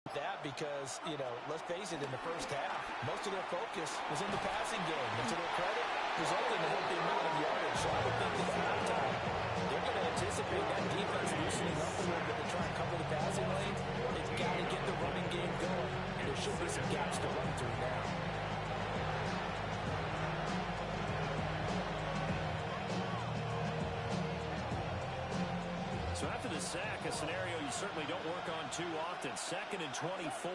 That because, let's face it, in the first half, most of their focus was in the passing game. And to their credit, resulted in a healthy amount of yardage. So I would think that at halftime, they're going to anticipate that defense loosening up a little bit to try and cover the passing lanes. They've got to get the running game going, and there should be some gaps to run through now. So after the sack, a scenario you certainly don't work on too often. 2nd and 24.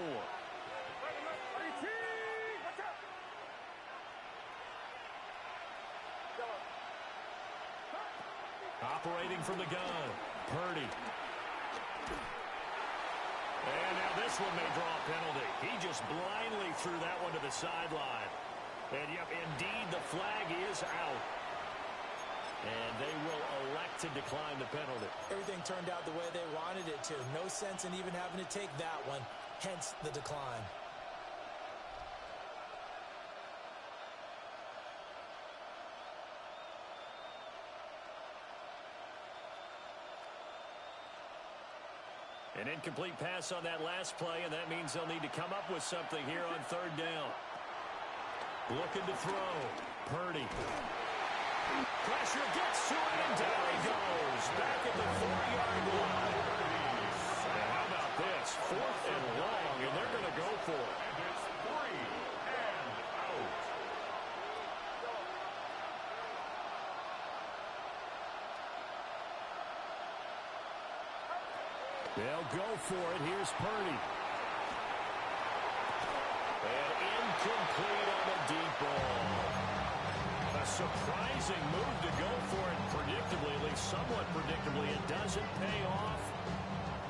Operating from the gun, Purdy. And now this one may draw a penalty. He just blindly threw that one to the sideline. And yep, indeed, the flag is out. And they will elect to decline the penalty. Everything turned out the way they wanted it to. No sense in even having to take that one, hence the decline. An incomplete pass on that last play, and that means they'll need to come up with something here on 3rd down. Looking to throw. Purdy. Pressure gets to it, and down he goes. Back at the 4-yard line. And how about this? 4th and long, and they're going to go for it. And it's 3 and out. They'll go for it. Here's Purdy. And incomplete on the deep ball. A surprising move to go for it predictably, at least somewhat predictably. It doesn't pay off.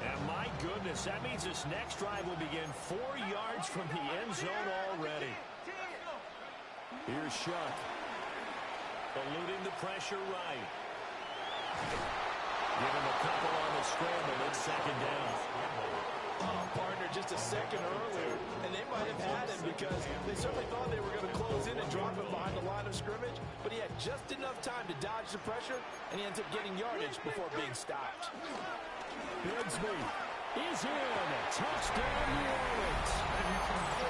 And my goodness, that means this next drive will begin 4 yards from the end zone already. Here's Shuck. Eluding the pressure right. Give him a couple on the scramble. It's 2nd down. Oh, partner, just a second earlier, and they might have had him because they certainly thought they were going to close in and drop him behind the line of scrimmage, but he had just enough time to dodge the pressure, and he ends up getting yardage before being stopped. Bigsby is in. Touchdown, New Orleans.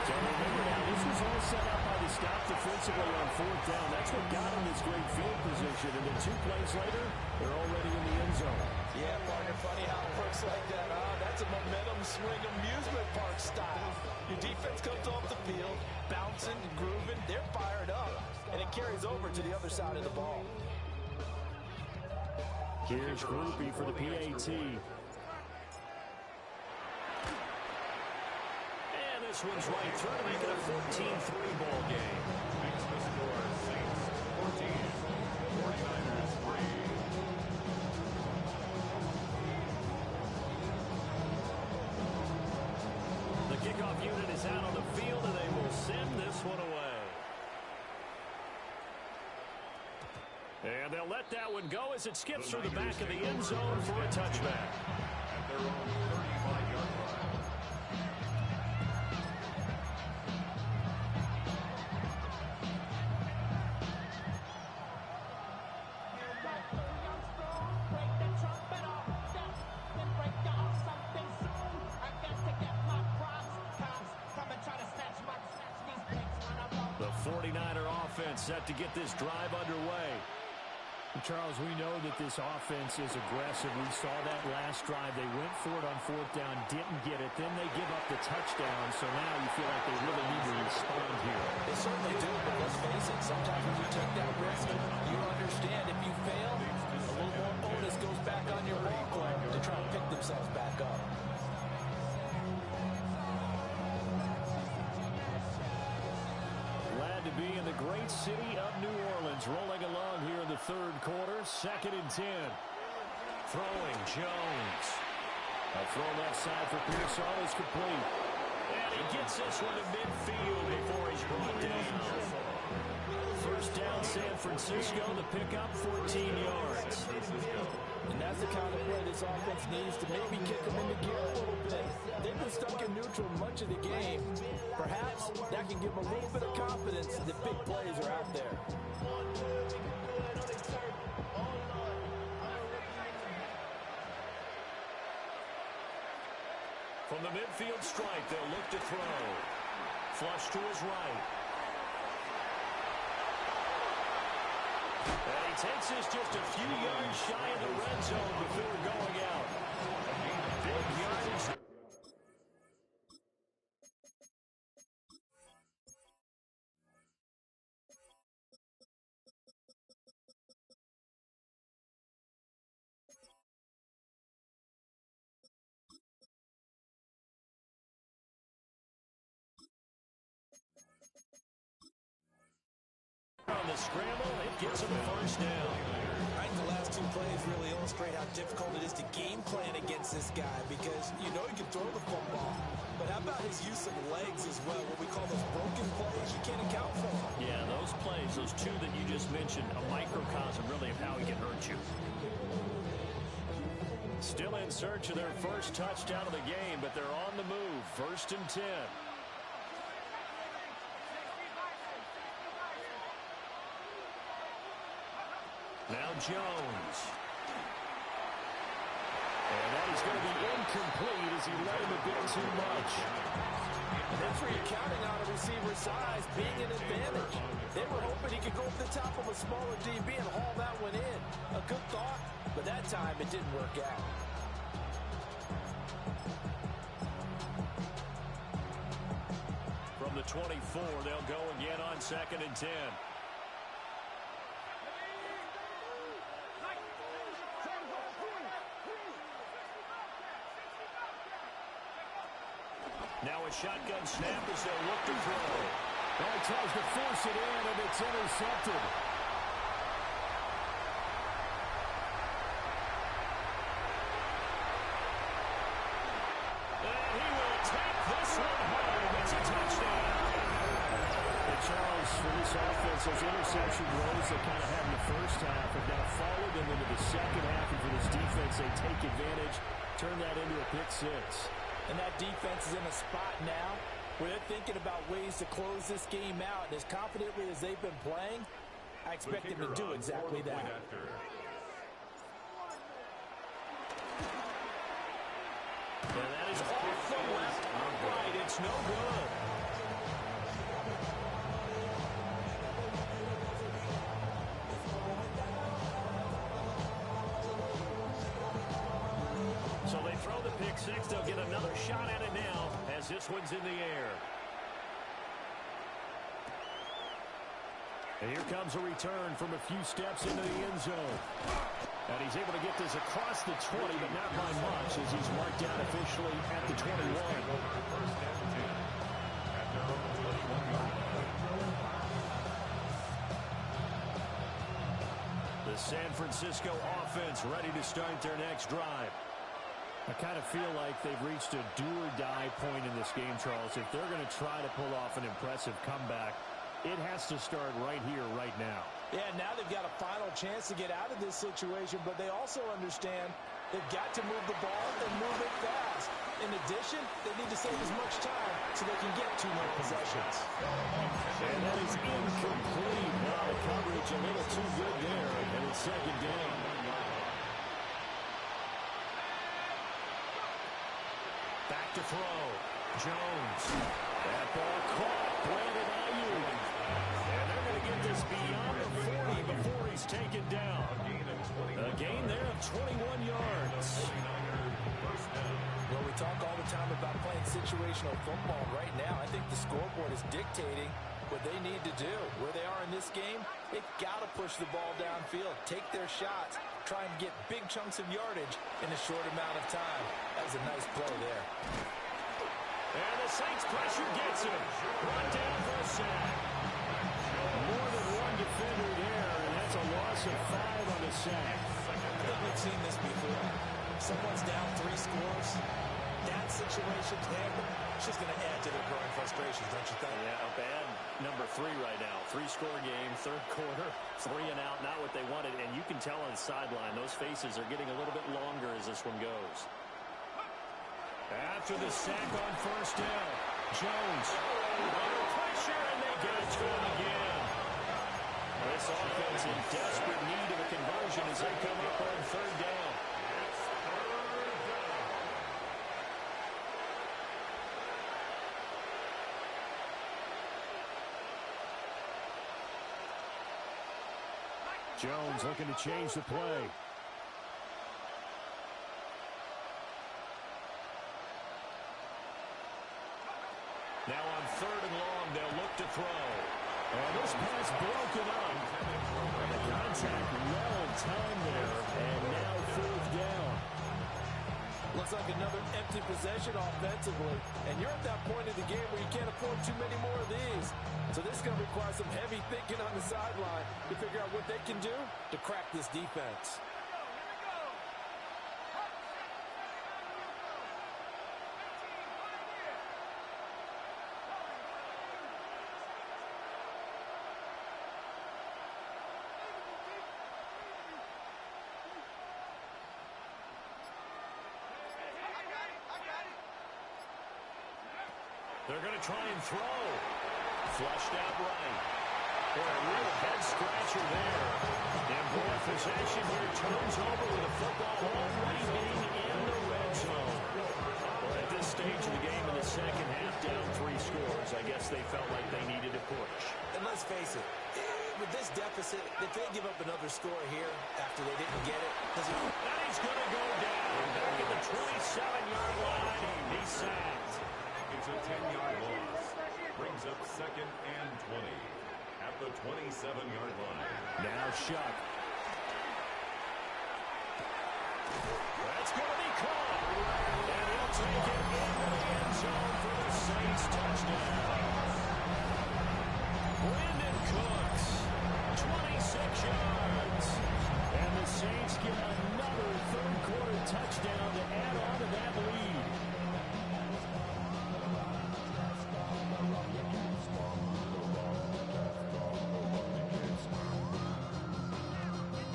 So remember now, this was all set up by the stop defensively on 4th down. That's what got him this great field position. And then 2 plays later, they're already in the end zone. Yeah, partner, funny how it works like that, huh? That's a momentum swing amusement park style. Your defense comes off the field, bouncing, grooving, they're fired up, and it carries over to the other side of the ball. Here's Groupie for the PAT. And this one's right through to make it a 14-3 ball game. Makes the score Saints 14, 49ers 3. The kickoff unit is out on the field, and they will send this one away. And they'll let that one go as it skips through the back of the end zone for a touchback. At their own 35-yard line. The 49er offense set to get this drive underway. Charles, we know that this offense is aggressive. We saw that last drive. They went for it on 4th down, didn't get it. Then they give up the touchdown. So now you feel like they really need to respond here. They certainly do, but let's face it, sometimes when you take that risk, you understand if you fail, a little more onus goes back on your ball club to try and pick themselves back up. Glad to be in the great city of New Orleans, rolling along here in the 3rd quarter. 2nd and 10. Throwing Jones. A throw left side for Pearsall is complete. And he gets this one to midfield before he's brought down. 1st down, San Francisco. The pickup, 14 yards. And that's the kind of play this offense needs to maybe kick them into gear a little bit. They've been stuck in neutral much of the game. Perhaps that can give them a little bit of confidence that big plays are out there. From the midfield strike, they'll look to throw. Flush to his right. And he takes this just a few yards shy of the red zone before going out. Big yardage. On the scramble, it gets him a first down. I think the last two plays really illustrate how difficult it is to game plan against this guy because you know he can throw the football. But how about his use of legs as well, what we call those broken plays? You can't account for them. Yeah, those plays, those two that you just mentioned, a microcosm really of how he can hurt you. Still in search of their first touchdown of the game, but they're on the move. 1st and 10. Now Jones. And that is going to be incomplete as he let him a bit too much. And that's where you're counting on a receiver's size being an advantage. They were hoping he could go over the top of a smaller DB and haul that one in. A good thought, but that time it didn't work out. From the 24, they'll go again on 2nd and 10. Now a shotgun snap as they'll look to throw. Well, he tries to force it in, and it's intercepted. And he will take this one home. It's a touchdown. And Charles, for this offense, those interception rows they kind of had in the first half have now followed them into the second half, and for this defense, they take advantage, turn that into a pick six. And that defense is in a spot now where they're thinking about ways to close this game out. And as confidently as they've been playing, I expect them to do exactly that. And that is off the left upright. It's no good. So they throw the pick six. They'll get another shot at it now as this one's in the air. And here comes a return from a few steps into the end zone. And he's able to get this across the 20, but not by much as he's marked down officially at the 21. The San Francisco offense ready to start their next drive. I kind of feel like they've reached a do-or-die point in this game, Charles. If they're going to try to pull off an impressive comeback, it has to start right here, right now. Yeah, now they've got a final chance to get out of this situation, but they also understand they've got to move the ball and move it fast. In addition, they need to save as much time so they can get 2 more possessions. And that is incomplete. Wow, the coverage a little too good there, and it's 2nd down. Back to throw. Jones. That ball caught. Brandon Ayuk. And they're going to get this beyond the 40 before he's taken down. A gain there of 21 yards. Well, we talk all the time about playing situational football. Right now, I think the scoreboard is dictating what they need to do. Where they are in this game, they've got to push the ball downfield, take their shots, try and get big chunks of yardage in a short amount of time. That was a nice play there. And the Saints pressure gets him. Run down for a sack. More than one defender there, and that's a loss of 5 on the sack. I think we've seen this before. Someone's down 3 scores. That situation to happen, it's just going to add to their growing frustrations, don't you think? Yeah, a bad number 3 right now. 3-score game, 3rd quarter, 3 and out, not what they wanted. And you can tell on the sideline, those faces are getting a little bit longer as this one goes. After the sack on 1st down, Jones under pressure, and they get it to him again. This offense in desperate need of a conversion as they come up on 3rd down. Jones looking to change the play. Now on 3rd and long, they'll look to throw. And this pass broken up. And the contact well timed there. And now 4th down. Looks like another empty possession offensively. And you're at that point in the game where you can't afford too many more of these. So this is going to require some heavy thinking on the sideline to figure out what they can do to crack this defense. They're going to try and throw. Flushed out right. Boy, a real head scratcher there. And boy, possession here turns over with the football already being in the red zone. Well, at this stage of the game in the second half, down 3 scores, I guess they felt like they needed a push. And let's face it, with this deficit, if they give up another score here after they didn't get it, and he's going to go down back at the 27-yard line. He's sacked. It's a 10-yard loss. Brings up 2nd and 20 at the 27-yard line. Now Shuck. That's going to be caught. And he'll take it into the end zone for the Saints touchdown. Brandon Cooks, 26 yards. And the Saints get another 3rd quarter touchdown to add on to that lead.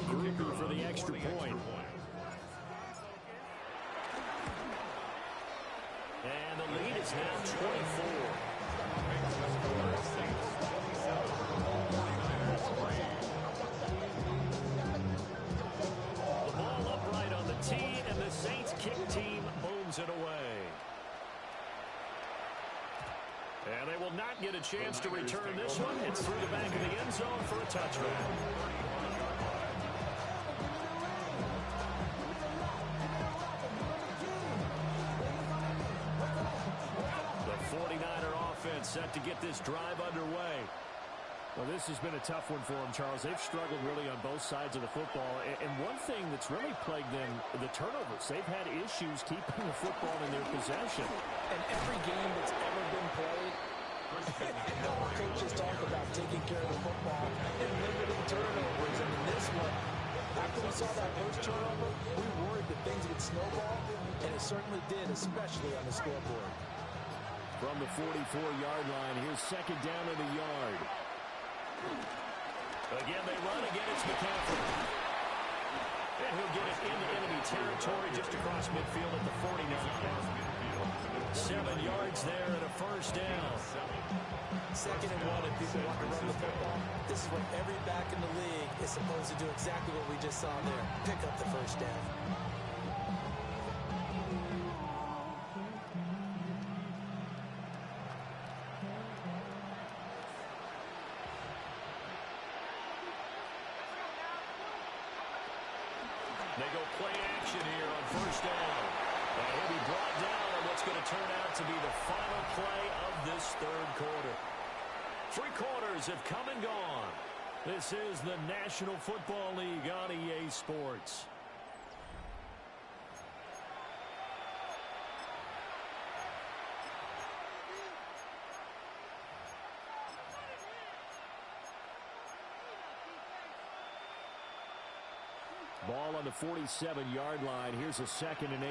Gruber for the extra point. And the lead is now 24. The ball upright on the tee, and the Saints kick team booms it away. And they will not get a chance to return this one. It's through the back of the end zone for a touchback. The 49er offense set to get this drive underway. Well, this has been a tough one for them, Charles. They've struggled really on both sides of the football. And one thing that's really plagued them, the turnovers. They've had issues keeping the football in their possession. and every game that's ever been played, coaches talk about taking care of the football and limiting turnovers. And in this one, after we saw that first turnover, we worried that things would snowball, and it certainly did, especially on the scoreboard. From the 44-yard line, here's 2nd down in the yard. Again, they run. Again, it's McCaffrey. And he'll get it into enemy territory just across midfield at the 49. 7 yards there and a first down. 2nd and 1, if people want to run the football, this is what every back in the league is supposed to do, exactly what we just saw there. Pick up the first down. They go play action here on first down. And he'll be brought down on what's going to turn out to be the final play of this 3rd quarter. 3 quarters have come and gone. This is the National Football League on EA Sports. Ball on the 47-yard line. Here's a 2nd and 8.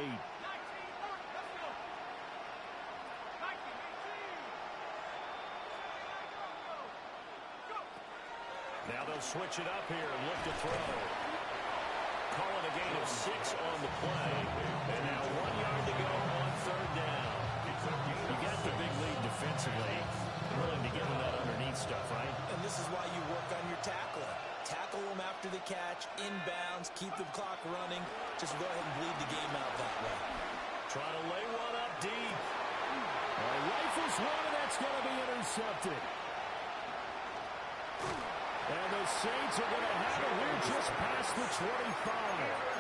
Now they'll switch it up here and look to throw. Calling a gain of 6 on the play. And now 1 yard to go on 3rd down. You got the big lead defensively. Willing to give them that underneath stuff, right? And this is why you work on your tackling. Tackle them after the catch, inbounds, keep the clock running. Just go ahead and bleed the game out that way. Trying to lay one up deep. Rifles one, and that's going to be intercepted. And the Saints are going to have it here just past the 25.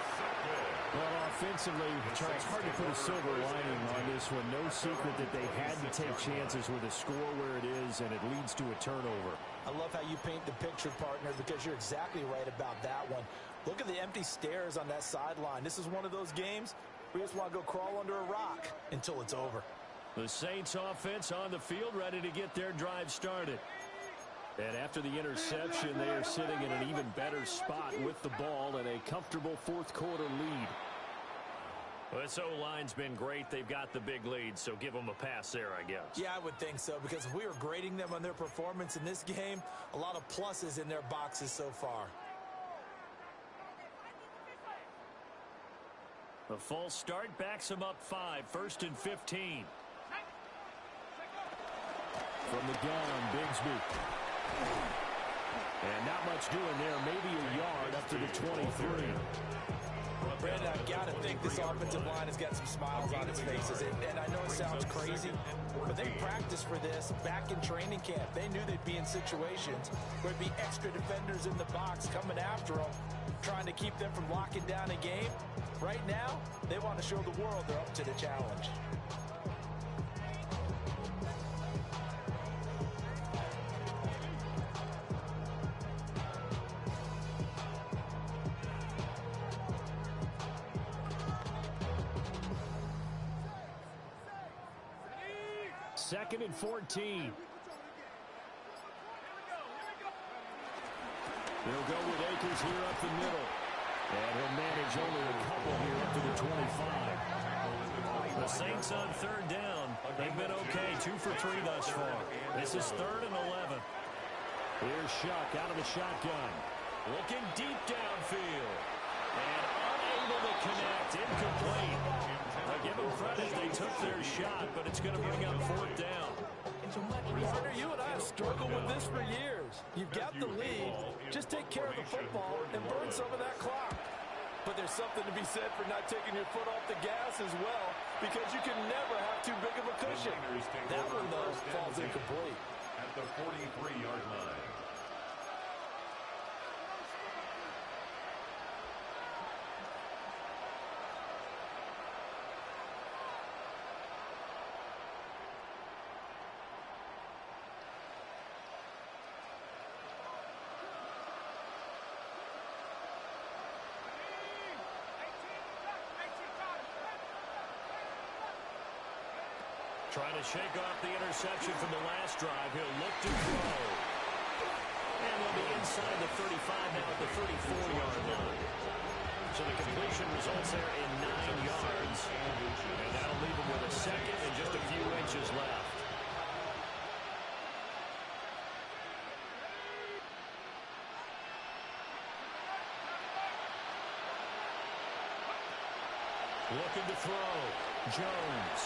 Well, offensively, Charles, hard to put a silver lining on this one. No secret that they had to take chances with a score where it is, and it leads to a turnover. I love how you paint the picture, partner, because you're exactly right about that one. Look at the empty stairs on that sideline. This is one of those games where you just want to go crawl under a rock until it's over. The Saints offense on the field, ready to get their drive started. And after the interception, they are sitting in an even better spot with the ball and a comfortable fourth-quarter lead. Well, this O-line's been great. They've got the big lead, so give them a pass there, I guess. Yeah, I would think so, because if we were grading them on their performance in this game, a lot of pluses in their boxes so far. A false start backs them up 5, 1st and 15. From the gun, Bigsby. And not much doing there, maybe a yard up to the 23. Brandon, I've got to think this offensive line has got some smiles on its faces. And I know it sounds crazy, but they practiced for this back in training camp. They knew they'd be in situations where there'd be extra defenders in the box coming after them, trying to keep them from locking down a game. Right now, they want to show the world they're up to the challenge. Second and 14. They'll go with Akers here up the middle. And he'll manage only a couple here up to the 25. The Saints on third down. They've been okay, 2 for 3 thus far. This is 3rd and 11. Here's Shuck out of the shotgun. Looking deep downfield. And unable to connect. Incomplete. I'll give them credit. They took their shot, but it's going to bring up 4th down. Partner, you and I have struggled with this for years. You've got the lead. Just take care of the football and burn some of that clock. But there's something to be said for not taking your foot off the gas as well, because you can never have too big of a cushion. That one, though, falls incomplete. At the 43-yard line. Trying to shake off the interception from the last drive. He'll look to throw. And he'll be inside the 35 now at the 34-yard line. So the completion results there in 9 yards. And that'll leave him with a second and just a few inches left. Looking to throw. Jones.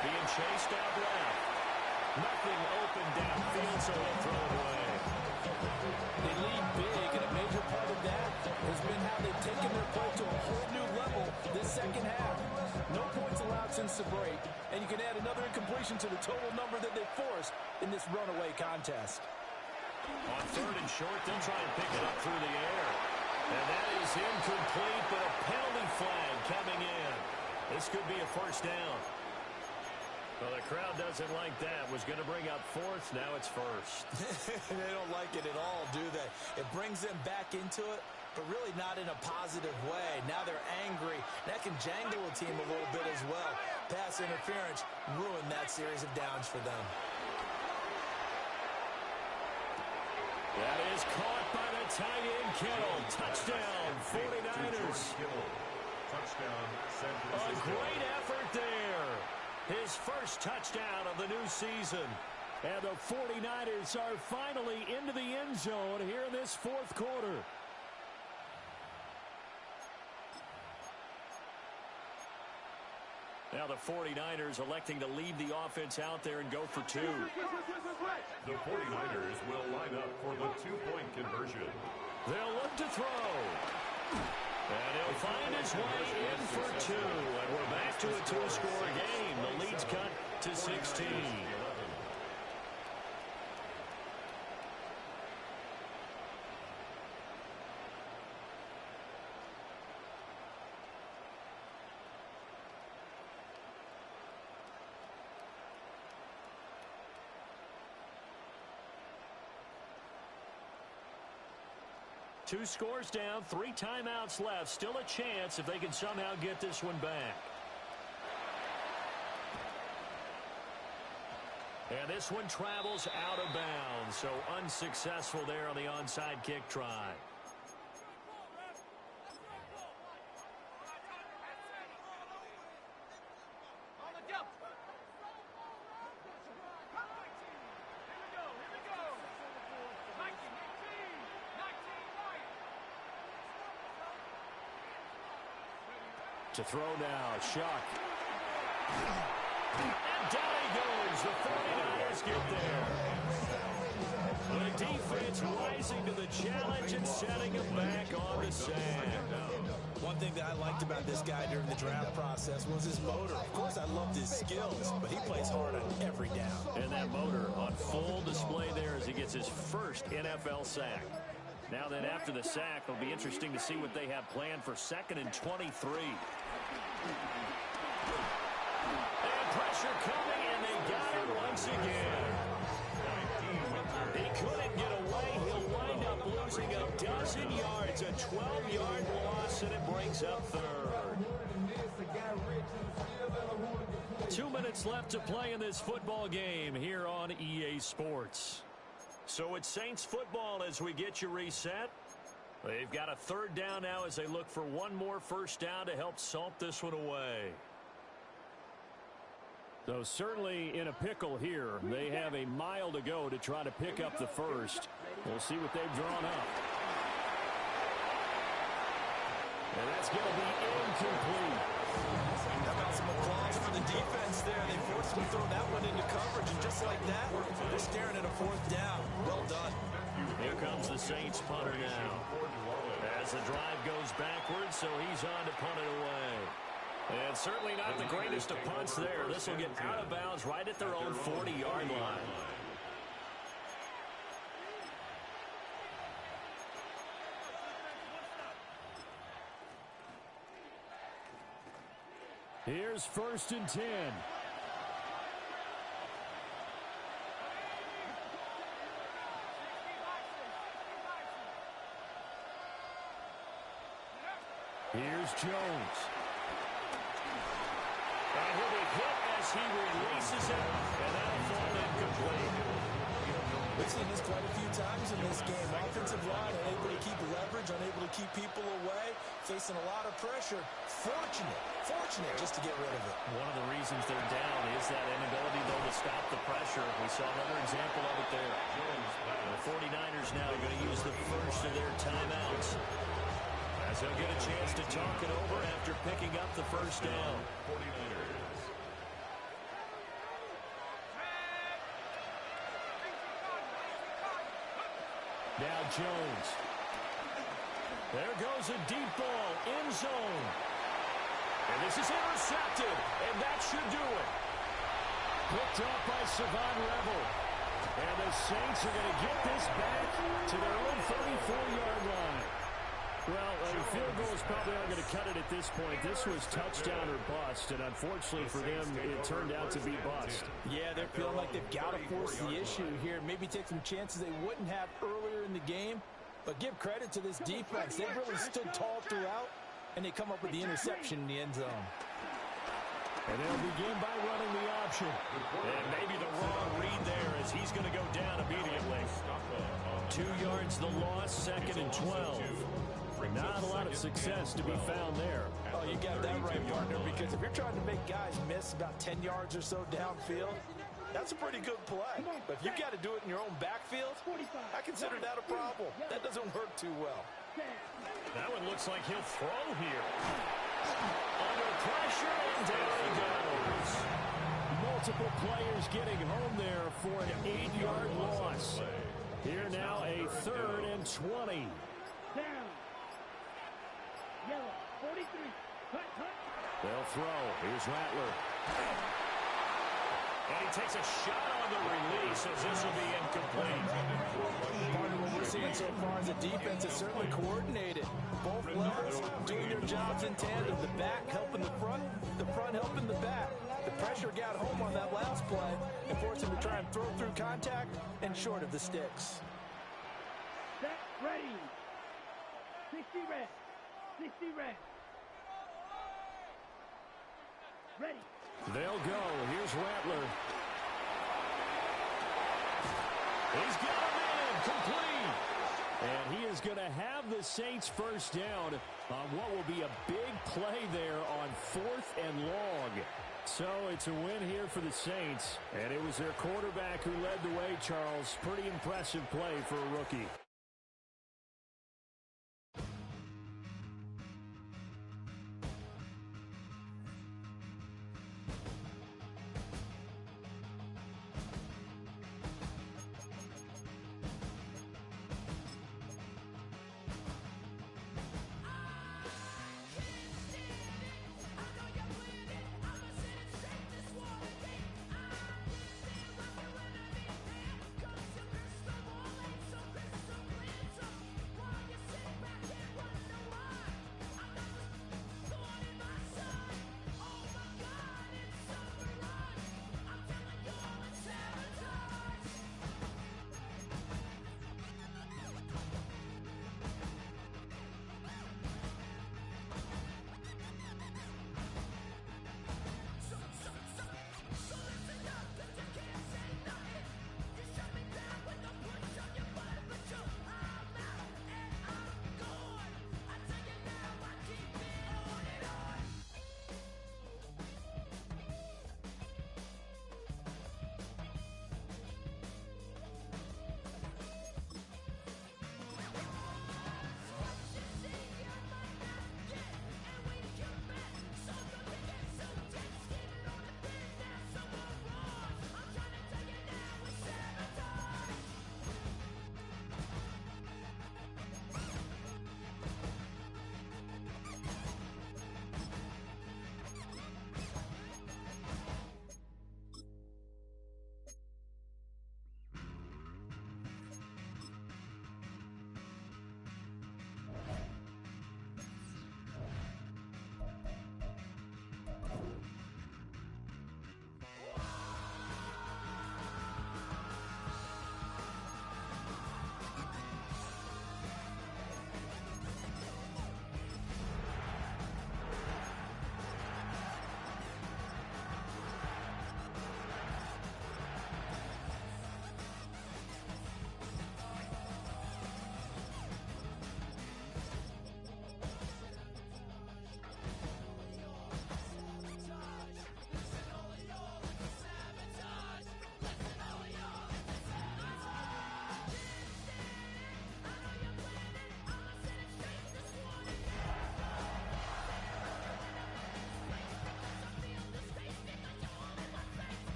Being chased out left. Nothing open downfield, so he'll throw it away. They lead big, and a major part of that has been how they've taken their play to a whole new level this second half. No points allowed since the break, and you can add another incompletion to the total number that they forced in this runaway contest. On 3rd and short, they'll try and pick it up through the air. And that is incomplete, but a penalty flag coming in. This could be a 1st down. Well, the crowd doesn't like that. Was going to bring up 4th. Now it's 1st. They don't like it at all, do they? It brings them back into it, but really not in a positive way. Now they're angry. That can jangle a team a little bit as well. Pass interference ruined that series of downs for them. That is caught by the tight end, Kittle. Touchdown, 49ers. Touchdown, San A Francisco. great effort there. His first touchdown of the new season. And the 49ers are finally into the end zone here in this 4th quarter. Now the 49ers electing to leave the offense out there and go for 2. The 49ers will line up for the 2-point conversion. They'll look to throw. And he'll find his way in for 2. And we're back to a 2-score game. The lead's cut to 16. 2 scores down, 3 timeouts left. Still a chance if they can somehow get this one back. And this one travels out of bounds, so unsuccessful there on the onside kick try. To throw now, Shuck. And down he goes. The 49ers get there. The defense rising to the challenge and setting him back on the sand. One thing that I liked about this guy during the draft process was his motor. Of course, I loved his skills, but he plays hard on every down. And that motor on full display there as he gets his first NFL sack. Now then, after the sack, it'll be interesting to see what they have planned for 2nd and 23. And pressure coming, and they got it once again. He couldn't get away. He'll wind up losing a dozen yards, a 12-yard loss, and it brings up 3rd. 2 minutes left to play in this football game here on EA Sports. So it's Saints football as we get you reset. They've got a 3rd down now as they look for one more first down to help salt this one away. So certainly in a pickle here. They have a mile to go to try to pick up the first. We'll see what they've drawn up. And that's going to be incomplete. How about some applause for the defense there? They forced him to throw that one into coverage, and just like that, they're staring at a 4th down. Well done. Here comes the Saints punter now. As the drive goes backwards, so he's on to punt it away. And certainly not the greatest of punts there. This will get out of bounds right at their own 40-yard line. Here's 1st and 10. Here's Jones. And he'll be hit as he releases it, and that'll fall incomplete. We've seen this quite a few times in this game. Offensive line unable to keep leverage, unable to keep people away, facing a lot of pressure. Fortunate just to get rid of it. One of the reasons they're down is that inability, though, to stop the pressure. We saw another example of it there. The 49ers now are going to use the first of their timeouts, as they'll get a chance to talk it over after picking up the first down. 49ers. Now Jones. There goes a deep ball, end zone. And this is intercepted, and that should do it. Picked off by Savon Revel. And the Saints are going to get this back to their own 34-yard line. Well, a field goal is probably not going to cut it at this point. This was touchdown or bust, and unfortunately for them, it turned out to be bust. Yeah, they're feeling like they've got to force the issue here. Maybe take some chances they wouldn't have earlier in the game. But give credit to this defense. They've really stood tall throughout, and they come up with the interception in the end zone. And they'll begin by running the option. And maybe the wrong read there as he's going to go down immediately. 2 yards the loss, 2nd and 12. Not a lot of success to be found there. Oh, you got that right, partner, because if you're trying to make guys miss about 10 yards or so downfield, that's a pretty good play. But if you've got to do it in your own backfield, I consider that a problem. That doesn't work too well. That one looks like he'll throw here. Under pressure, and down he goes. Multiple players getting home there for an 8-yard loss. Here now a 3rd and 20. Yellow, 43. They'll throw. Here's Rattler. And he takes a shot on the release as this will be incomplete. Part of what we're seeing so far is the defense is certainly coordinated. Both levels doing their jobs in tandem. The back helping the front helping the back. The pressure got home on that last play and forced him to try and throw through contact and short of the sticks. Set, ready. 60 red. 60 red. Ready. They'll go. Here's Rattler. He's got him in. Complete. And he is going to have the Saints first down on what will be a big play there on 4th and long. So it's a win here for the Saints. And it was their quarterback who led the way, Charles. Pretty impressive play for a rookie.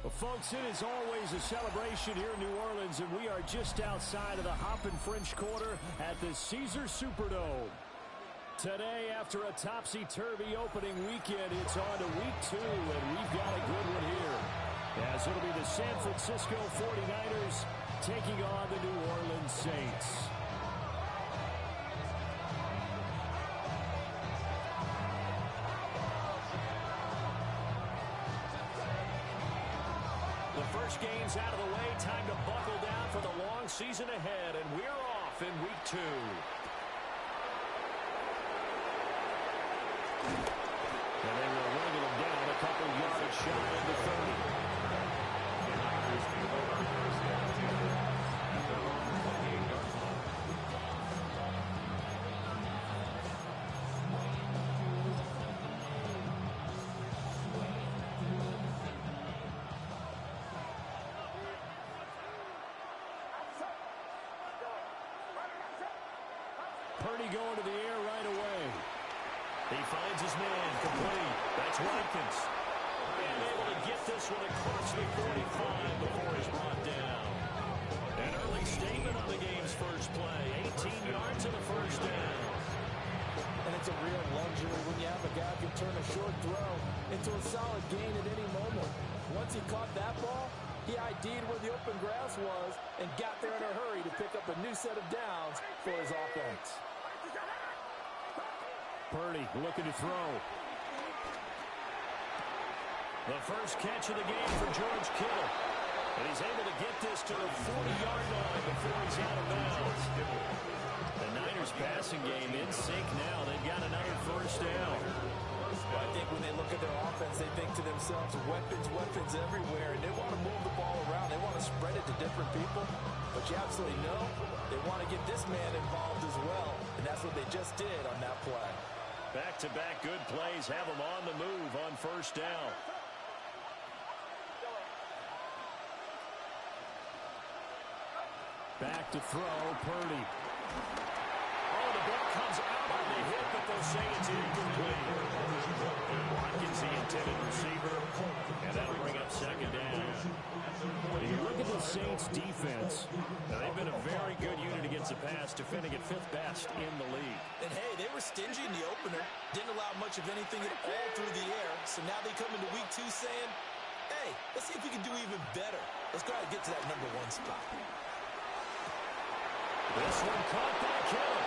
Well, folks, it is always a celebration here in New Orleans, and we are just outside of the Hoppin' French Quarter at the Caesars Superdome. Today, after a topsy-turvy opening weekend, it's on to week 2, and we've got a good one here. As it'll be the San Francisco 49ers taking on the New Orleans Saints. The first game's out of the way. Time to buckle down for the long season ahead, and we're off in week 2. And they will wrangle him down a couple yards shy of the 30. The Niners convert our first down to at their own 28-yard line. Purdy going to the air right away. He finds his man, complete. That's Watkins. And able to get this one across the 45 before he's brought down. An early statement on the game's first play. 18 yards and a first down. And it's a real luxury when you have a guy who can turn a short throw into a solid gain at any moment. Once he caught that ball, he ID'd where the open grass was and got there in a hurry to pick up a new set of downs for his offense. Purdy looking to throw. The first catch of the game for George Kittle. And he's able to get this to the 40-yard line before he's out of bounds. The Niners passing game in sync now. They've got another first down. Well, I think when they look at their offense, they think to themselves, weapons, weapons everywhere, and they want to move the ball around. They want to spread it to different people. But you absolutely know they want to get this man involved as well, and that's what they just did on that play. Back-to-back good plays have them on the move on first down. Back to throw, Purdy. Oh, the ball comes out on the hit, but they'll say it's incomplete. Watkins, the intended receiver, and that'll bring up second down. You look at the Saints defense. Now, they've been a very good unit against the pass, defending at 5th best in the league. And, hey, they were stingy in the opener, didn't allow much of anything at all through the air. So now they come into week 2 saying, hey, let's see if we can do even better. Let's go ahead and get to that #1 spot. This one caught by Kittle.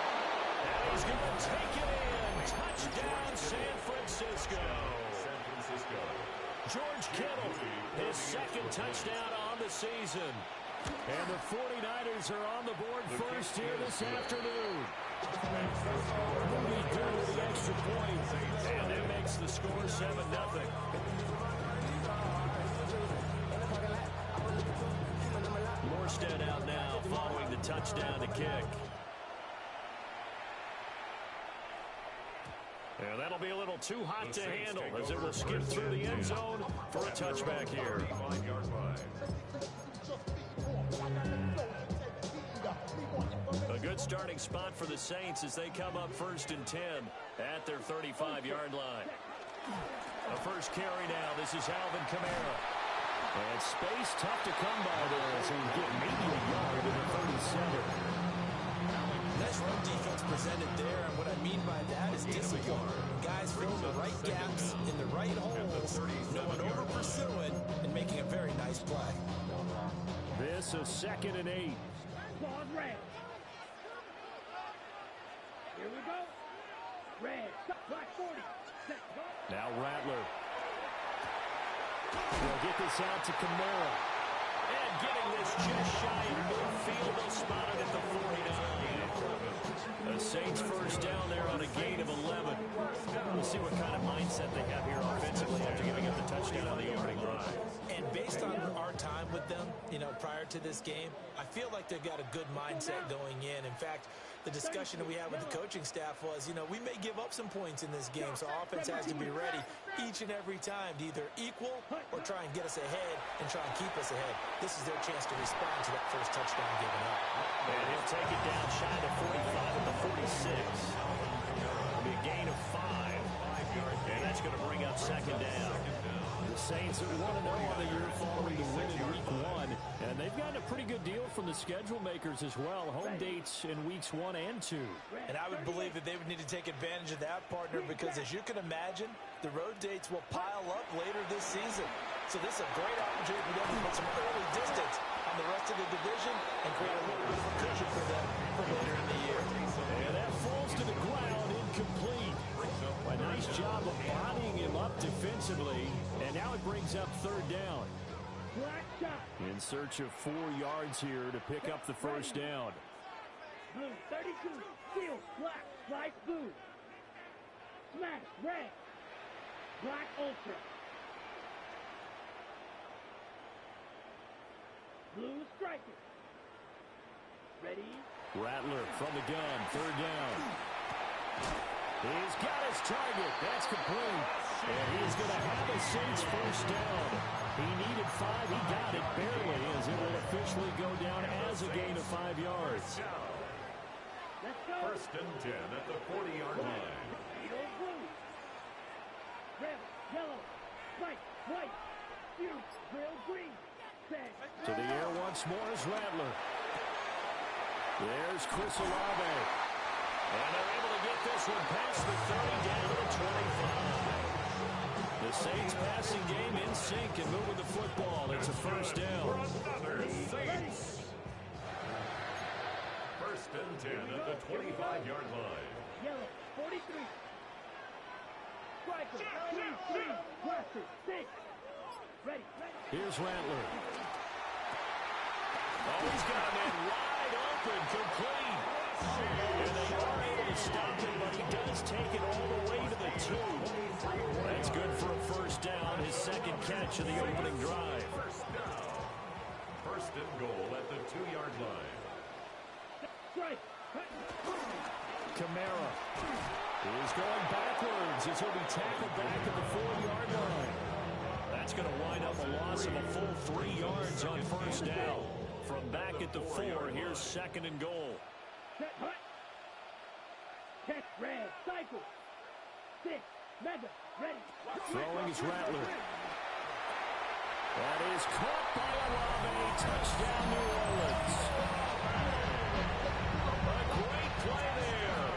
And he's going to take it in. Touchdown, San Francisco. San Francisco. George Kittle, his second touchdown on the season. And the 49ers are on the board first here this afternoon. Moody due with the extra point. And it makes the score 7-0. Morstead out now following the touchdown to kick. And that'll be a little too hot to handle as it will skip through the end zone for a touchback here. 35-yard line. A good starting spot for the Saints as they come up 1st and 10 at their 35-yard line. The first carry now. This is Alvin Kamara. And space tough to come by there as he get maybe a yard to the 37. Nice run defense presented there, and what I mean by that is discipline. Guys filling the right gaps in the right holes, no one over-pursuing, and making a very nice play. This is 2nd and 8. Pause red. Here we go. Red. Black 40. Set. Go. Now Rattler. They'll get this out to Kamara. And getting this just shy of midfield. They'll spot it at the 49. The Saints first down there on a gain of 11. We'll see what kind of mindset they have here offensively after giving up the touchdown on the opening drive. And based on our time with them, prior to this game, I feel like they've got a good mindset going in. In fact, the discussion that we had with the coaching staff was, we may give up some points in this game, so offense has to be ready each and every time to either equal or try and get us ahead and try and keep us ahead. This is their chance to respond to that first touchdown given up. And he'll take it down shy to 45 at the 46. It'll be a gain of 5. And that's going to bring up second down. The Saints are 1-0 on the year following the win in week 1. And they've gotten a pretty good deal from the schedule makers as well. Home dates in weeks 1 and 2. And I would believe that they would need to take advantage of that, partner, because as you can imagine, the road dates will pile up later this season. So this is a great opportunity for them to put some early distance on the rest of the division and create a little bit of a cushion for them for later in the year. And that falls to the ground, incomplete. A nice job of bodying him up defensively. And now it brings up 3rd down. Black shot. In search of 4 yards here to pick up the first down. Blue 32. Steel. Black. Slice blue. Smash. Red. Black ultra. Blue striker. Ready? Rattler from the gun. 3rd down. He's got his target. That's complete. And he's going to have a Saints first down. He needed 5. He got it barely as it will officially go down as a gain of 5 yards. Let's go. 1st and 10 at the 40-yard line. Yellow, blue. Red, yellow, white, white, blue, grill, green. Set. To the air once more is Rattler. There's Chris Olave. And they're able to get this one past the 30 down to the 25. The Saints passing game in sync and moving the football. It's a first down. Another Saints. 1st and 10 at the 25-yard line. Yellow, 43. Striker, 3, blaster, 6. Ready. Here's Rattler. Oh, he's got a man wide open, complete. And they are able to stop him, but he does take it all the way to the 2. That's good for a first down, his second catch of the opening drive. First down. First and goal at the 2-yard line. Strike. Kamara is going backwards as he'll be tackled back at the 4-yard line. That's going to wind up a loss of a full 3 yards on first down. From back at the 4, here's second and goal. Set, hut. Catch, red, cycle. 6, mega, ready. Throwing is Rattler. That is caught by Olave. Touchdown, New Orleans. A great play there.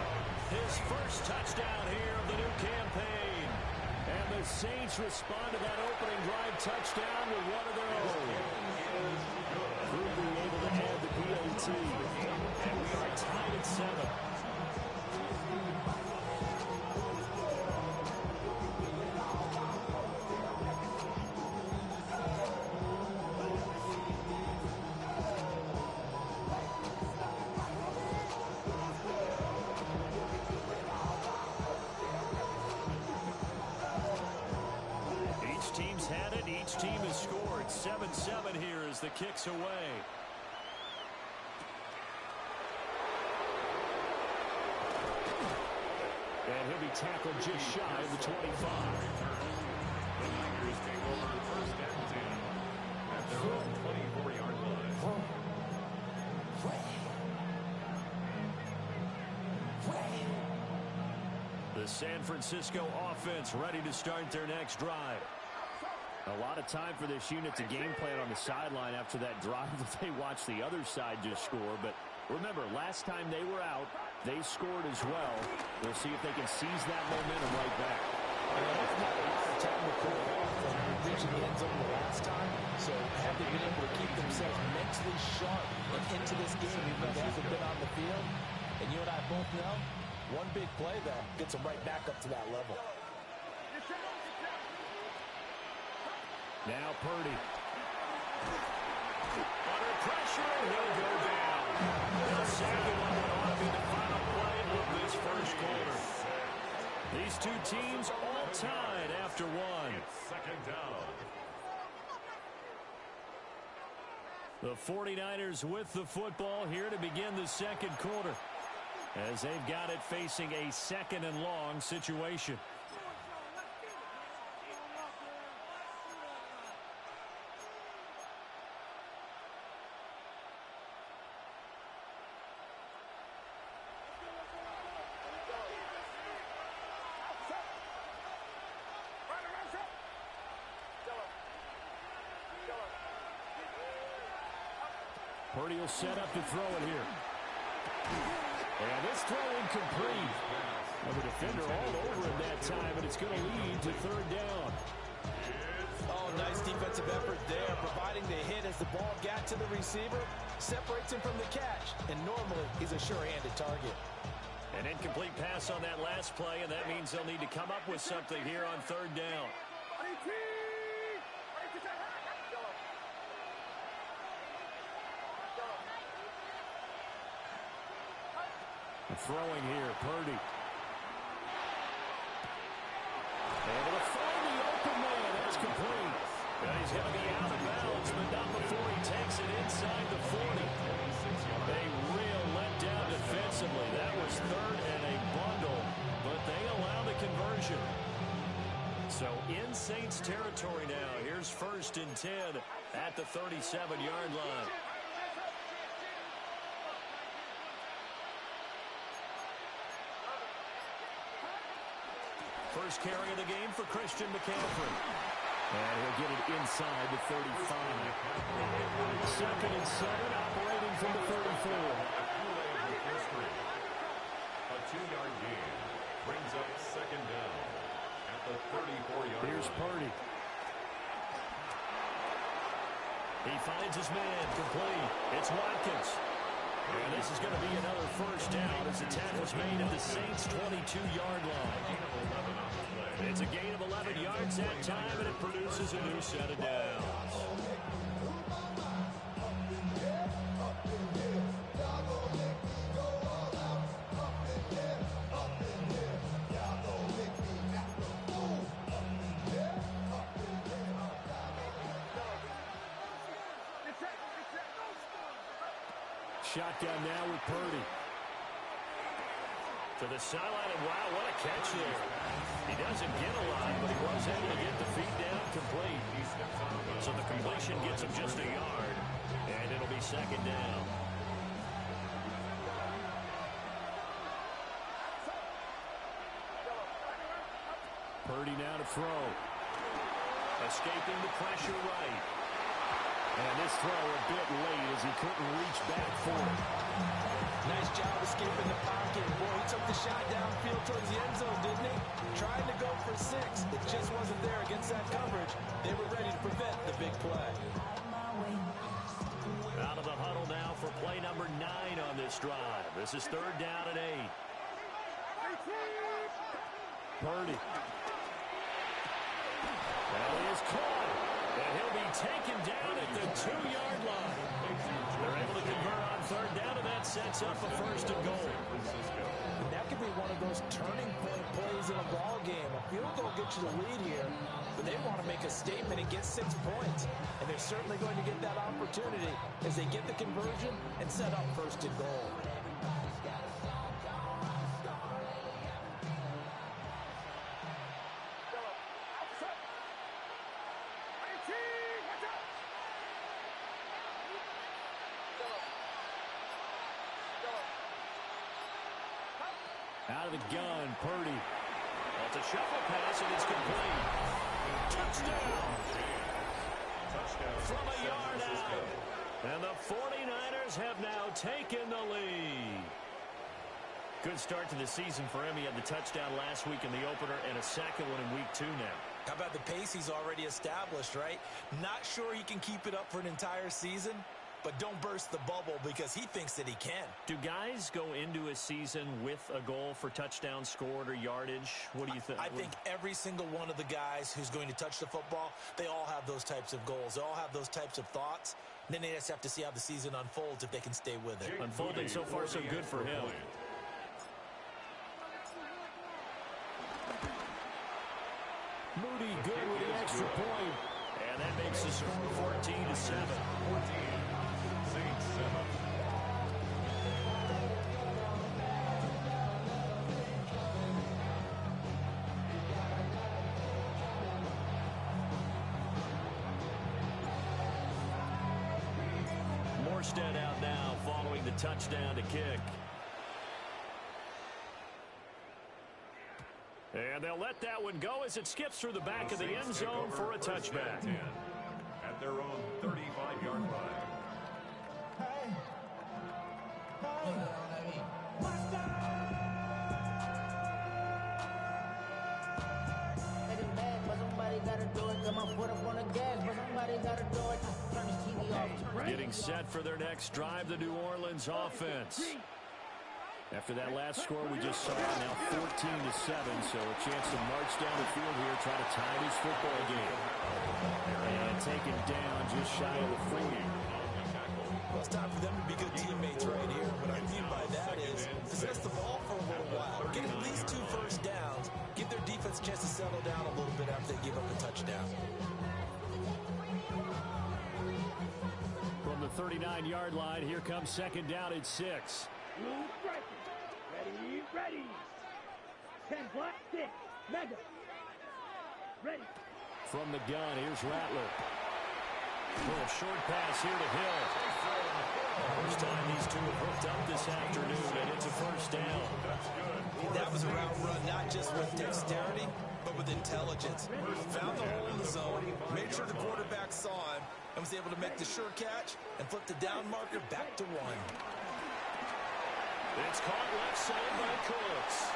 His first touchdown here of the new campaign. And the Saints respond to that opening drive touchdown with one of their own. Through being able to add the PAT. And we are tied at 7. Each team has scored. 7-7 here as the kick's away. And he'll be tackled just shy of the 25. The Niners take over first and 10 at their own 24-yard line. The San Francisco offense ready to start their next drive. A lot of time for this unit to game plan on the sideline after that drive that they watched the other side just score. But remember, last time they were out, they scored as well. We'll see if they can seize that momentum right back. They've had a lot of time to pull it off from reaching the end zone the last time. So have they been able to keep themselves mentally sharp and into this game even though they haven't been on the field? And you and I both know, one big play, though, gets them right back up to that level. Now Purdy. Under pressure, he'll go down. They'll sack him on what ought to be the final play of this first quarter. These two teams all tied after one. It's second down. The 49ers with the football here to begin the second quarter, as they've got it facing a second and long situation. Purdy will set up to throw it here. And this throw incomplete. Well, the defender all over him that time, and it's going to lead to third down. Oh, nice defensive effort there, providing the hit as the ball got to the receiver, separates him from the catch, and normally he's a sure-handed target. An incomplete pass on that last play, and that means they'll need to come up with something here on third down. Throwing here, Purdy. Able to find the open man. That's complete. And he's going to be out of bounds, but not before he takes it inside the 40. A real letdown defensively. That was third and a bundle, but they allow the conversion. So in Saints territory now. Here's first and 10 at the 37-yard line. First carry of the game for Christian McCaffrey. And he'll get it inside the 35. Second and 7, operating from the 34. A 2-yard gain brings up second down at the 34-yard line. Here's Purdy. He finds his man, complete. It's Watkins. And this is going to be another first down as the tackle's made at the Saints' 22-yard line. It's a gain of 11 yards that time, and it produces a new set of downs. Shotgun now with Purdy. To the sideline, and wow, what a catch there. He doesn't get a lot, but he was able to get the feet down complete. So the completion gets him just a yard, and it'll be second down. Purdy now to throw. Escaping the pressure right. And this throw a bit late as he couldn't reach back for it. Nice job escaping the pocket. Boy, he took the shot downfield towards the end zone, didn't he? Trying to go for 6. It just wasn't there against that coverage. They were ready to prevent the big play. Out of the huddle now for play number 9 on this drive. This is third down and 8. Purdy. That is caught. And he'll be taken down at the 2-yard line. They're able to convert on third down, and that sets up a first and goal. And that could be one of those turning point plays in a ball game. A field goal gets you the lead here, but they want to make a statement and get 6 points. And they're certainly going to get that opportunity as they get the conversion and set up first and goal. Out of the gun, Purdy. Well, it's a shuffle pass, and it's complete. Touchdown! From a yard out. And the 49ers have now taken the lead. Good start to the season for him. He had the touchdown last week in the opener and a second one in week 2 now. How about the pace he's already established, right? Not sure he can keep it up for an entire season, but don't burst the bubble because he thinks that he can. Do guys go into a season with a goal for touchdowns scored or yardage? What do you think? I think every single one of the guys who's going to touch the football, they all have those types of goals. They all have those types of thoughts. And then they just have to see how the season unfolds if they can stay with it. Unfolding so far so good for him. Moody good with the extra point. And that makes the score 14-7. 14, Saints 7. Morstead out now following the touchdown to kick. And they'll let that one go as it skips through the back of the end zone for a touchback. At their own 35-yard line. Getting set for their next drive, the New Orleans offense. After that last score we just saw, now 14-7, so a chance to march down the field here, try to tie this football game. And taken down just shy of the 40. Well, it's time for them to be good teammates right here. What I mean by that is possess the ball for a little while. Get at least 2 first downs. Give their defense a chance to settle down a little bit after they give up a touchdown. From the 39-yard line, here comes second down at 6. Blue strikers. Ready, ready. 10 black, 6. Mega. Ready. From the gun, here's Rattler. Little short pass here to Hill. First time these two have hooked up this afternoon, and it's a first down. That was a route run, not just with dexterity, but with intelligence. Found the hole in the zone, made sure the quarterback saw him, and was able to make the sure catch and flip the down marker back to 1. It's caught left side by Cooks.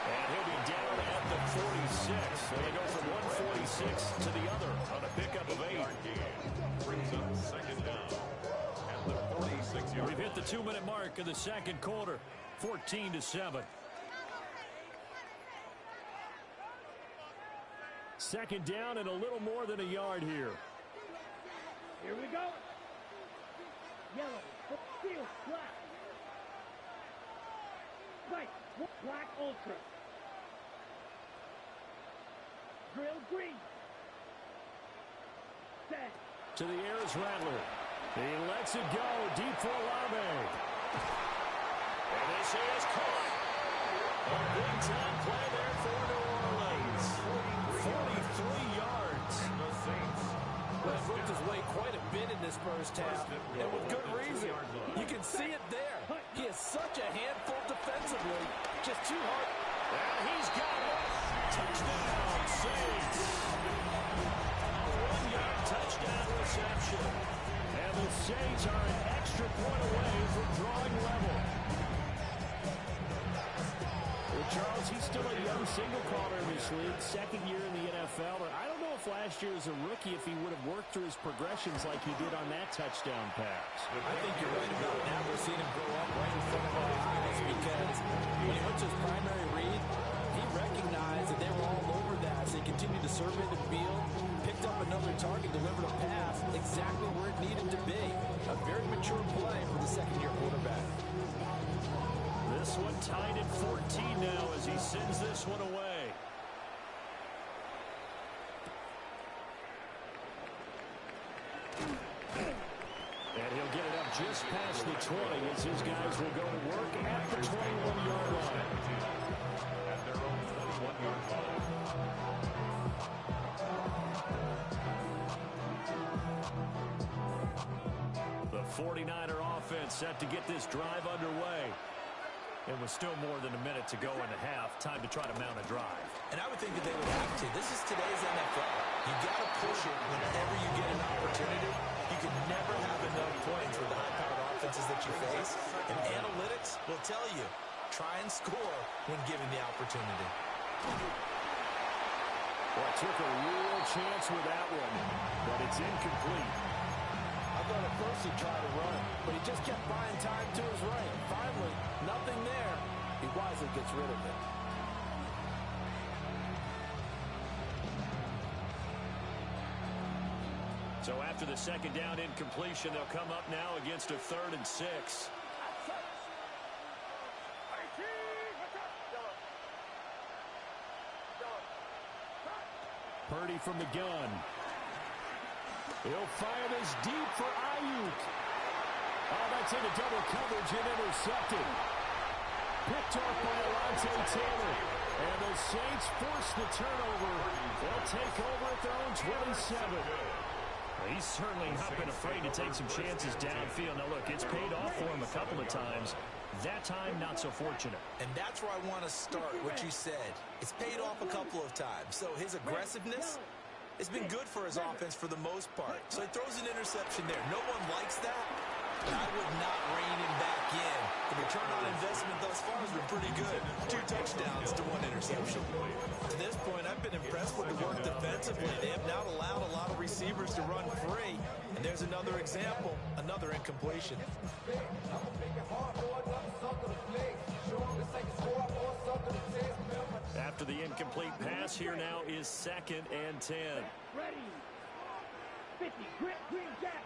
And he'll be down at the 46. So they go from 146 to the other on a pickup of 8. Brings up second down at the 46-yard. We've hit the 2-minute mark of the second quarter. 14-7. Second down and a little more than a yard here. Here we go. Yellow, field, black. White, black, ultra. Drill, green. Set. To the air is Rattler. He lets it go deep for Olave. And this is caught. A big-time play there for New Orleans. 43 yards. Well, he worked his way quite a bit in this first half, and with good reason. You can see it there. He is such a handful defensively. Just too hard. And he's got it. Touchdown, Saints. A 1-yard touchdown reception. And the Saints are an extra point away from drawing level. Well, Charles, he's still a young single caller in this league, second year in the NFL. But I don't know if last year as a rookie, if he would have worked through his progressions like he did on that touchdown pass. I think you're right about that. We're seeing him grow up right in front of our eyes because when he went to his primary read, he recognized that they were all over that. So he continued to survey the field, picked up another target, delivered a pass exactly where it needed to be. A very mature play for the second-year quarterback. This one tied at 14 now as he sends this one away. And he'll get it up just past the 20 as his guys will go to work at the 21-yard line. At their own 21-yard line. The 49er offense set to get this drive underway. It was still more than a minute to go in the half. Time to try to mount a drive. And I would think that they would have to. This is today's NFL. You got to push it whenever you get an opportunity. You can never have enough points with the high-powered offenses that you face. And analytics will tell you, try and score when given the opportunity. Well, took a real chance with that one, but it's incomplete. I thought at first he'd try to run, but he just kept buying time to his right. Finally, nothing there. He wisely gets rid of it. So after the second down incompletion, they'll come up now against a 3rd and 6. Purdy from the gun. He'll fire this deep for Ayuk. Oh, that's into double coverage and intercepted. Picked off by Alontae Taylor. And the Saints force the turnover. They'll take over at their own 27. Well, he's certainly not been afraid to take some chances downfield. Now, look, it's paid off for him a couple of times. That time, not so fortunate. And that's where I want to start, what you said. It's paid off a couple of times. So his aggressiveness has been good for his offense for the most part. So he throws an interception there. No one likes that. But I would not rein him back in. The return on investment thus far has been pretty good. 2 touchdowns to 1 interception. To this point, I've been impressed with the work defensively. They have not allowed a lot of receivers to run free. And there's another example, another incompletion. After the incomplete pass, here now is 2nd and 10. Ready. 50, green jack.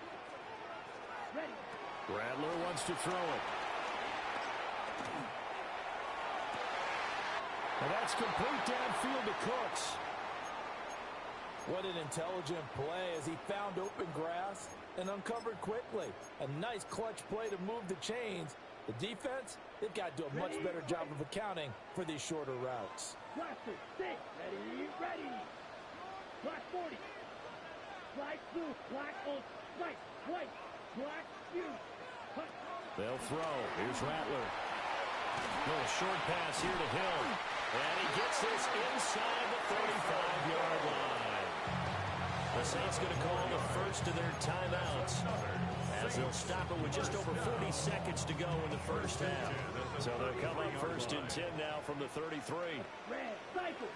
Ready. Rattler wants to throw it. And that's complete downfield to Cooks. What an intelligent play as he found open grass and uncovered quickly. A nice clutch play to move the chains. The defense, they've got to do a much better job of accounting for these shorter routes. Blaster, 6, ready, ready. Black 40. Black blue, black old, white, black blue. They'll throw. Here's Rattler. Little short pass here to Hill. And he gets this inside the 35-yard line. The Saints going to call the first of their timeouts as they'll stop it with just over 40 seconds to go in the first half. So they'll come up 1st and 10 now from the 33. Red, cycle.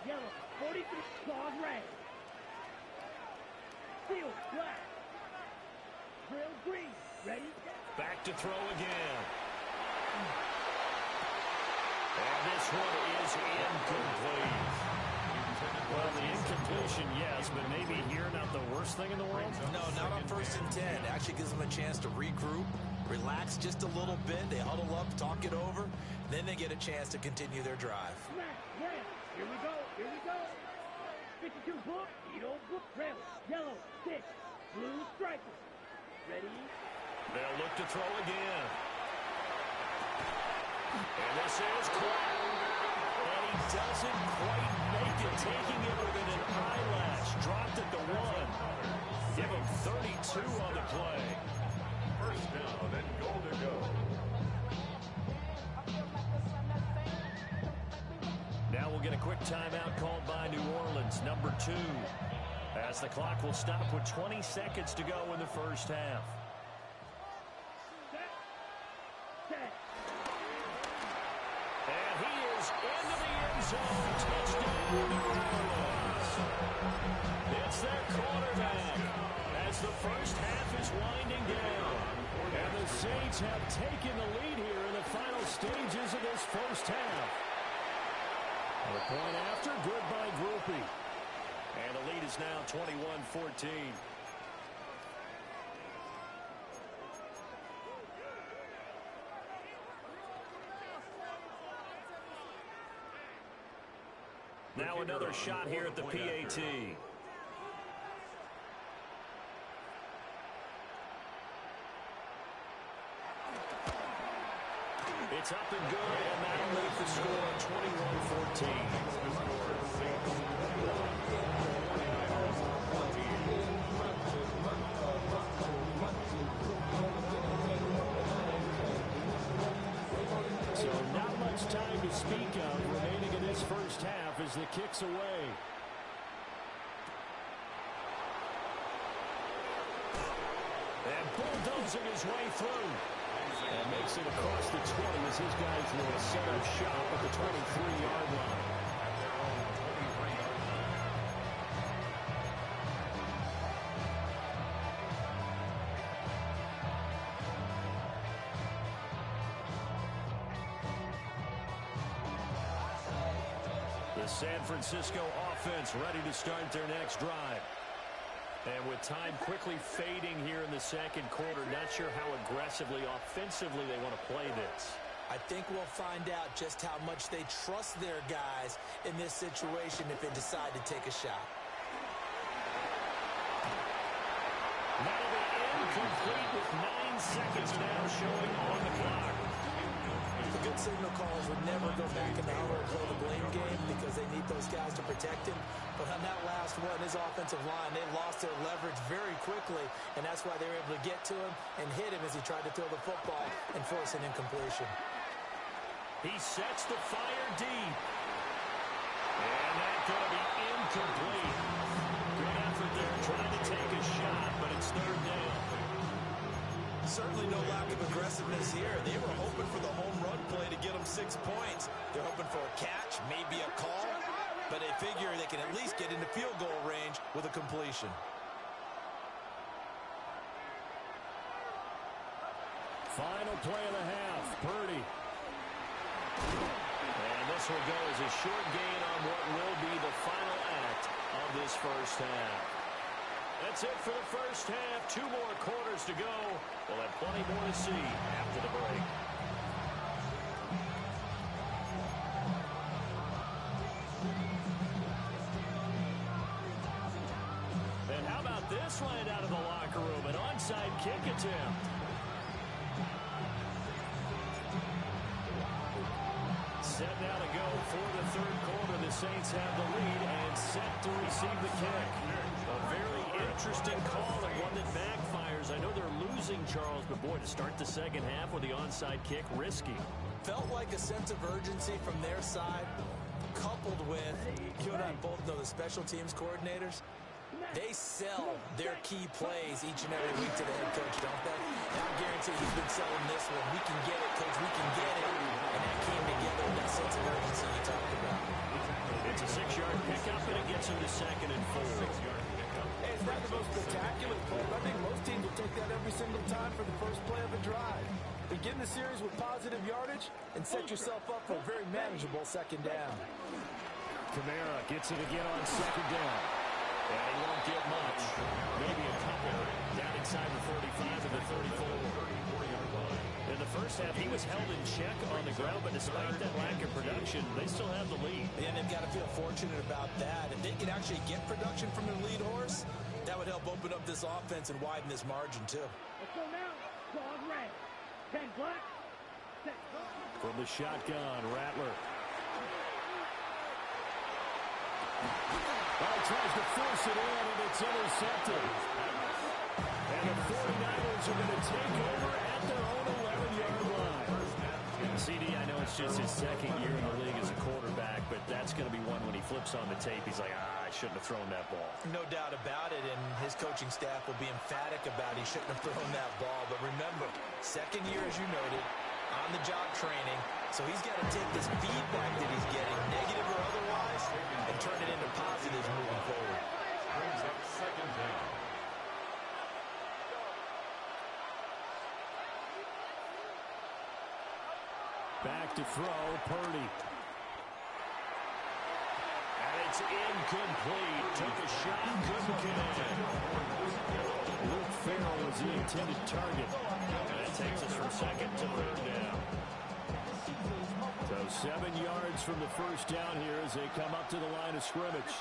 Yellow, 43, claws red. Field, black. Drill, green. Ready? Back to throw again. And this one is incomplete. Well, the incompletion, yes, but maybe here not the worst thing in the world? No, not on 1st and 10. Actually gives them a chance to regroup, relax just a little bit. They huddle up, talk it over. Then they get a chance to continue their drive. Here we go. 52 book, Edo book trail. Yellow, 6, blue striker. Ready? They'll look to throw again. And this is caught. And he doesn't quite make it, taking it within an eyelash. Dropped at the 1. Give him 32 on the play. First down and goal to go. Now we'll get a quick timeout called by New Orleans, number 2. As the clock will stop with 20 seconds to go in the first half. And he is into the end zone. Touchdown, New Orleans. It's their quarterback as the first half is winding down. And the Saints have taken the lead here in the final stages of this first half. The point after, good by Groupie. And the lead is now 21-14. Now another shot here at the PAT. It's up and good, and that'll make the score 21-14. So not much time to speak of remaining in this first half as the kick's away. And bulldozing his way through. And makes it across the 20 as his guys will set up shop at the 23-yard line. The San Francisco offense ready to start their next drive. And with time quickly fading here in the second quarter, not sure how aggressively, offensively they want to play this. I think we'll find out just how much they trust their guys in this situation if they decide to take a shot. That'll be incomplete with 9 seconds now showing on the clock. The good signal callers would never go back in the hour and play the blame game because they need those guys to protect him. But on that last one, his offensive line, they lost their leverage very quickly, and that's why they were able to get to him and hit him as he tried to throw the football and force an incompletion. He sets the fire deep. And that's going to be incomplete. Good effort there trying to take a shot, but it's third down. Certainly no lack of aggressiveness here. They were hoping for the home run play to get them 6 points. They're hoping for a catch, maybe a call, but they figure they can at least get into field goal range with a completion. Final play of the half, Purdy. And this will go as a short gain on what will be the final act of this first half. That's it for the first half. 2 more quarters to go. We'll have plenty more to see after the break. And how about this line out of the locker room? An onside kick attempt. Set now to go for the third quarter. The Saints have the lead and set to receive the kick. A very interesting call and one that backfires. I know they're losing, Charles, but boy, to start the second half with the onside kick, risky. Felt like a sense of urgency from their side, coupled with, you and I both know the special teams coordinators. They sell their key plays each and every week to the head coach, don't they? And I guarantee he's been selling this one. We can get it, coach. We can get it. And that came together with that sense of urgency you talked about. It's a 6-yard pickup, and it gets him to 2nd and 4. Hey, it's not the most spectacular play, but I think most teams will take that every single time for the first play of a drive. Begin the series with positive yardage and set yourself up for a very manageable second down. Kamara gets it again on 2nd down. And he won't get much. Maybe a couple down inside the 35 and the 34. In the first half, he was held in check on the ground, but despite that lack of production, they still have the lead. And they've got to feel fortunate about that. If they can actually get production from their lead horse, that would help open up this offense and widen this margin, too. Let's go now. Dog red. 10 black. Set. From the shotgun, Rattler. Tries to force it in, and it's intercepted. And the 49ers are going to take over at their own 11-yard line. CD, I know it's just his second year in the league as a quarterback, but that's going to be one when he flips on the tape. He's like, I shouldn't have thrown that ball. No doubt about it, and his coaching staff will be emphatic about he shouldn't have thrown that ball. But remember, second year, as you noted, on-the-job training, so he's got to take this feedback that he's getting, negative or otherwise, and turn it into positives moving forward. Brings up second down. Back to throw, Purdy. And it's incomplete. Took a shot, couldn't connect. Luke Farrell was the intended target. That takes us from second to third down. So 7 yards from the first down here as they come up to the line of scrimmage.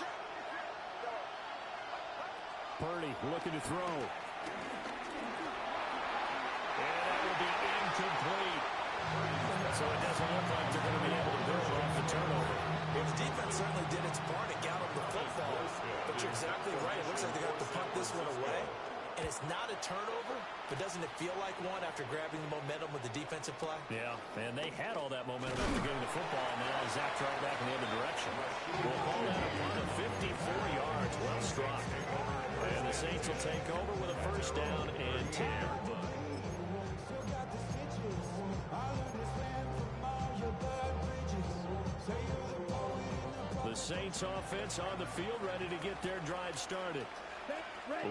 Purdy looking to throw. And that will be incomplete. So it doesn't look like they're going to be able to build off the turnover. Well, the defense certainly did its part. It got them the football. But you're exactly right. It looks like they got to punt this one away. And it's not a turnover, but doesn't it feel like one after grabbing the momentum with the defensive play? Yeah, and they had all that momentum after getting the football, and now Zach right back in the other direction. We'll call that a punt of 54 yards. Well struck. And the Saints will take over with a first down and 10. The Saints offense on the field, ready to get their drive started.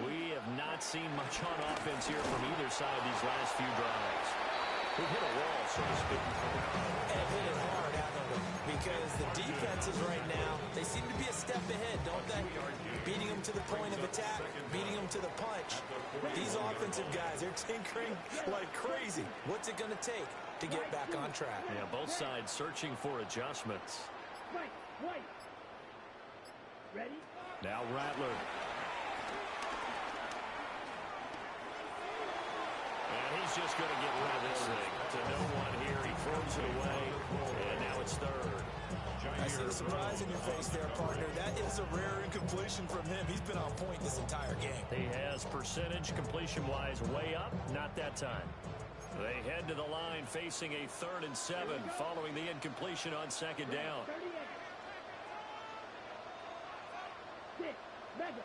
We have not seen much on offense here from either side these last few drives. We've hit a wall, so to speak. And hit it hard, haven't we? Because the defenses right now, they seem to be a step ahead, don't they? Beating them to the point of attack, beating them to the punch. These offensive guys, they're tinkering like crazy. What's it going to take to get back on track? Yeah, both sides searching for adjustments. Right, right. Ready? Now Rattler. And he's just going to get rid of this thing. To no one here. He throws it away. And now it's third. I see the surprise in your face there, partner. That is a rare incompletion from him. He's been on point this entire game. He has percentage completion-wise way up. Not that time. They head to the line facing a 3rd and 7 following the incompletion on second down. 38. 6. Mega.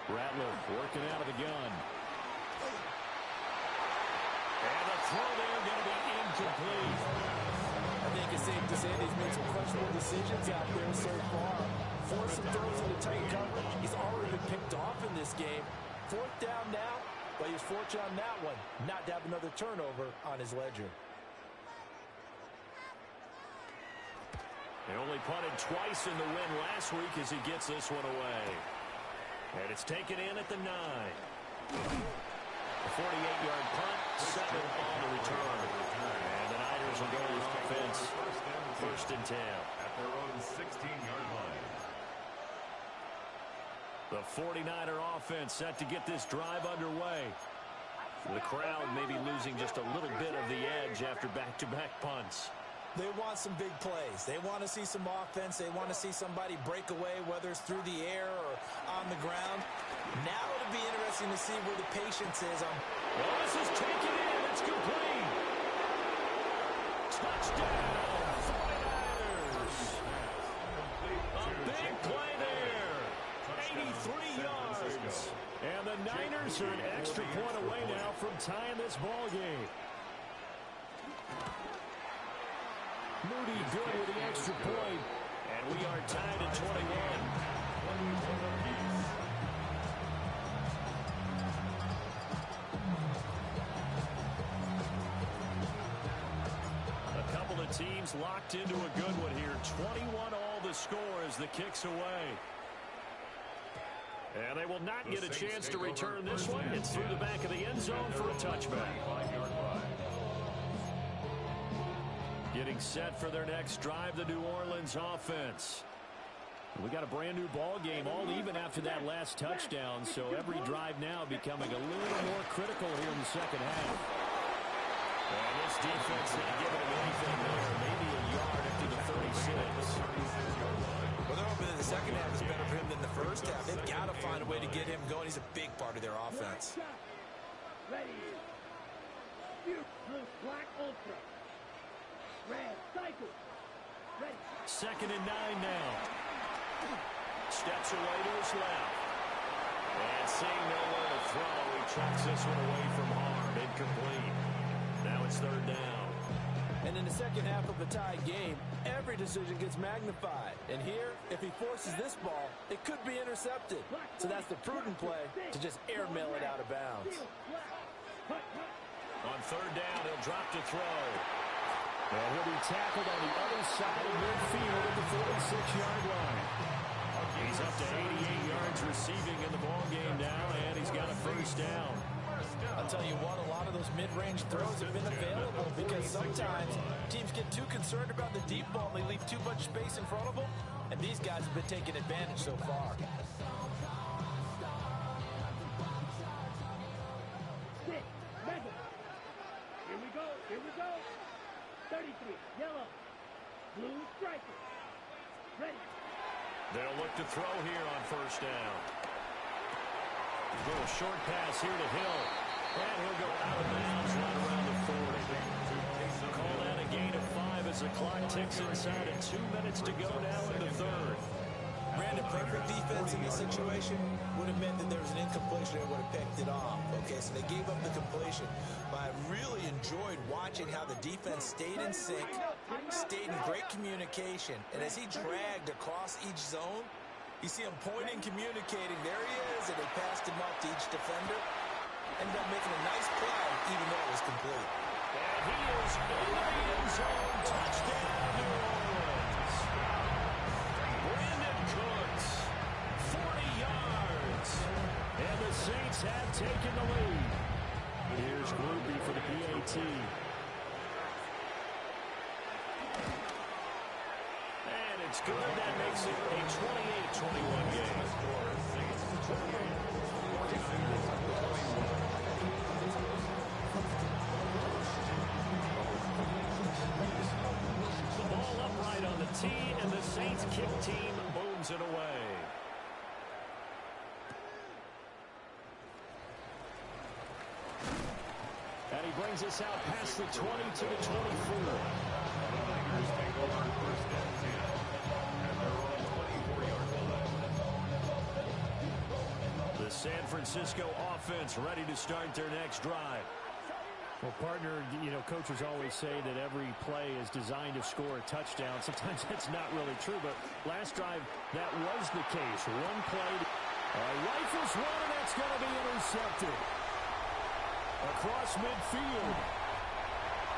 Rattler working out of the gun. And the throw there going to be incomplete. I think it's safe to say he's made some questionable decisions out there so far. Forced some throws into tight coverage. He's already been picked off in this game. 4th down now, but he's fortunate on that one not to have another turnover on his ledger. They only punted twice in the win last week as he gets this one away. And it's taken in at the 9. A 48-yard punt, 7 on the return. And the Niners will go to offense. 1st and 10. At their own 16-yard line. The 49er offense set to get this drive underway. The crowd may be losing just a little bit of the edge after back-to-back punts. They want some big plays. They want to see some offense. They want to see somebody break away, whether it's through the air or on the ground. Now it'll be interesting to see where the patience is. Well, this is taken in. It's complete. Touchdown, 49ers. A big play there. 83 yards. And the Niners are an extra point away now from tying this ball game. Moody good with the extra point. And we are tied at 21. teams locked into a good one here. 21 all the score as the kick's away. And they will not get a chance to return this one. It's through the back of the end zone for a touchback. Getting set for their next drive, the New Orleans offense. We got a brand new ball game, all even after that last touchdown. So every drive now becoming a little more critical here in the second half. And this defense not giving him anything there. Maybe a yard up to the 36. Well, they're hoping that the second half is better for him than the first half. They've got to find a way to get him going. He's a big part of their offense. Ready. Blue, black, ultra. Red, cycle. Ready. 2nd and 9 now. Steps away to his left. And seeing nowhere to throw, he tracks this one away from harm. Incomplete. Now it's 3rd down. And in the second half of a tied game, every decision gets magnified. And here, if he forces this ball, it could be intercepted. So that's the prudent play to just airmail it out of bounds. On 3rd down, he'll drop to throw. And he'll be tackled on the other side of midfield at the 46-yard line. He's up to 88 yards receiving in the ballgame now, and he's got a 1st down. I'll tell you what, a lot of those mid-range throws have been available because sometimes teams get too concerned about the deep ball and they leave too much space in front of them, and these guys have been taking advantage so far. Here we go, here we go. 33, yellow, blue striker. Ready. They'll look to throw here on 1st down. A little short pass here to Hill. And he'll go out of bounds right around the 40. Call that a gain of 5 as the clock ticks inside of 2 minutes to go now in the 3rd. Brandon, perfect defense in this situation would have meant that there was an incompletion and would have picked it off. Okay, so they gave up the completion. But I really enjoyed watching how the defense stayed in sync, stayed in great communication. And as he dragged across each zone, you see him pointing, communicating. There he is, and they passed him off to each defender. Ended up making a nice play, even though it was complete. And he is in the end zone. Touchdown, New Orleans. Brandon Cooks, 40 yards. And the Saints have taken the lead. Here's Groupie for the PAT. And it's good. That makes it a 28-21 game. The ball upright on the tee, and the Saints kick team booms it away. And he brings us out past the 20 to the 24. The San Francisco offense ready to start their next drive. Well, partner, you know, coaches always say that every play is designed to score a touchdown. Sometimes that's not really true, but last drive, that was the case. One play, rifles one, and that's going to be intercepted. Across midfield.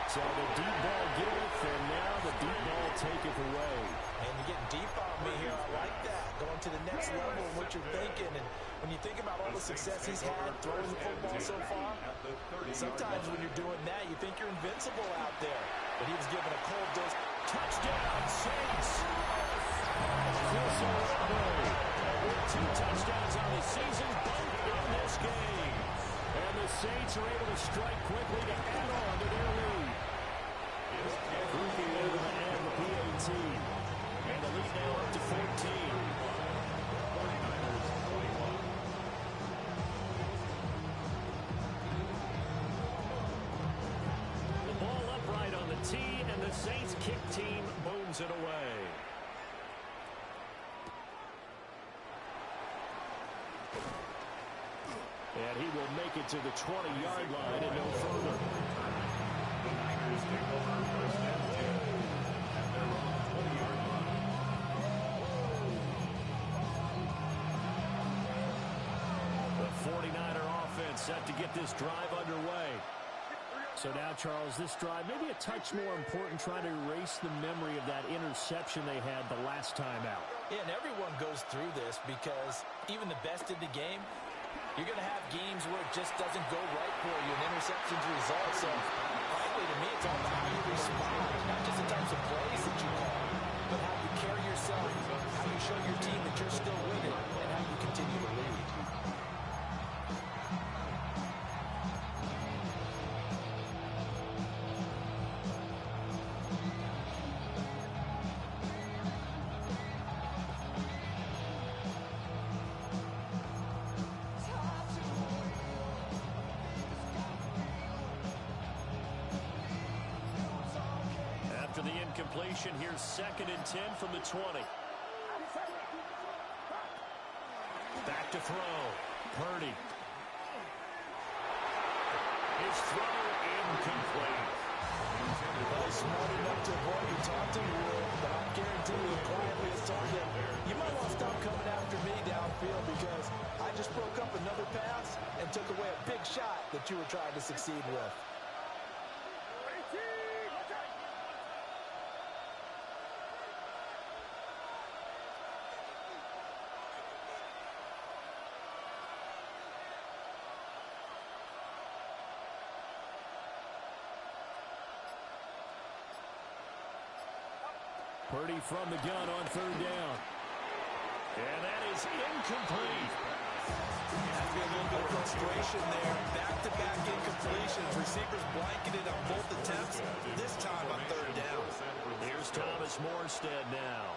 So the deep ball giveth, and now the deep ball taketh away. And you're getting deep on me here. I like that. Going to the next level of what you're thinking. And when you think about all the success he's had throwing the football so far, sometimes when you're doing that, you think you're invincible out there. But he was given a cold dose. Touchdown, Saints! Chris Olave with 2 touchdowns on the season, both in this game. And the Saints are able to strike quickly to add on to their lead. Groupie able to add the PAT. And the lead now up to 14. The ball upright on the tee, and the Saints kick team booms it away. And he will make it to the 20-yard line and no further. The Niners take over 1st and 10 at their own 20-yard line. The 49er offense set to get this drive underway. So now, Charles, this drive maybe a touch more important, trying to erase the memory of that interception they had the last time out. Yeah, and everyone goes through this because even the best in the game, you're going to have games where it just doesn't go right for you, and interceptions result. So, frankly, to me, it's all about how you respond, not just the types of plays that you call, but how you carry yourself, how you show your team that you're still with it, and how you continue to lead. After the incompletion, here's 2nd and 10 from the 20. Back to throw. Purdy. His throw incomplete. Well, smart enough to avoid you taunting Will, but I guarantee you quietly as told him, you might want to stop coming after me downfield because I just broke up another pass and took away a big shot that you were trying to succeed with. Purdy from the gun on 3rd down. And that is incomplete. Has been a little bit of frustration there. Back-to-back incompletions. Receivers blanketed on both attempts, this time on 3rd down. Here's Thomas Morstead now,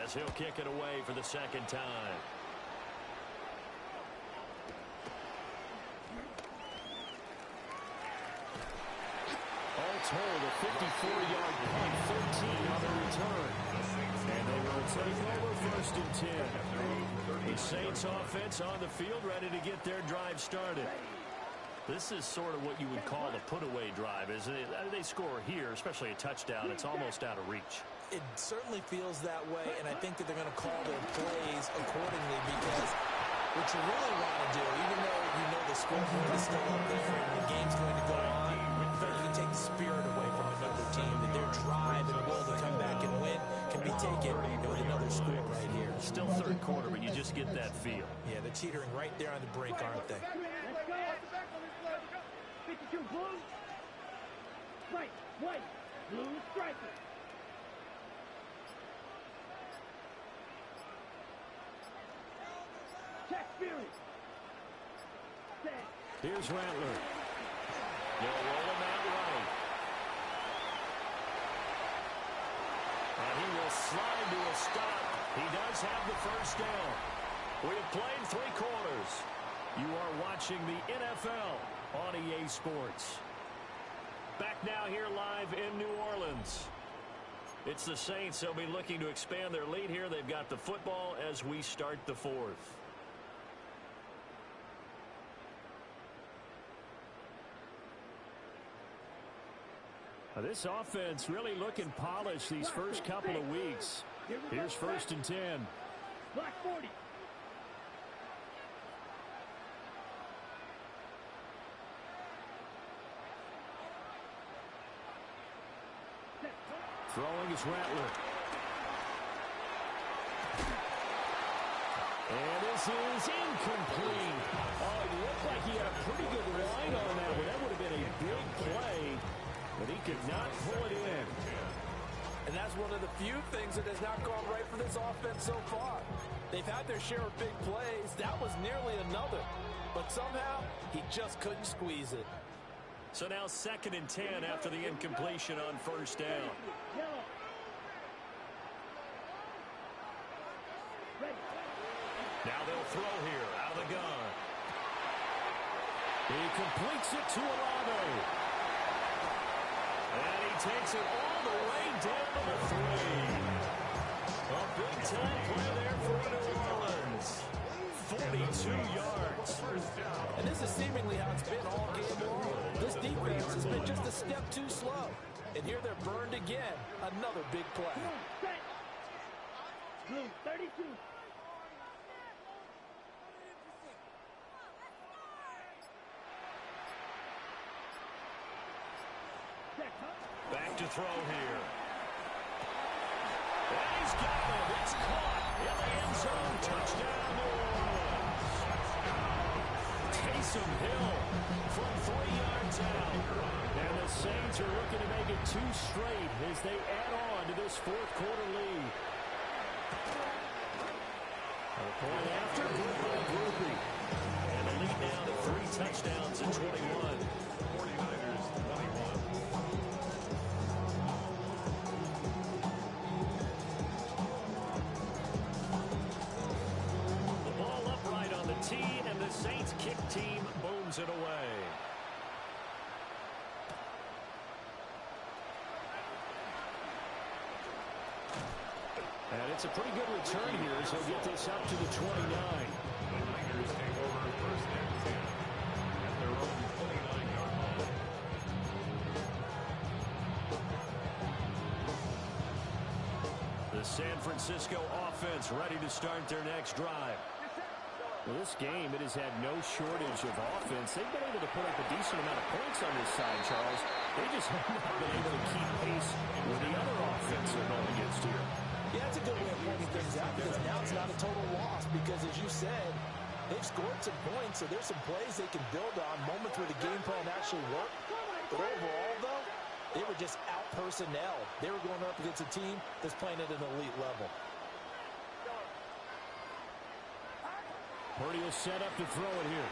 as he'll kick it away for the 2nd time. All told, a 54-yard punt, 13 on the return. And they will take over 1st and 10. The Saints offense on the field, ready to get their drive started. This is sort of what you would call a put-away drive, isn't it? They score here, especially a touchdown. It's almost out of reach. It certainly feels that way, and I think that they're going to call their plays accordingly because what you really want to do, even though you know the scoreboard is still up there and the game's going to go on, you can take the spirit away from another team, that their drive and will to come back and win can be taken with another score right here. Still 3rd quarter, but you just get that feel. Yeah, they're teetering right there on the brink, aren't they? 52 blue. Right, white, blue striker. Check Fury. Set. Here's Rattler. They'll roll him out right. And he will slide to a stop. He does have the 1st down. We have played 3 quarters. You are watching the NFL on EA Sports. Back now here live in New Orleans. It's the Saints. They'll be looking to expand their lead here. They've got the football as we start the 4th. This offense really looking polished these first couple of weeks. Here's 1st and 10. Black 40. Throwing is Rattler. And this is incomplete. Oh, it looked like he had a pretty good line on that one. That would have been a big play, but he could not pull it in. And that's one of the few things that has not gone right for this offense so far. They've had their share of big plays. That was nearly another. But somehow, he just couldn't squeeze it. So now 2nd and 10 after the incompletion on 1st down. Yellow. Ready. Now they'll throw here out of the gun. He completes it to Olave. And he takes it all the way down to the 3. A big-time play there for New Orleans. 42 yards. And this is seemingly how it's been all game long. This defense has been just a step too slow. And here they're burned again. Another big play. Set. Blue 32. Back to throw here. And he's got it. It's caught in the end zone. Touchdown, New Orleans. Taysom Hill from 3 yards out. And the Saints are looking to make it 2 straight as they add on to this fourth quarter lead. A point after, good by Groupie. And the lead now to 3 touchdowns at 21. 49ers 21. The ball upright on the tee, and the Saints kick team booms it away. And it's a pretty good return here as he'll get this up to the 29. The Niners take over first and 10 at their own 29-yard line. The San Francisco offense ready to start their next drive. Well, this game, it has had no shortage of offense. They've been able to put up a decent amount of points on this side, Charles. They just have not been able to keep pace with the other offense they're going against here. Yeah, that's a good way of pointing things out because now it's not a total loss because, as you said, they've scored some points, so there's some plays they can build on, moments where the game plan actually worked. But overall, though, they were just out-personnel. They were going up against a team that's playing at an elite level. Purdy will set up to throw it here.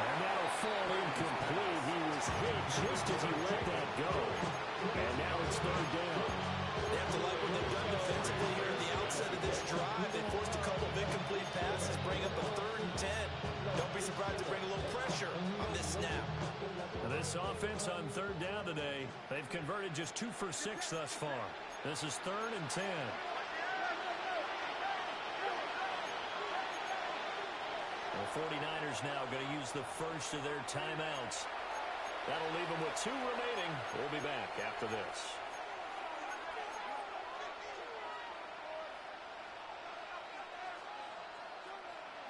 And that'll fall incomplete. He was hit just as he let that go. And now it's third down. They have to like what they've done defensively here at the outset of this drive. They forced a couple of incomplete passes, bring up a 3rd and 10. Don't be surprised to bring a little pressure on this snap. This offense on 3rd down today, they've converted just 2 for 6 thus far. This is 3rd and 10. The 49ers now going to use the first of their timeouts. That'll leave them with 2 remaining. We'll be back after this.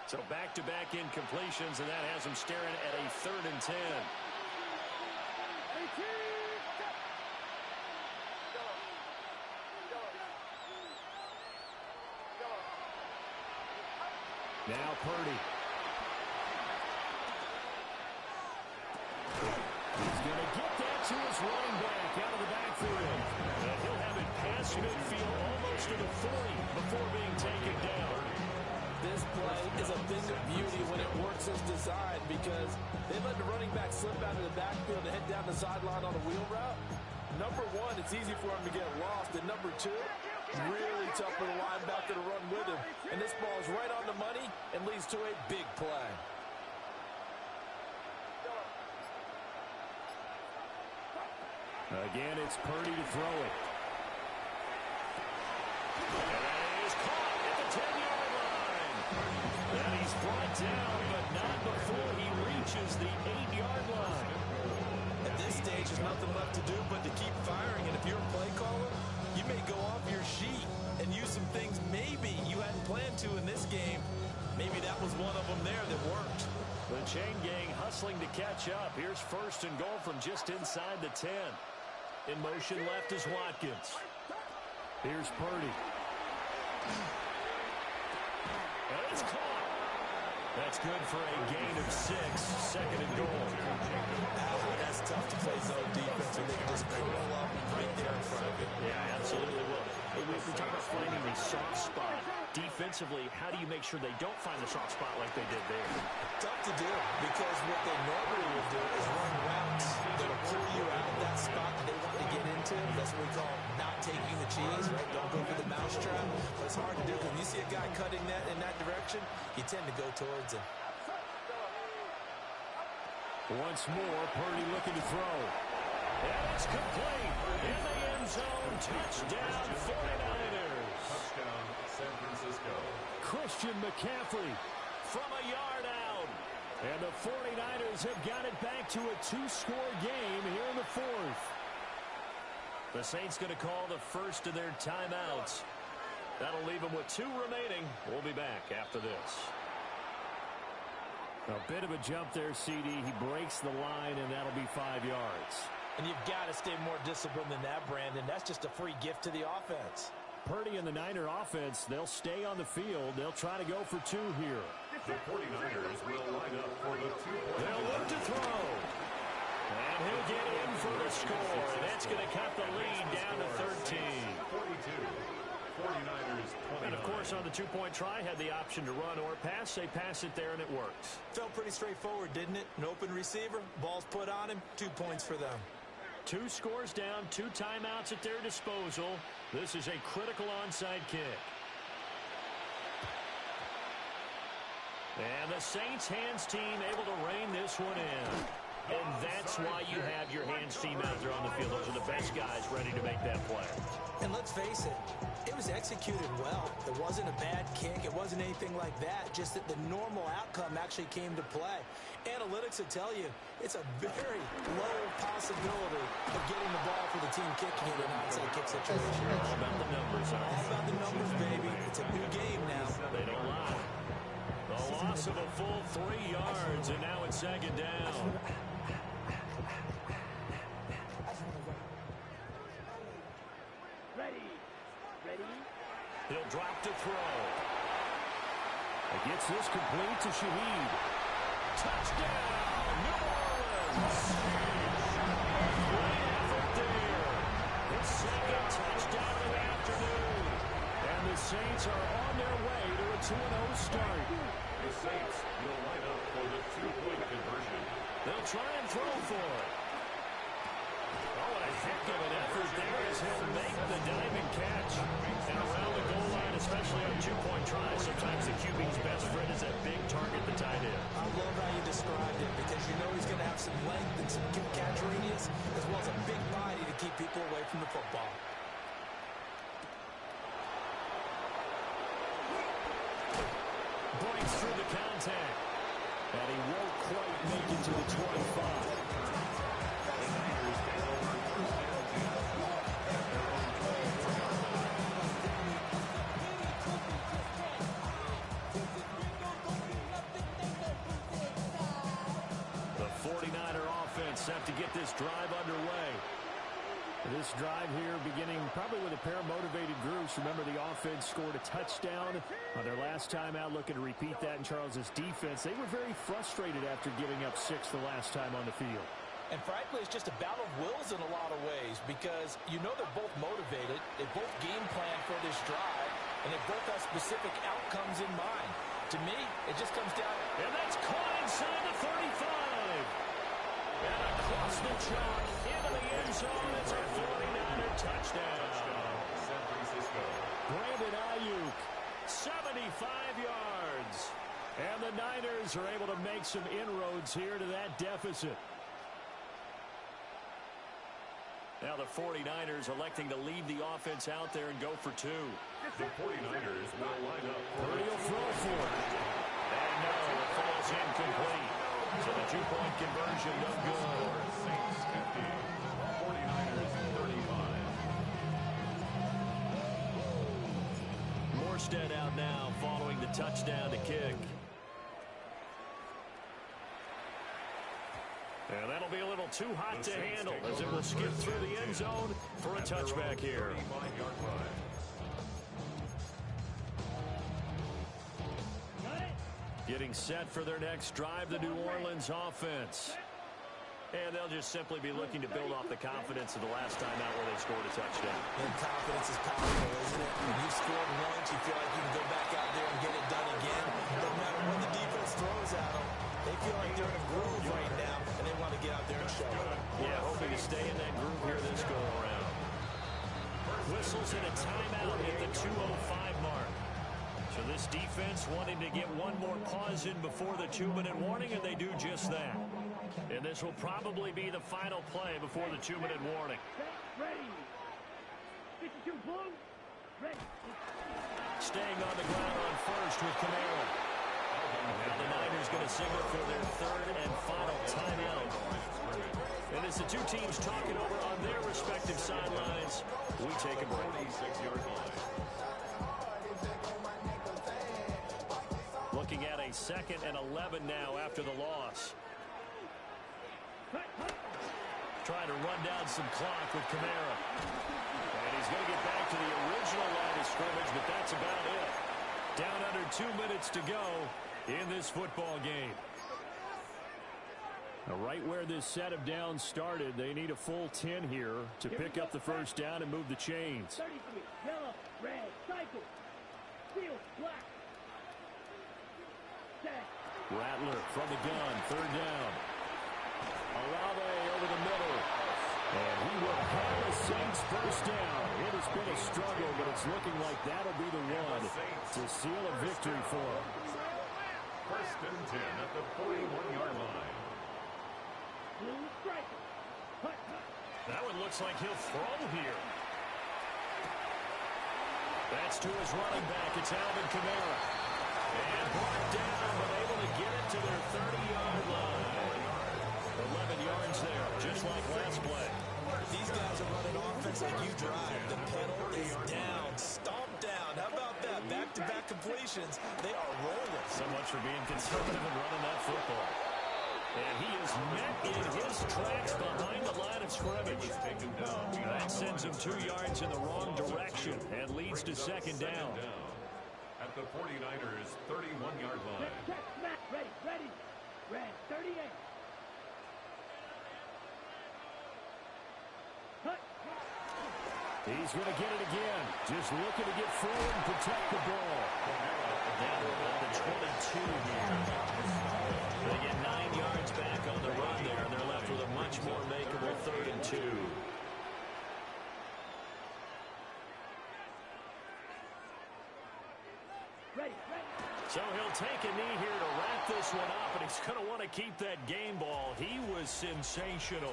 So back-to-back incompletions, and that has them staring at a 3rd and 10. Now Purdy. He's going to get that to his running back out of the backfield. And he'll have it past midfield almost to the 40 before being taken down. This play is a thing of beauty when it works as designed because they let the running back slip out of the backfield and head down the sideline on a wheel route. Number 1, it's easy for him to get lost. And number 2, really tough for the linebacker to run with him. And this ball is right on the money and leads to a big play. Again, it's Purdy to throw it. And that is caught at the 10-yard line. And he's brought down, but not before he reaches the 8-yard line. At this stage, there's nothing left to do but to keep firing. And if you're a play caller, you may go off your sheet and use some things maybe you hadn't planned to in this game. Maybe that was one of them there that worked. The chain gang hustling to catch up. Here's 1st and goal from just inside the 10. In motion left is Watkins. Here's Purdy. And it's caught. That's good for a gain of 6. 2nd and goal. That's tough to play zone defense when they can just curl up right there in front of you. Yeah, absolutely. Well, we talk about finding the soft spot. Defensively, how do you make sure they don't find the soft spot like they did there? Tough to do because what they normally would do is run routes that'll pull you out of that spot that they want to get into. That's what we call not taking the cheese, right? Don't go for the mousetrap. But it's hard to do because when you see a guy cutting that in that direction, you tend to go towards him. Once more, Purdy looking to throw. And it's complete. In the end zone. Touchdown, 49ers. Touchdown, San Francisco. Christian McCaffrey From a yard out. and the 49ers have got it back to a 2-score game here in the 4th. The Saints going to call the first of their timeouts. That'll leave them with 2 remaining. We'll be back after this. A bit of a jump there, CD. He breaks the line, and that'll be 5 yards. And you've got to stay more disciplined than that, Brandon. That's just a free gift to the offense. Purdy and the Niner offense, they'll stay on the field. They'll try to go for 2 here. The 49ers will line up for the 2-point. They'll look to throw. And he'll get in for the score. That's going to cut the lead down to 13. 42. 49ers 29. And, of course, on the 2-point try, had the option to run or pass. They pass it there, and it works. Felt pretty straightforward, didn't it? An open receiver, ball's put on him, 2 points for them. 2 scores down, 2 timeouts at their disposal. This is a critical onside kick. And the Saints hands team able to rein this one in. And that's why you have your hands team out there on the field. Those are the best guys ready to make that play. And let's face it, it was executed well. It wasn't a bad kick. It wasn't anything like that. Just that the normal outcome actually came to play. Analytics will tell you it's a very low possibility of getting the ball for the team kicking it in an onside kick situation. All about the numbers, huh? All about the numbers, baby. It's a new game now. They don't lie. The loss of a full 3 yards, and now it's second down. Ready? He'll drop to throw. He gets this complete to Shaheed. Touchdown, New Orleans! Great effort there. His second touchdown of the afternoon. And the Saints are on their way to a 2-0 start. The Saints will line up for the 2-point conversion. They'll try and throw for it. Oh, what a heck of an effort there as he'll make the diamond catch. And around the goal line, especially on 2-point tries, sometimes the QB's best friend is that big target, the tight end. I love how you described it because you know he's going to have some length and some catch radius as well as a big body to keep people away from the football. Breaks through the contact. And he won't quite make it to the 25. The 49er offense set to get this drive underway. This drive here beginning probably with a pair of motivated groups. Remember, the offense scored a touchdown on their last time out, looking to repeat that in Charles's defense. They were very frustrated after giving up 6 the last time on the field. And frankly, it's just a battle of wills in a lot of ways because you know they're both motivated, they both game plan for this drive, and they both have specific outcomes in mind. To me, it just comes down. And that's caught inside the 35. And across the chalk into the end zone. It's a 49er touchdown. San Francisco. Brandon Ayuk, 75 yards. And the Niners are able to make some inroads here to that deficit. Now the 49ers electing to leave the offense out there and go for 2. The 49ers will line up for Purdy will throw for it. And no, it falls incomplete. So the 2-point conversion no good. Saints 50. 49ers 35. Morstead out now following the touchdown to kick. And that'll be a little too hot to handle as it will skip through the end zone for a touchback here. 35-yard line. Getting set for their next drive, the New Orleans offense. And they'll just simply be looking to build off the confidence of the last time out where they scored a touchdown. And confidence is powerful, isn't it? When you've scored once, you feel like you can go back out there and get it done again. No matter what the defense throws at them, they feel like they're in a groove right now, and they want to get out there and show it. Yeah, hoping to stay in that groove here this go-around. Whistles in a timeout at the 2:05 mark. So this defense wanting to get one more pause in before the 2-minute warning, and they do just that. And this will probably be the final play before the 2-minute warning. Ready. 52 blue. Ready. Staying on the ground on first with Camaro. Now the Niners going to signal for their 3rd and final timeout. And as the two teams talk it over on their respective sidelines, we take a break. 26-yard line. Looking at a play. 2nd and 11 now after the loss. Trying to run down some clock with Kamara. And he's going to get back to the original line of scrimmage, but that's about it. Down under 2 minutes to go in this football game. Now, right where this set of downs started, they need a full 10 here to pick up the first down and move the chains. 33, yellow, red, cycle, field, black. Set. Rattler from the gun, 3rd down. Olave over the middle. And he will have the Saints first down. It has been a struggle, but it's looking like that'll be the one to seal a victory for them. 1st and 10 at the 41-yard line. Blue striker. That one looks like he'll throw here. That's to his running back. It's Alvin Kamara. And brought down, but able to get it to their 30-yard line. 11 yards there, just like last play. These guys are running offense like you drive. The pedal is down. Stomp down. How about that? Back-to-back completions. They are rolling. So much for being conservative and running that football. And he is met in his tracks behind the line of scrimmage. That sends him 2 yards in the wrong direction and leads to 2nd down. At the 49ers' 31-yard line. Check, snap, ready. Red, 38. He's going to get it again. Just looking to get forward and protect the ball. Down to about the 22 here. They get 9 yards back on the run there, and they're left with a much more makeable 3rd and 2. Ready. So he'll take a knee here to wrap this one up, and he's going to want to keep that game ball. He was sensational.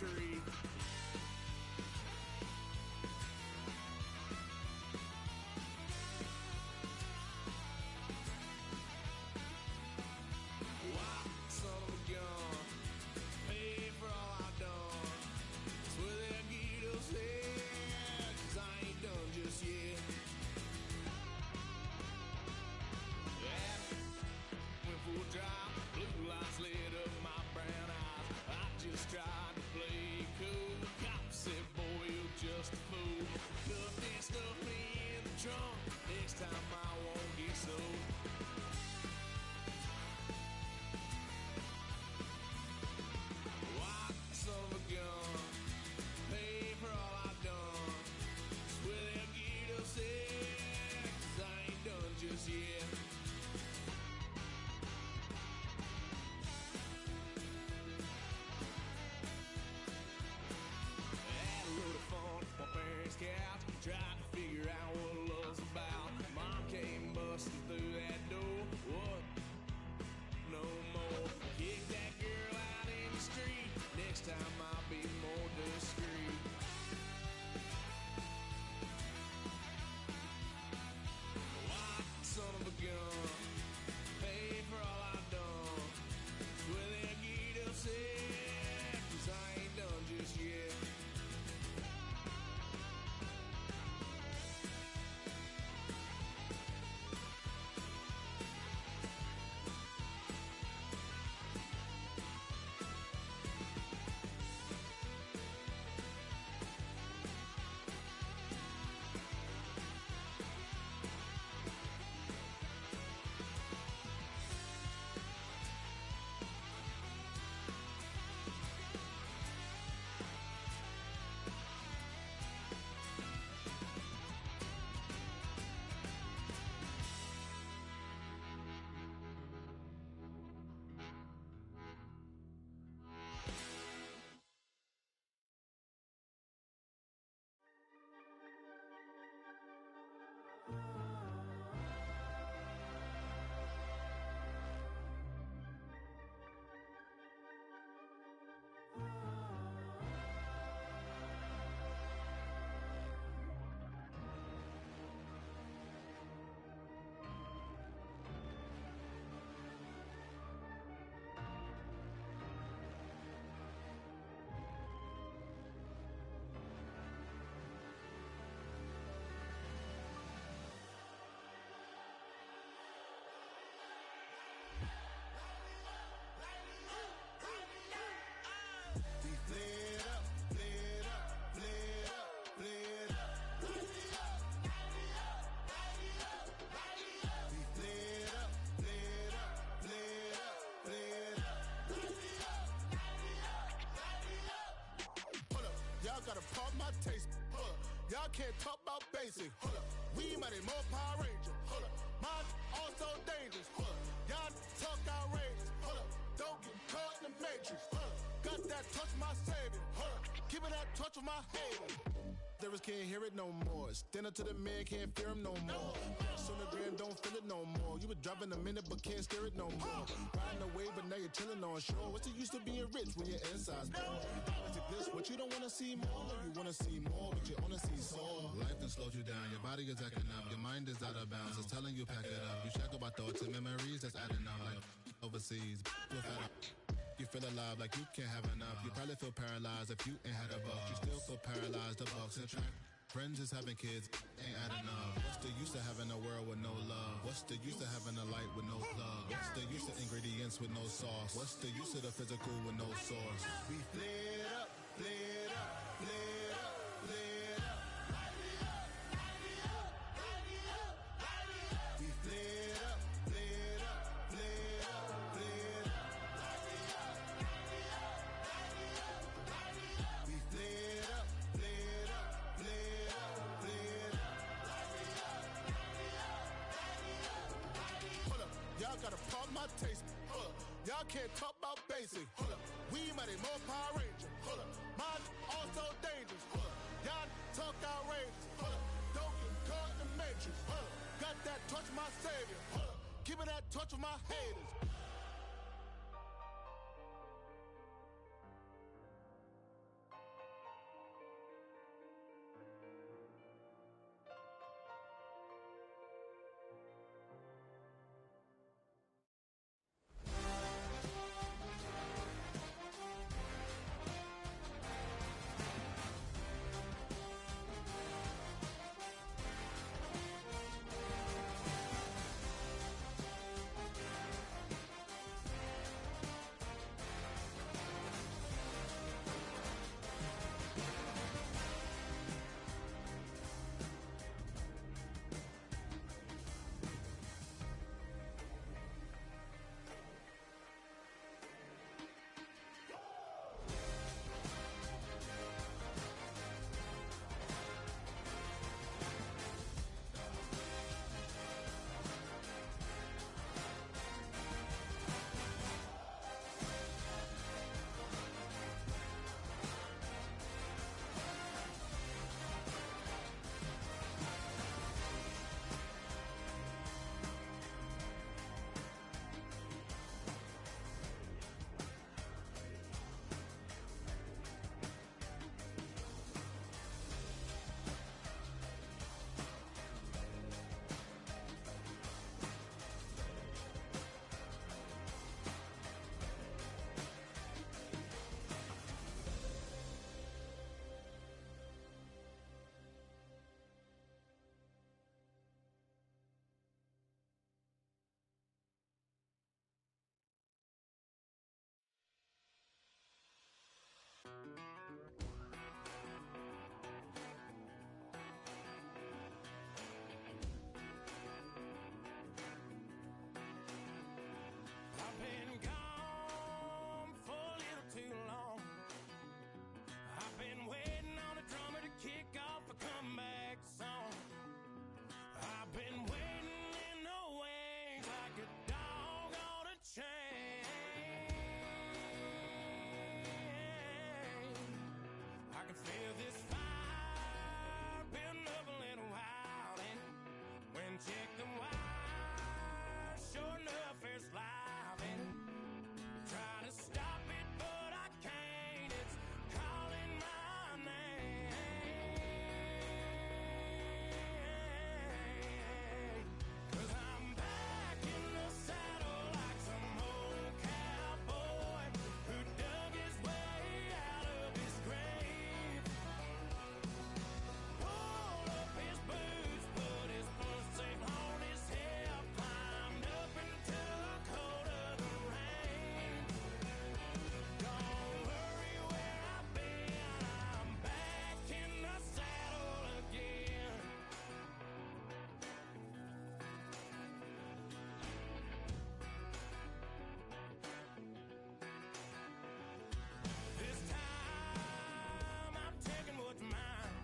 tree. Wow, son of a gun, pay for all I've done. Swear they'll get us here, 'cause I ain't done just yet. Yeah, went full drive, blue lights lit up my brown eyes. I just tried to play cool. Cop said, boy, you're just a fool. Cuffed and stuffed me in the trunk. Next time I won't get so. Son of a gun, pay for all I've done. Swear they'll get us there, 'cause I ain't done just yet. Had a load of fun on my parents' couch, tried to figure out what love's about. Mom came busting through that door. What? No more. Kick that girl out in the street. Next time I'll be more discreet. Why, son of a gun, pay for all I've done. Swear they'll get us here, 'cause I ain't done just yet. Gotta pump my taste. Hold up. Y'all can't talk about basic. Hold up. We mighty more Power Ranger. Hold up. Mine also dangerous. Hold up. Y'all talk outrageous. Hold up. Don't get caught in the matrix. Hold up. Got that touch my savior. Hold up. Give me that touch of my hater. There can't hear it no more. Stand up to the man, can't fear him no more. Sonogram don't feel it no more. You been driving a minute but can't steer it no more. Riding away but now you're chilling on shore. What's the use of being rich when your inside's poor? Is it this what you don't wanna see more? No, you wanna see more but you wanna see sore. Life done slowed you down. Your body is acting up. Your mind is out of bounds. It's telling you pack it up. You shackle by thoughts and memories that's adding up. Like overseas, without you feel alive like you can't have enough. You probably feel paralyzed if you ain't had a buck. You still feel paralyzed, the bucks and track. Friends is having kids, ain't adding up. What's the use of having a world with no love? What's the use of having a light with no plug? What's the use of ingredients with no sauce? What's the use of the physical with no source? We flared up, flared up, flared up, flared up. Light me up, light me up, light me up, light me up. We flared up, flared up, flared up, flared up. Light me up, light me up, light me up, light me up. We flared up, flared up, flared up, flared up. Light me up, light me up, light me up, light me up. Hold up, y'all gotta pump my taste. Hold up, y'all can't talk about basic. Hold up, we mighty more Power Ranger. Hold up, mine also dangerous. Hold up, y'all talk outrageous. Hold up, don't get caught in the matrix. Hold up, got that touch of my savior. Hold up, give me that touch of my haters. Check the wire, sure enough, there's live in it. Trying to stop it, but I can't. It's calling my name. 'Cause I'm back in the saddle like some old cowboy who dug his way out of his grave. Pulled up his boots, put his foot safe on his hip, climbed up into the cold of the rain. Don't worry where I've been, I'm back in the saddle again. This time I'm taking what's mine,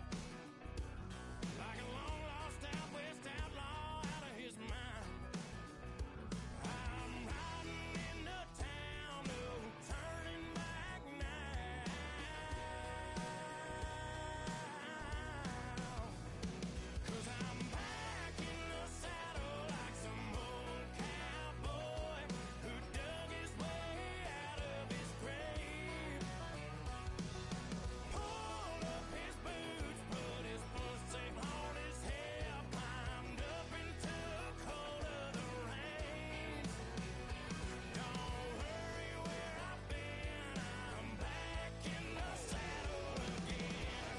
like a long lost out west outlaw out of his mind. I'm riding into town, no turning back now. 'Cause I'm back in the saddle like some old cowboy who dug his way out of his grave. Pulled up his boots, put his foot safe on his hip, climbed up into the cold of the rains. Don't worry where I've been, I'm back in the saddle again.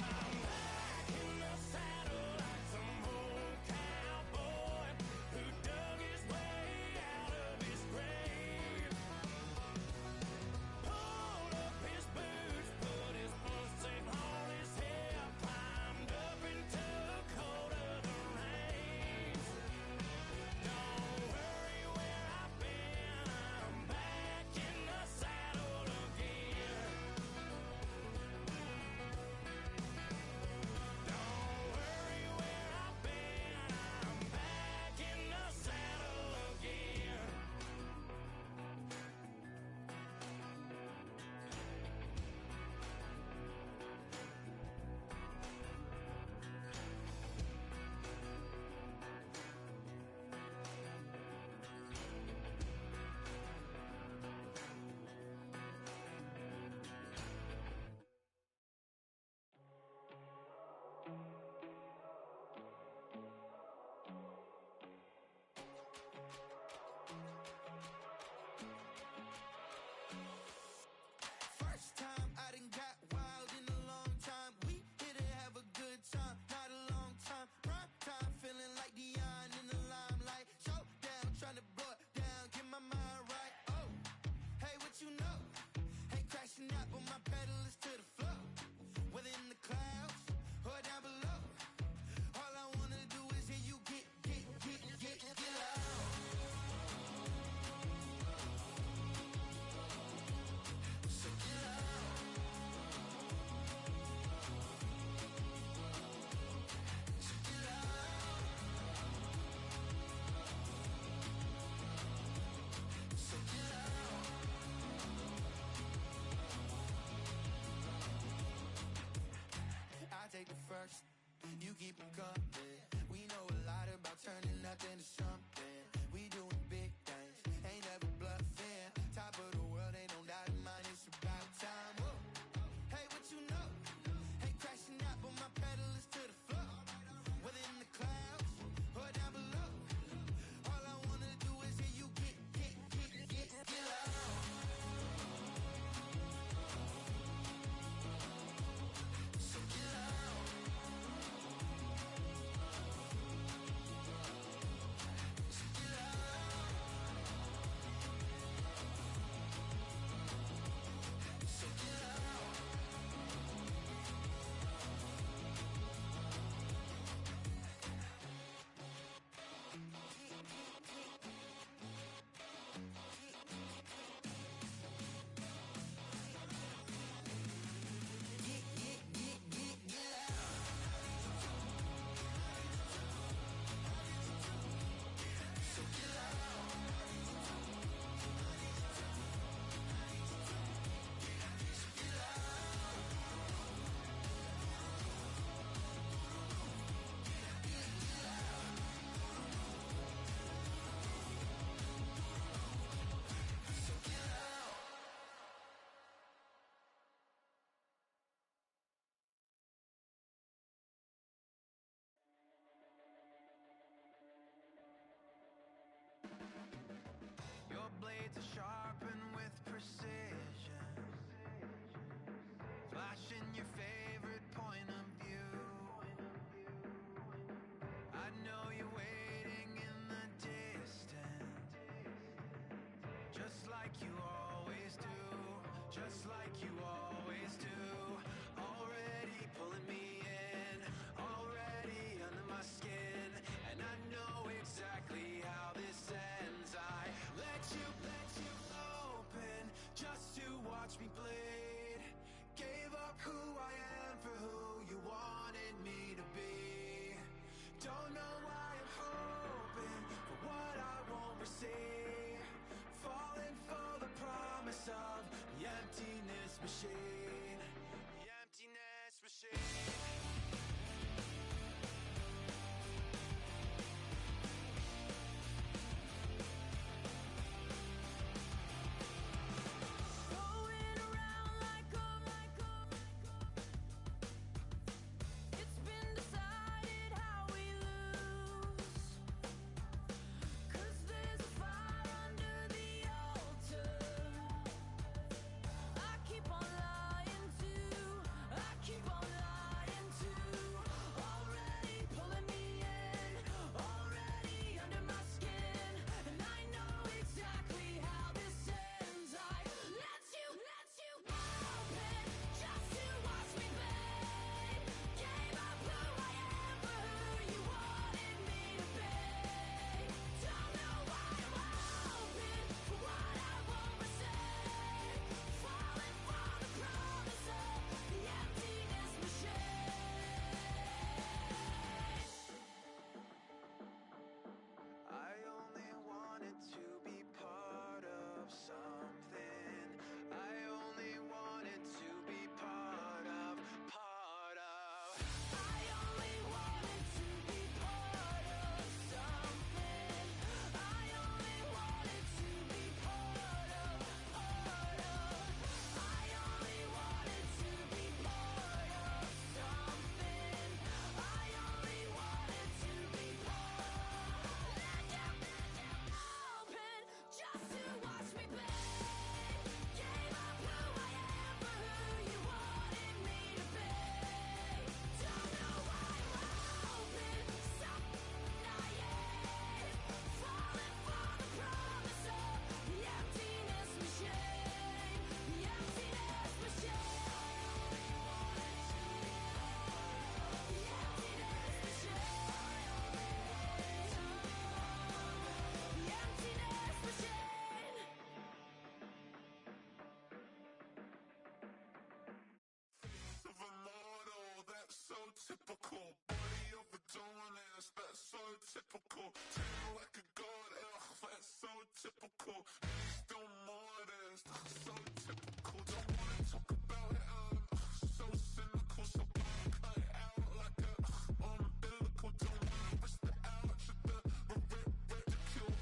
I'm back in the saddle like some old cowboy who dug his way out of his grave. Pulled up his boots, put his foot safe on his hip, climbed up into the cold of the rains. Don't worry where I've been, I'm back in the saddle again. Don't worry where I've been, I'm back in the saddle again. First time I done got wild in a long time. We here to have a good time, not a long time. Prime time, feeling like Dion in the limelight. Showdown, trying to blow it down, get my mind right. Oh, hey, what you know? Hey, crashing out, but my pedal is to the floor. Whether in the clouds or down below, all I wanna do is hear you get loud. So get loud. So get loud. So get loud. I take the first, you keep them coming. We know a lot about turning nothing to something. We doing big things, ain't never bluffing. Top of the world, ain't no doubt in mine, it's about time. Whoa. Hey, what you know? Hey, crashing out, but my pedal is to the floor. Whether in the clouds or down below, all I wanna do is hear you get loud. So get loud. typical. Tail like a god, that's so typical. Still modest, so typical. Don't wanna talk about it, so cynical. So cut it out like a umbilical. Don't wanna risk the ouch of the ridicule.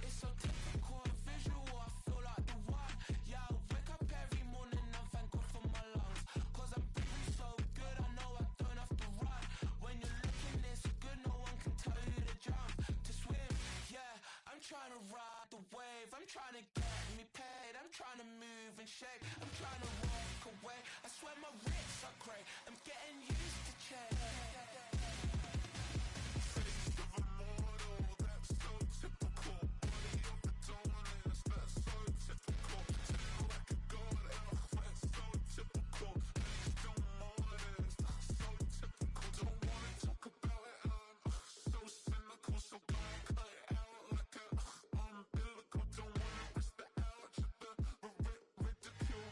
It's so typical and visual, I feel like the one. Yeah, I wake up every morning and thank God for my lungs. Cause I'm breathing so good, I know I don't have to run. When you're looking this good, no one can tell you to jump, to swim. Yeah, I'm trying to ride the wave, I'm trying to get me paid, I'm trying to move and shake, I'm trying to walk away. I swear my wrists are grey, I'm getting used to change. Face of a mortal, that's so typical. Body of the dawners, that's so typical. Tail like a god, that's so typical. Still modest, so typical. Don't wanna talk about it, so cynical. So cut it out like a umbilical. Don't wanna risk the ouch of the ridicule.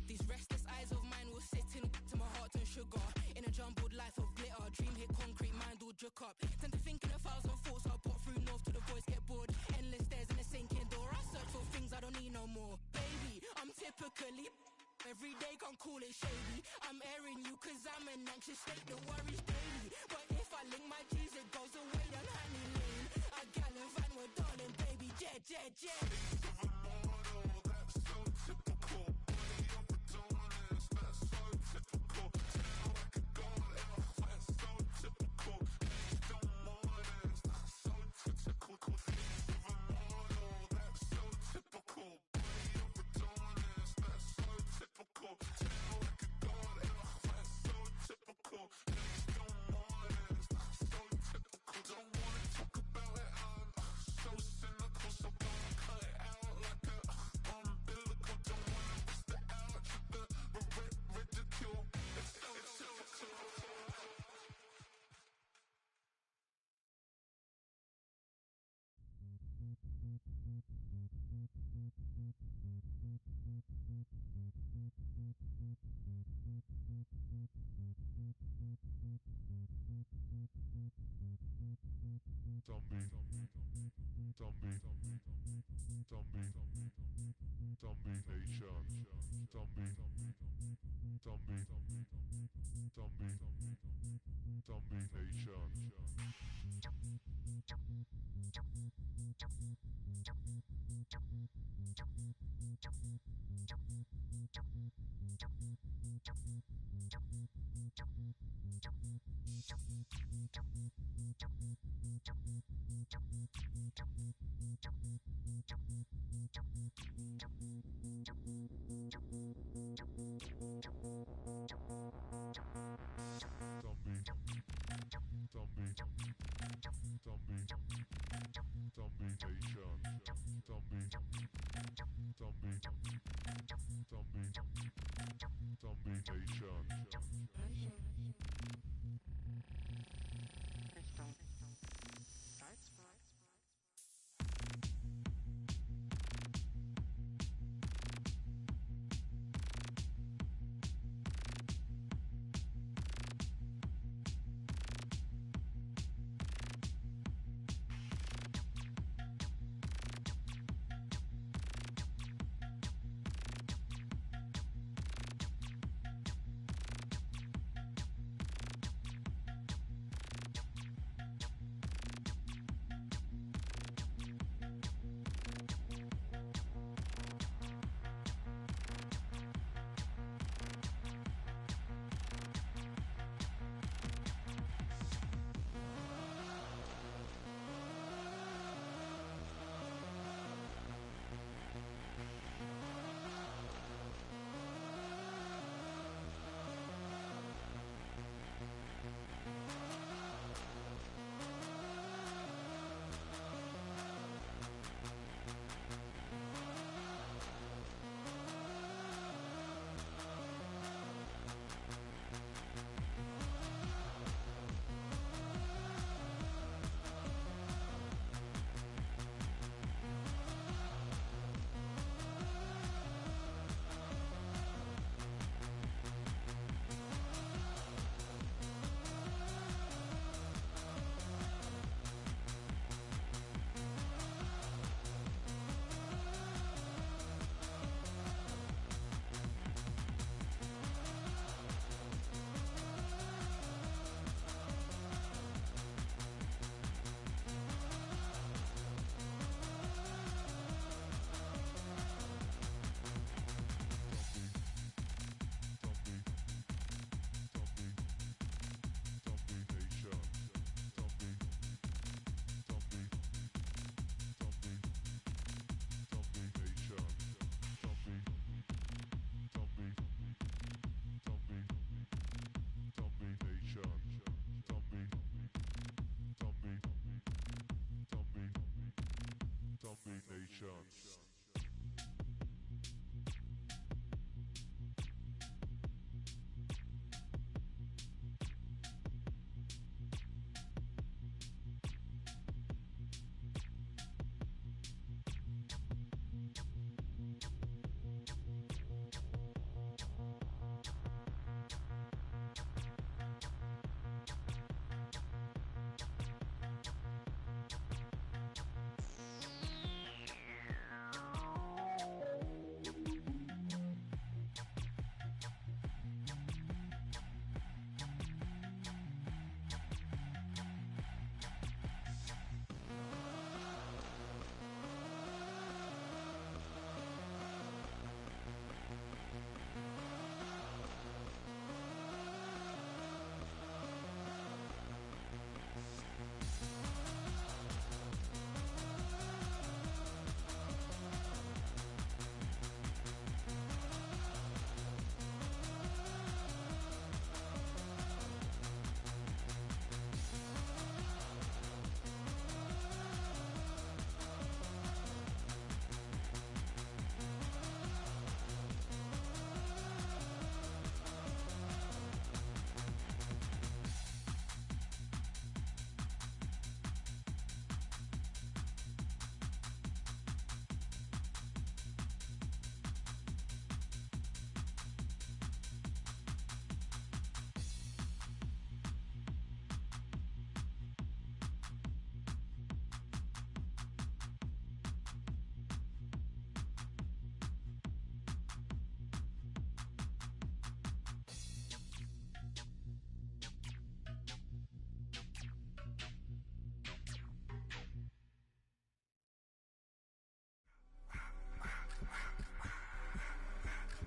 These restless eyes of mine will sit in to my heart and sugar. In a jumbled life of glitter, dream hit concrete, mind all jook up. Tend to think in 1,000 thoughts, I'll pop through north to the voice, get bored. Endless stairs in a sinking door, I search for things I don't need no more. Baby, I'm typically every day, can't call it shady. I'm airing you cause I'm an anxious state that worries daily. But if I link my G's, it goes away down honey lane. I gallivant with darling, baby, jet, jet, jet. Face of a mortal, that's so typical. Body of the dawners, that's so typical. Tail like a god, that's so typical. Still modest, so typical. Face of a mortal, that's so typical. Body of the dawners, that's so typical. Tail like a god, that's so typical. Still modest, so typical. Don't wanna talk about it, so cynical. So cut it out like a umbilical. Don't wanna risk the ouch of the ridicule. It's so typical.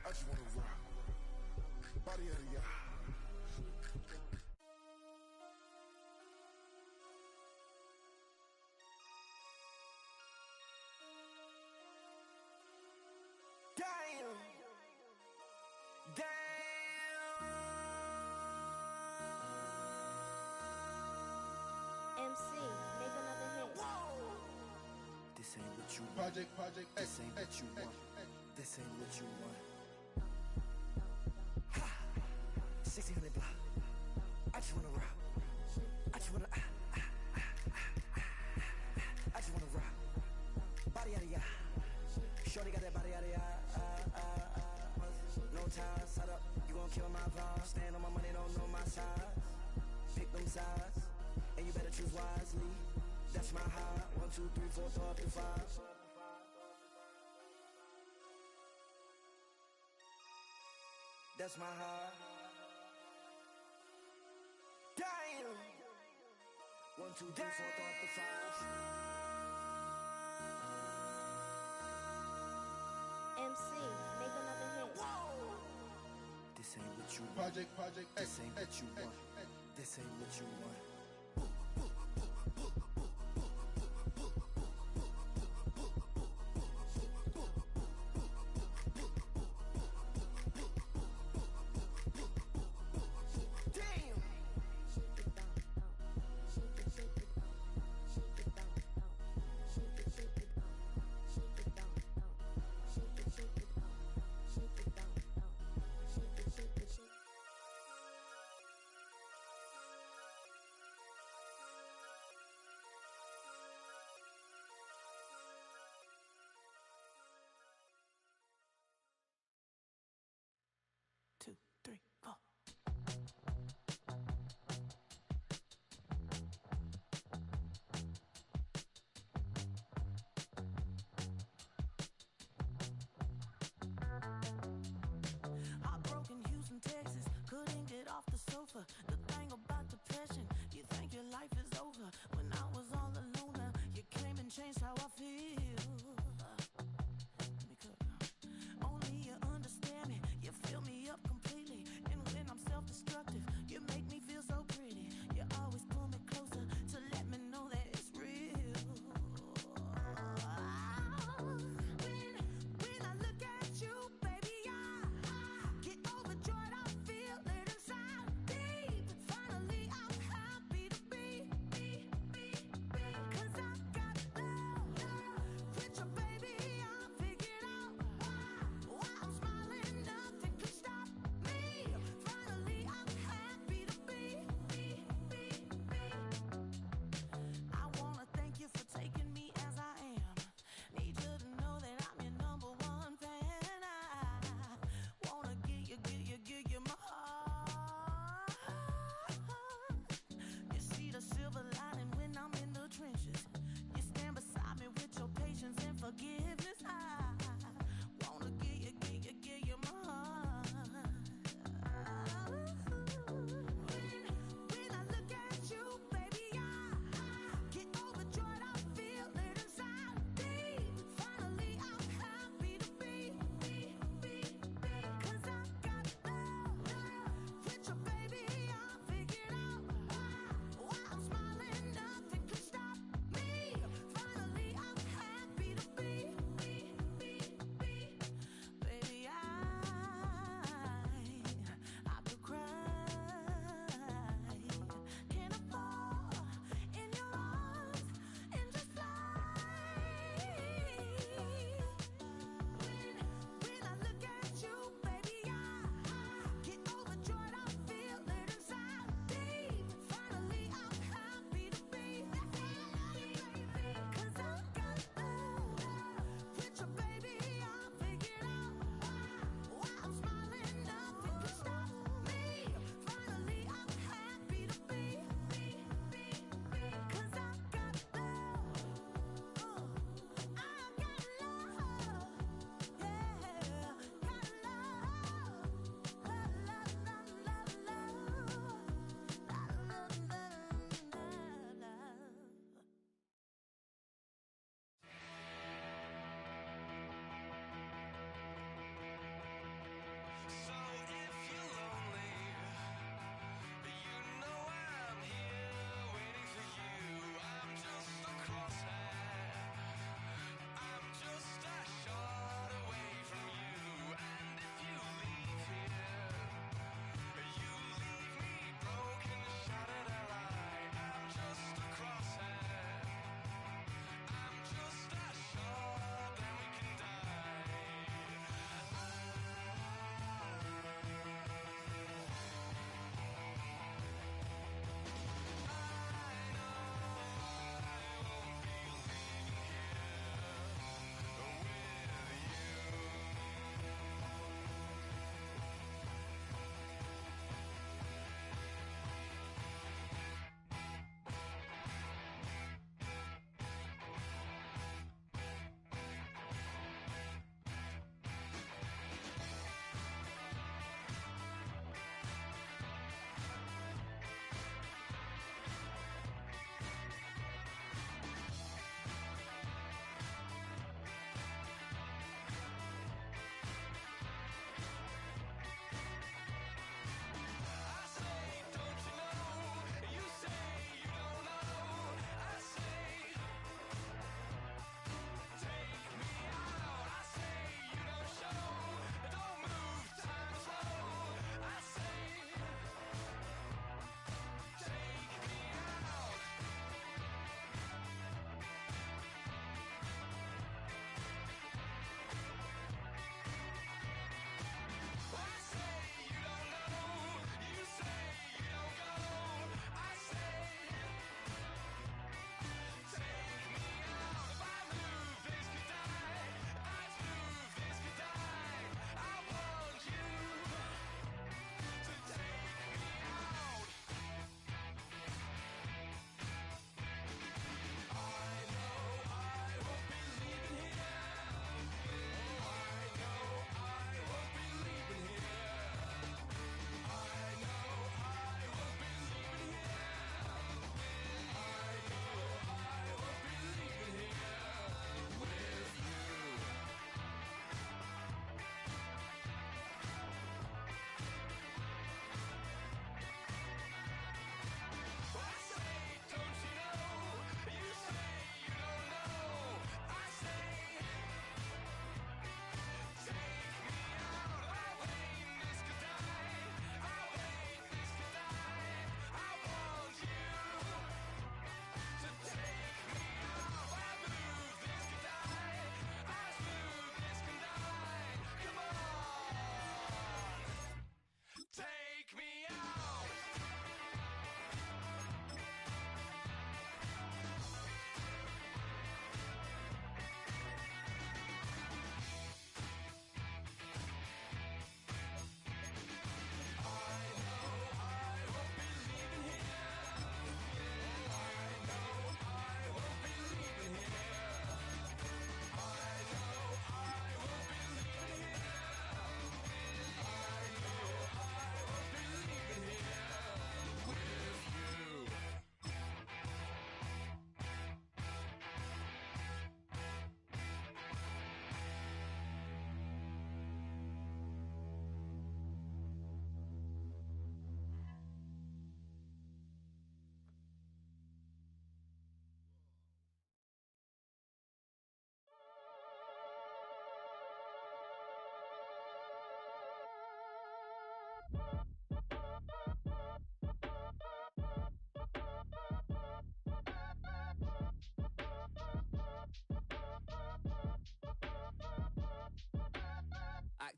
I just wanna rock. Body of the yard. Damn. MC, make another hit. This ain't what you want. Project This ain't what you want. This ain't what you want. Ha! 1600 block. I just wanna rock. I just wanna I just wanna rock. Body out of ya. Shorty got that body out of ya. No ties, set up. You gon' kill my vibe. Stand on my money, don't know my size. Pick them sides, and you better choose wisely. That's my high. 1, 2, 3, 4, throw up to 5. That's my high. Damn. 1, 2, 3, 4, throw up to 5. MC, make another hit. This ain't what you want. Project This ain't what you want. This ain't what you want. The thing about depression, you think your life is over. When I was all alone, you came and changed how I feel. Let me cook. Only you understand me, you fill me up completely. And when I'm self-destructive, you make me feel so pretty. You always pull me closer to let me know that it's real. When I look at you, baby, I get overjoyed. I feel it inside. Finally, I'm happy to be, 'cause I got love.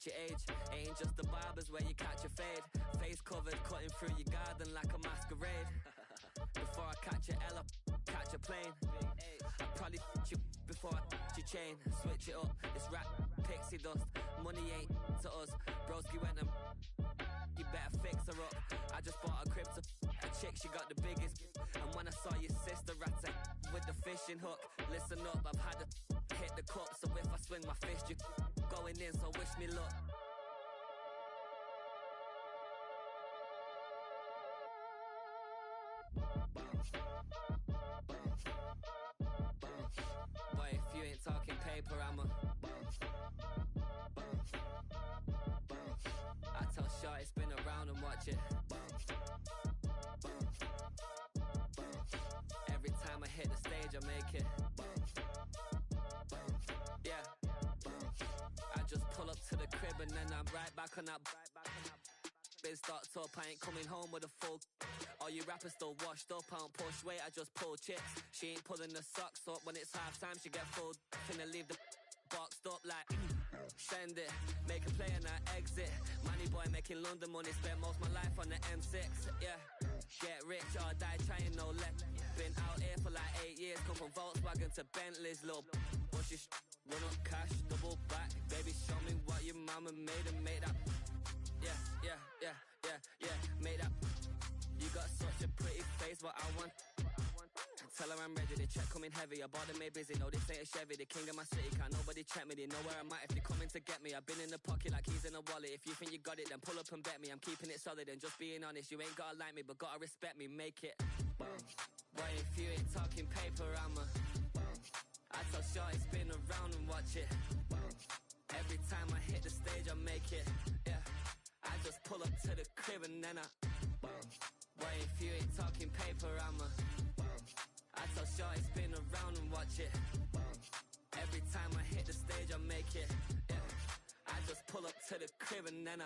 match your age. Ain't just the barbers where you catch a fade. Face covered, cutting through your garden like a masquerade. Before I catch a L up, catch a plane. I probably you before I your chain. Switch it up, it's rap, pixie dust. Money ain't to us. Broski went and you better fix her up. I just bought a crib to a chick, she got the biggest. And when I saw your sister rat with the fishing hook, listen up, I've had to hit the cup. So if I swing my fist, you going in, so wish me luck. Boy, if you ain't talking paper, I'm a I tell Shorty spin around and watch it. Every time I hit the stage, I make it. Yeah. I just pull up to the crib and then I'm right back on that. Been starts up, I ain't coming home with a full. All you rappers still washed up, I don't push weight, I just pull chips. She ain't pulling the socks up when it's half time, she get full. Finna leave the boxed up like send it, make a play and I exit. Money boy making London money, spent most of my life on the M6. Yeah, get rich or die trying, no let. Been out here for like 8 years, come from Volkswagen to Bentley's, little bushy run up cash, double back. Baby, show me what your mama made and make that. Yeah, make that. You got such a pretty face, what I want. Tell her I'm ready, the check coming heavy. I bought them made busy, no this ain't a Chevy. The king of my city, can't nobody check me. They know where I'm at if they coming to get me. I've been in the pocket like keys in a wallet. If you think you got it, then pull up and bet me. I'm keeping it solid and just being honest. You ain't gotta like me, but gotta respect me, make it. Boy, if you ain't talking paper, I'm a I tell Shorty spin around and watch it. Every time I hit the stage, I make it. Yeah, I just pull up to the crib and then I boy, if you ain't talking paper, I'm a I tell Shorty spin around and watch it. Every time I hit the stage, I make it. Yeah, I just pull up to the crib and then I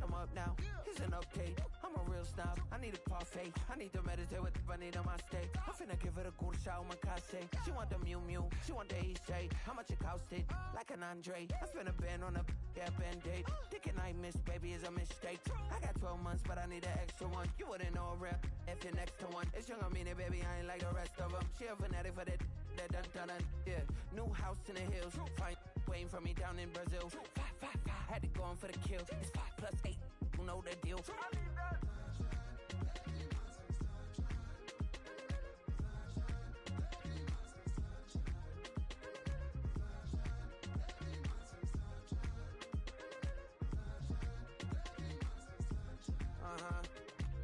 I'm up now, here's an update. I'm a real snob, I need a parfait. I need to meditate with the bunny on my state. I'm finna give her a good shot on my case. She want the Mew Mew, she want the EJ. How much it costed? Like an Andre. I spent a band on a band-aid. Thinking I missed, baby, is a mistake. I got 12 months, but I need an extra one. You wouldn't know a rep if you're next to one. It's young, I mean it, baby, I ain't like the rest of them. She a fanatic for that dun. Yeah, new house in the hills. Fine, waiting for me down in Brazil. 5, had to go on for the kill. It's 5 plus 8, you know the deal.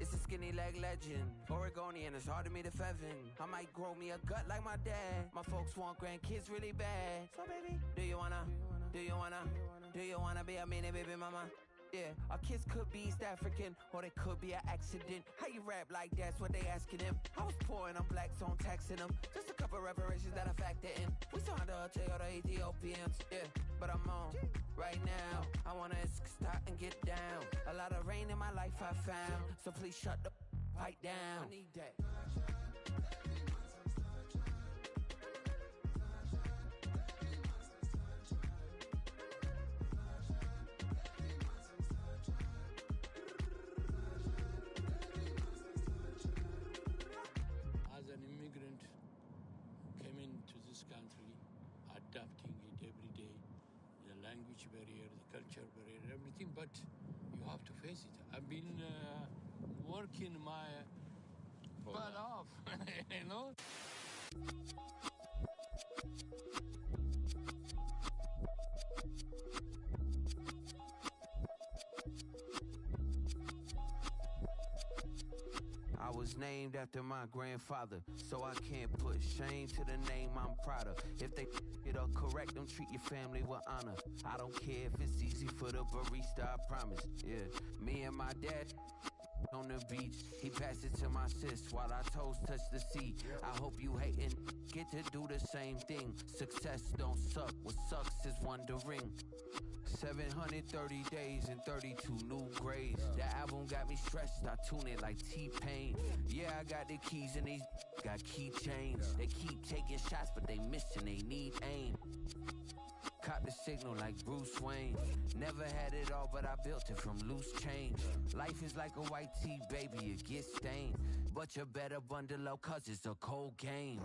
It's a skinny leg legend. Oregonian, it's hard to meet a Fevin. I might grow me a gut like my dad. My folks want grandkids really bad. So baby, do you wanna be a mini baby mama? Yeah, our kids could be East African, or they could be an accident. How you rap like that's what they asking him. I was poor and I'm black, so I'm taxing them. Just a couple reparations that I factor in. We saw the Toyota Ethiopians, yeah, but I'm on right now. I wanna stop and get down. A lot of rain in my life I found, so please shut the pipe down. I need that. As an immigrant, came into this country, adapting it every day, the language barrier, the culture barrier, everything, but you have to face it. I've been working my butt off, you know? I was named after my grandfather, so I can't put shame to the name I'm proud of. If they it up correct, don't treat your family with honor. I don't care if it's easy for the barista, I promise. Yeah, me and my dad on the beach. He passed it to my sis while our toes touch the sea. I hope you hatin' get to do the same thing. Success don't suck, what sucks is wondering. 730 days and 32 new grades. The album got me stressed, I tune it like T-Pain. Yeah, I got the keys and these got keychains. They keep taking shots, but they missing, they need aim. Cop the signal like Bruce Wayne. Never had it all, but I built it from loose change. Life is like a white tee, baby, it gets stained. But you better bundle up, cause it's a cold game.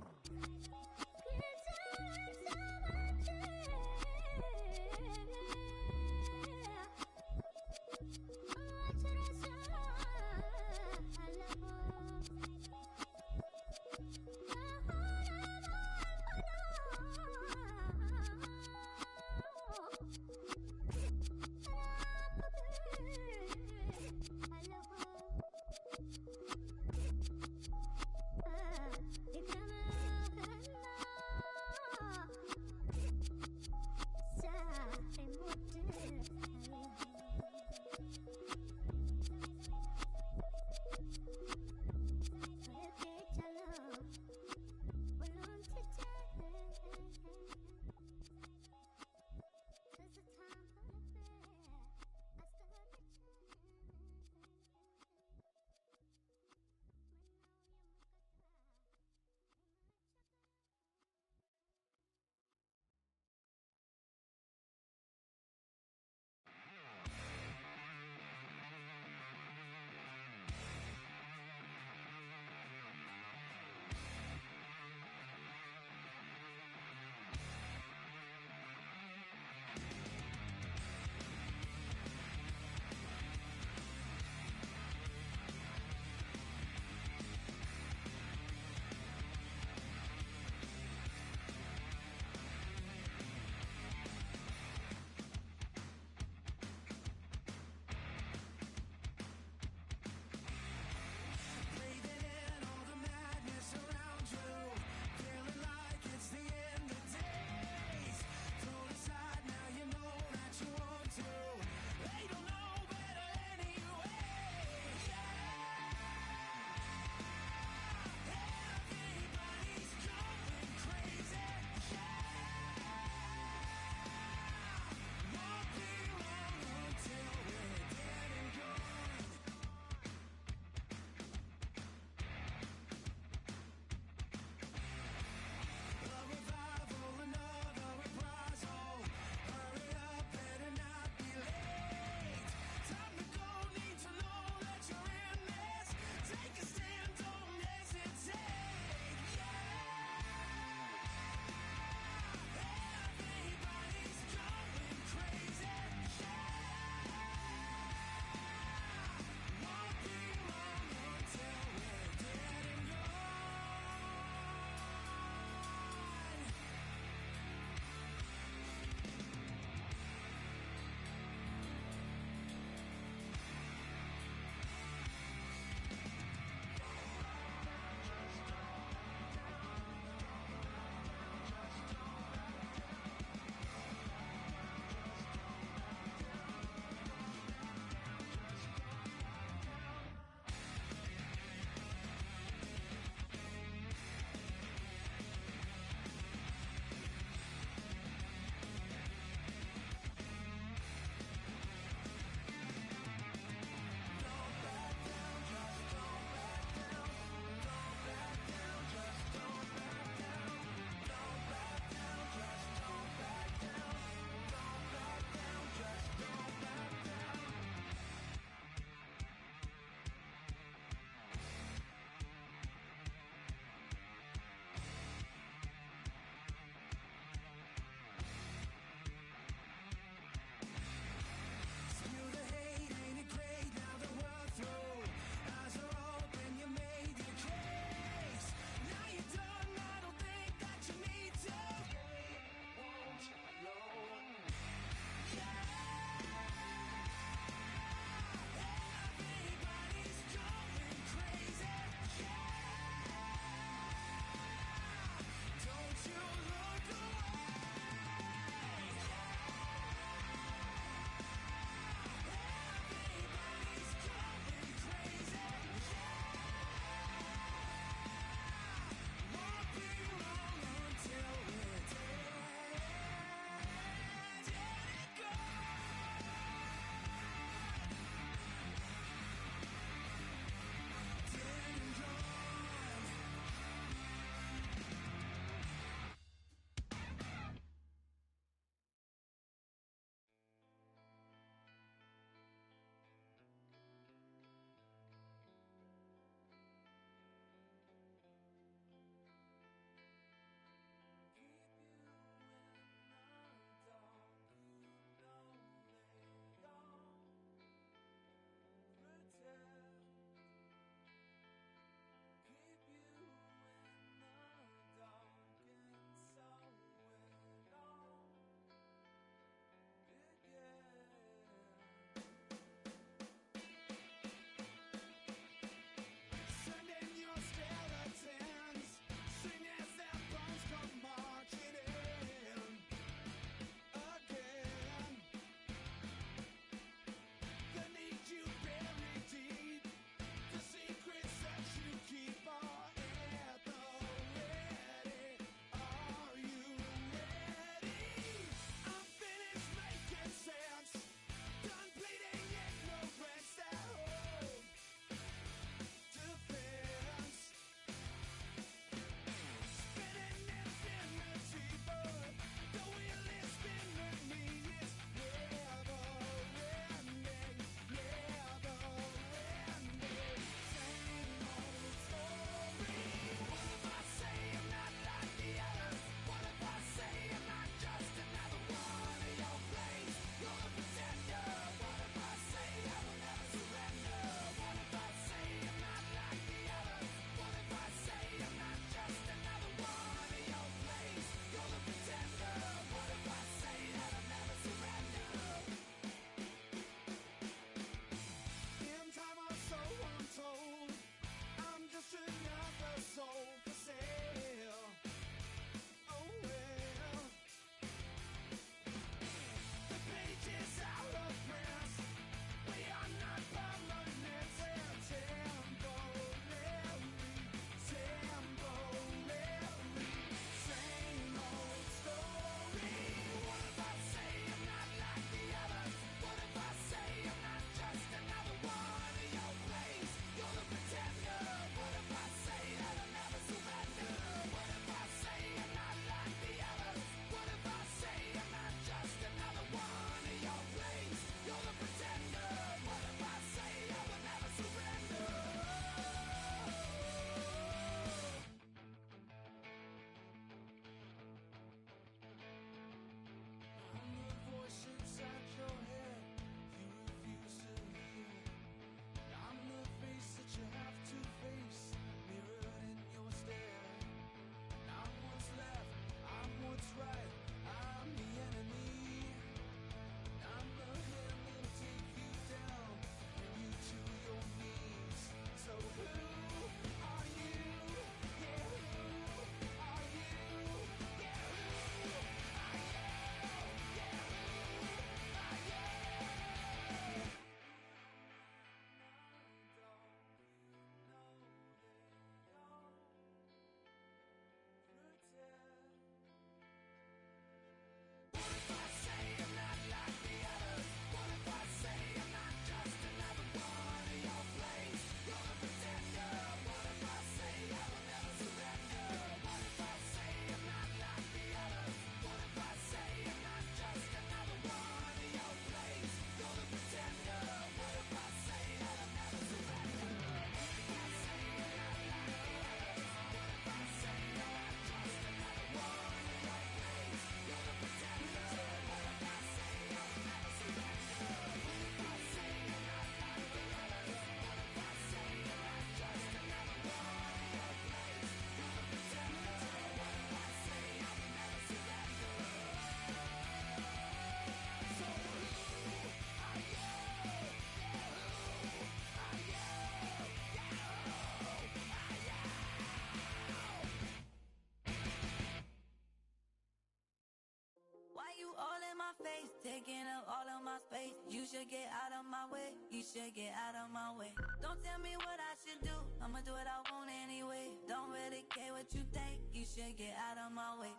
my face, taking up all of my space. You should get out of my way. You should get out of my way. Don't tell me what I should do. I'ma do what I want anyway. Don't really care what you think. You should get out of my way.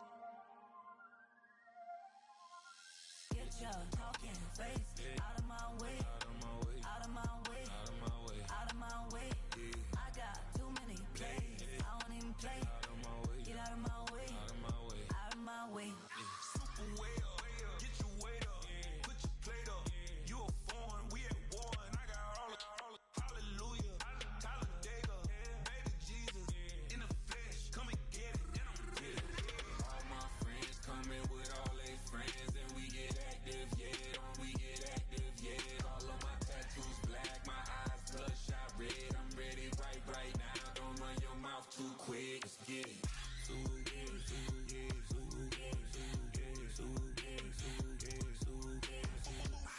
Get your talking face out of my way. Out of my way. Out of my way. I got too many plays. I don't even play. Get out of my way. Out of my way. Super way up. Get your weight up. Put your plate up. You a foreign. We at war. And I got all the hallelujah. Talladega. Baby Jesus. In the flesh. Come and get it. And I'm get it. All my friends coming with all their friends. And we get active. Yeah. Don't we get active? Yeah. All of my tattoos black. My eyes bloodshot red. I'm ready right now. Don't run your mouth too quick. Let's get it.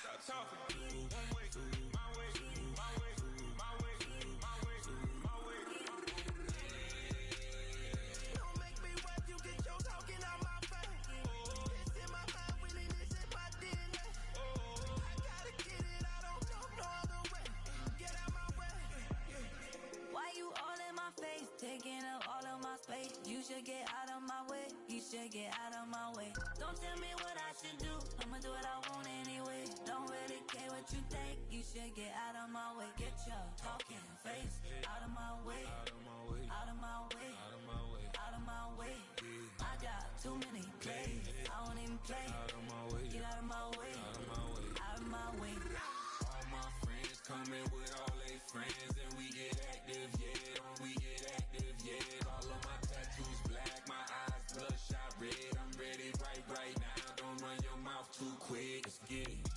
Stop talking. One way, my way, my way, my way, my way, my way. Don't make me rap, you get your talking out my face. It's in my mind, really, this is my DNA. I gotta get it, I don't know no other way. Get out my way. Why you all in my face, taking up all of my space? You should get out of my way. You should get out of my way. Don't tell me what I should do. I'ma do what I want anyway. Don't really care what you think. You should get out of my way. Get your talking face out of my way. Out of my way. Out of my way. I got too many plays. I don't even play. Get out of my way. Out of my way. All my friends coming with all their friends. And we get active, yeah. Don't we get active, yeah. All of my tattoos black. My eyes bloodshot red. I'm ready right now. Don't run your mouth too quick. Let's get it.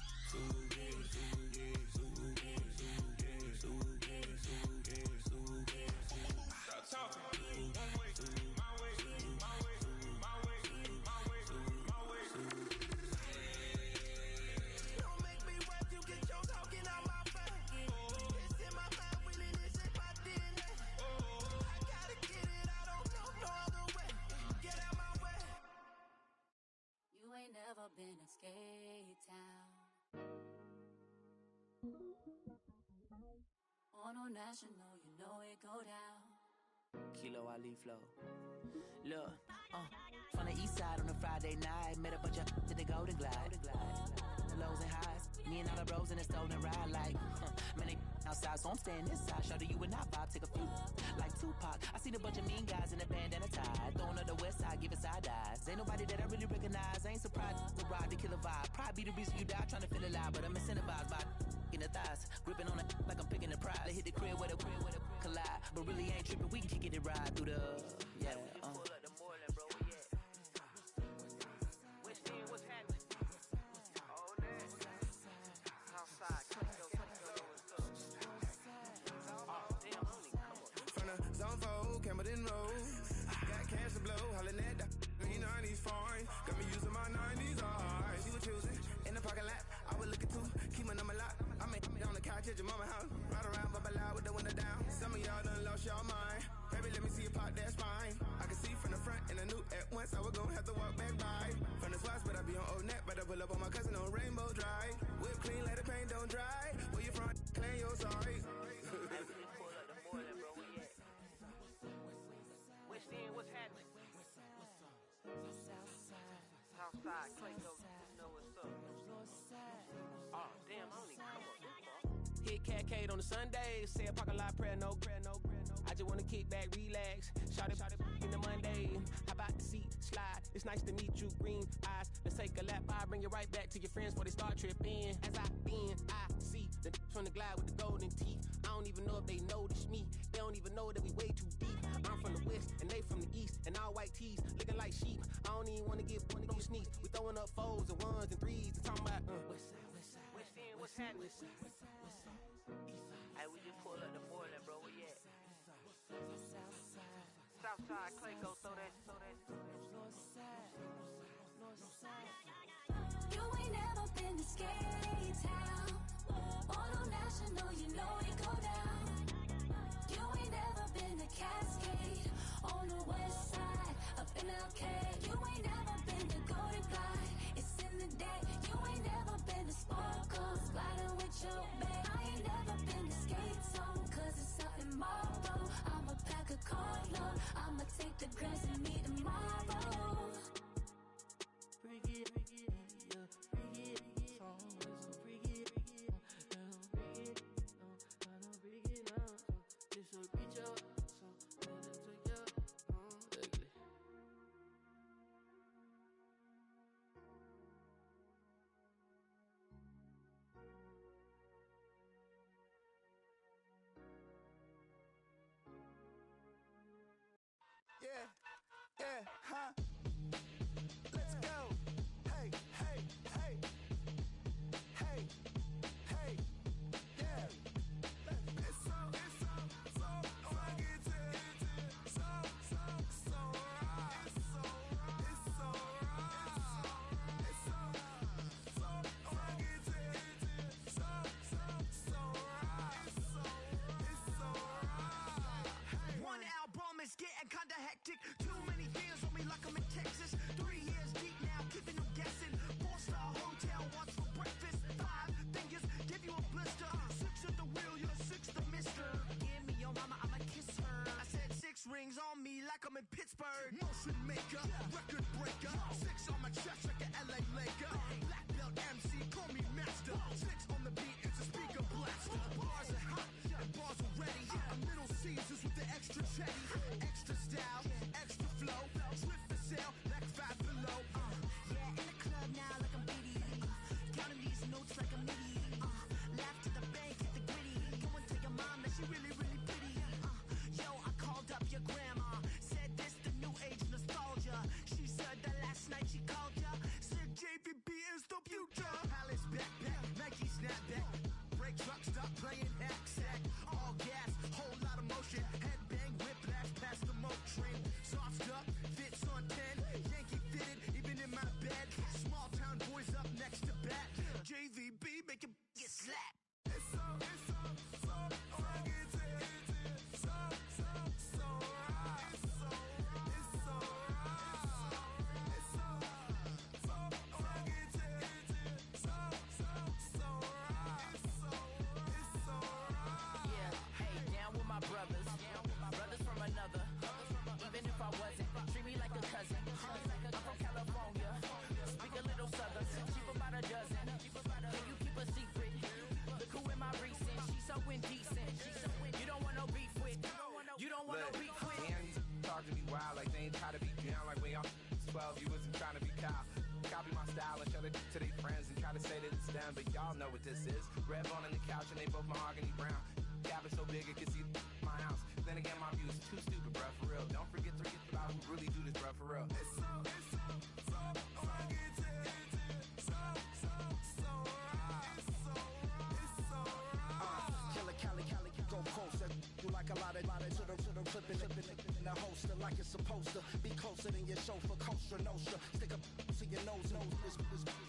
Stop talking. One way, my way, my way, my way, my way, my way. Don't make me rap, you get your talking out my face. It's in my mind, really, this is my DNA. I gotta get it, I don't know no other way. Get out my way. You ain't never been a skate town. On no national, you know it go down. Kilo Ali flow. Look, from the east side on a Friday night, met a bunch of to the Golden Glide. The lows and highs, me and all the bros in a stolen ride like, man, they outside, so I'm staying inside. Show you and I vibe, take a few like Tupac. I seen a bunch of mean guys in a bandana tie, throwing up the west side, giving side eyes. Ain't nobody that I really recognize. I ain't surprised to ride the killer vibe. Probably be the reason you die trying to feel alive, but I'm incentivized by in the thighs, gripping on it like I'm picking the prize. They hit the crib with a collide, but really ain't tripping. We can kick it and ride through the Pull up the Moreland, bro. We at West End, what's happening? All that. Southside, Clinko, what's up? Oh, damn, homie, come on. from the zone 4, Campbellton Road. Got cash to blow, hollin' at the 90s foreign. Got me using my 90s, alright. She was choosing in the parking lot. I was looking too, keep my number locked. I made me on the couch at your mama house. Ride around, bubble loud with the window down. Some of y'all done lost y'all mind. Baby, let me see you pop that spine. I can see from the front and I knew at once I was gonna have to walk back by. From the spots, but I be on Old Net. But I pull up on my cousin on Rainbow Drive. Whip clean, let the paint don't dry. Where you from? Clean your sorry. Pull up the Moreland, bro. We at West End, what's happening? Southside, Clinko, you know what's up. Oh, damn, homie, come on. Hit Catcade on the Sundays, say a parking lot prayer, no. I just wanna kick back, relax, shout it in the Monday. How about the seat slide? It's nice to meet you, green eyes. Let's take a lap by, bring it right back to your friends before they start tripping. As I see the from the glide with the golden teeth. I don't even know if they notice me. They don't even know that we way too deep. I'm from the west and they from the east, and all white tees looking like sheep. I don't even wanna get one of these sneaks. We throwing up 4s and 1s and 3s and talking about West End, what's happening? Hey, we just pull up the Moreland, bro. We at Southside, Clinko, throw that. You ain't never been to skate town. On no national, you know it go down. You ain't never been to Cascade. On the west side, up in LK. You ain't never been to Golden Glide. It's in the day. You you, babe. I ain't never been to skate zone, cause it's out tomorrow. I'ma pack a condo, I'ma take the grass and me tomorrow. Bring it, yeah, bring it, song, so bring it, bring it, I don't bring it now, so this will reach out, so let it take out, ugly. Yeah, huh? Let's go. Hey, hey, hey. Hey, hey, yeah. It's so funky, so right. It's so right. It's so funky, so right. One album is getting kinda hectic. Too many years on me like I'm in Texas. 3 years deep now, keeping them guessing. 4-star hotel, what's for breakfast? 5 fingers, give you a blister. 6 at the wheel, you're 6 the mister. Give me your mama, I'ma kiss her. I said 6 rings on me like I'm in Pittsburgh. Motion maker, record breaker. 6 on my chest like an LA Laker. Black belt MC, call me master. 6 on the beat, it's a speaker blaster. Bars are hot and bars are ready. A Middle Caesars with the extra chetty. Extra style, extra flow. Drift for sale, like 5 below. Yeah, in the club now like I'm Biddy. Counting these notes like a MIDI. Laugh to the bank, hit the gritty. Go and tell your mom that she really, really pretty. Yo, I called up your grandma. Said this the new age nostalgia. She said that last night she called ya. Said JVB is the future. Palace backpack, Nike snapback. Break truck, stop playing hack sack. All gas, whole lot of motion. Headbang, whiplash past the moat train. Sauced up, fits on 10. Yankee fitted, even in my bed. Small town boys up next to bat. JVB, make it get slapped. It's so funky, so right. It's so right. It's so right. It's so funky, so right. Yeah, hey, down with my brothers, brothers from another. Even if I wasn't, treat me like a cousin. I'm from California, speak a little southern. Cheap about a dozen. Can you keep a secret? Look who in my recent. She's so indecent. You don't want no beef with. You don't want no beef with. Damn, you talk to me wild like they ain't try to be down. Like when y'all 12, you wasn't trying to be Kyle. Copy my style and show it to their friends and try to say that it's them, but y'all know what this is. Red on the couch and they both mahogany brown. Cabin so big it can see my house. Then again, my view is too stupid, bruh, for real. Don't forget about who really do this, bruh, for real. It's so funky, so right. It's so right. Killer Cali, go closer. You like a lot of to the flipping in the holster like it's supposed to be closer than your chauffeur, Costa Nostra. Stick up to your nose, this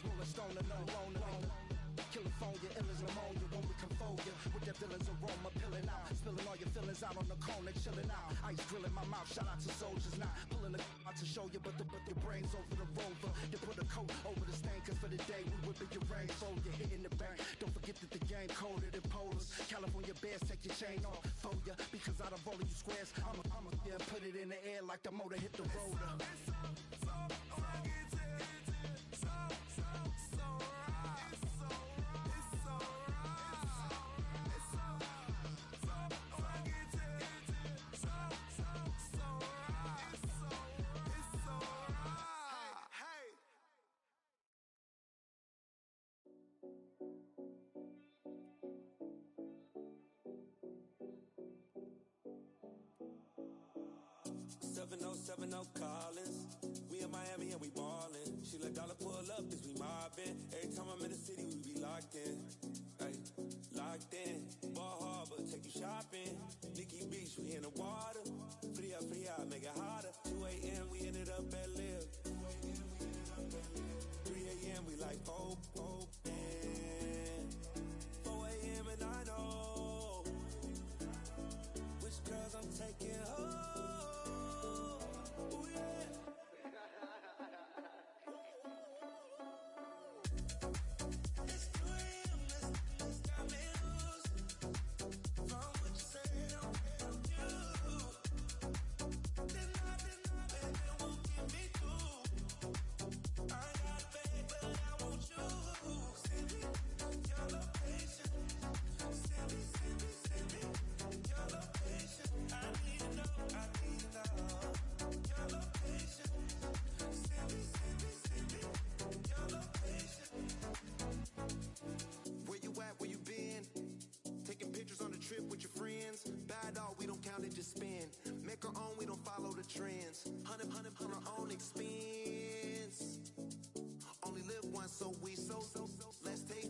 rolling stone and no rolling. California, ill as pneumonia when we confold you with that villain's aroma, pilling out, spilling all your feelings out on the corner, chilling out. Ice grilling my mouth, shout out to soldiers, not pulling the out to show you, but your brains over the rover. You put a coat over the stain, cause for the day we whipping your rain, so you're hitting the bank. Don't forget that the game colder than polars. California bears, take your chain off for ya, because out of all of you squares, I'ma yeah, put it in the air like the motor hit the rotor. Collins. We in Miami and we ballin'. She let dollar pull up cause we mobbin'. Every time I'm in the city we be locked in. Ay, locked in. Ball Harbor, take you shopping. Nikki Beach, we in the water. Free up, make it hotter. 2 a.m. we ended up at Live. 3 a.m. we like open. 4 a.m. and I know which girls I'm taking home. trip with your friends. Bad dog, we don't count it, just spend. Make our own, we don't follow the trends. Hundred on our own expense. Only live once, so let's take.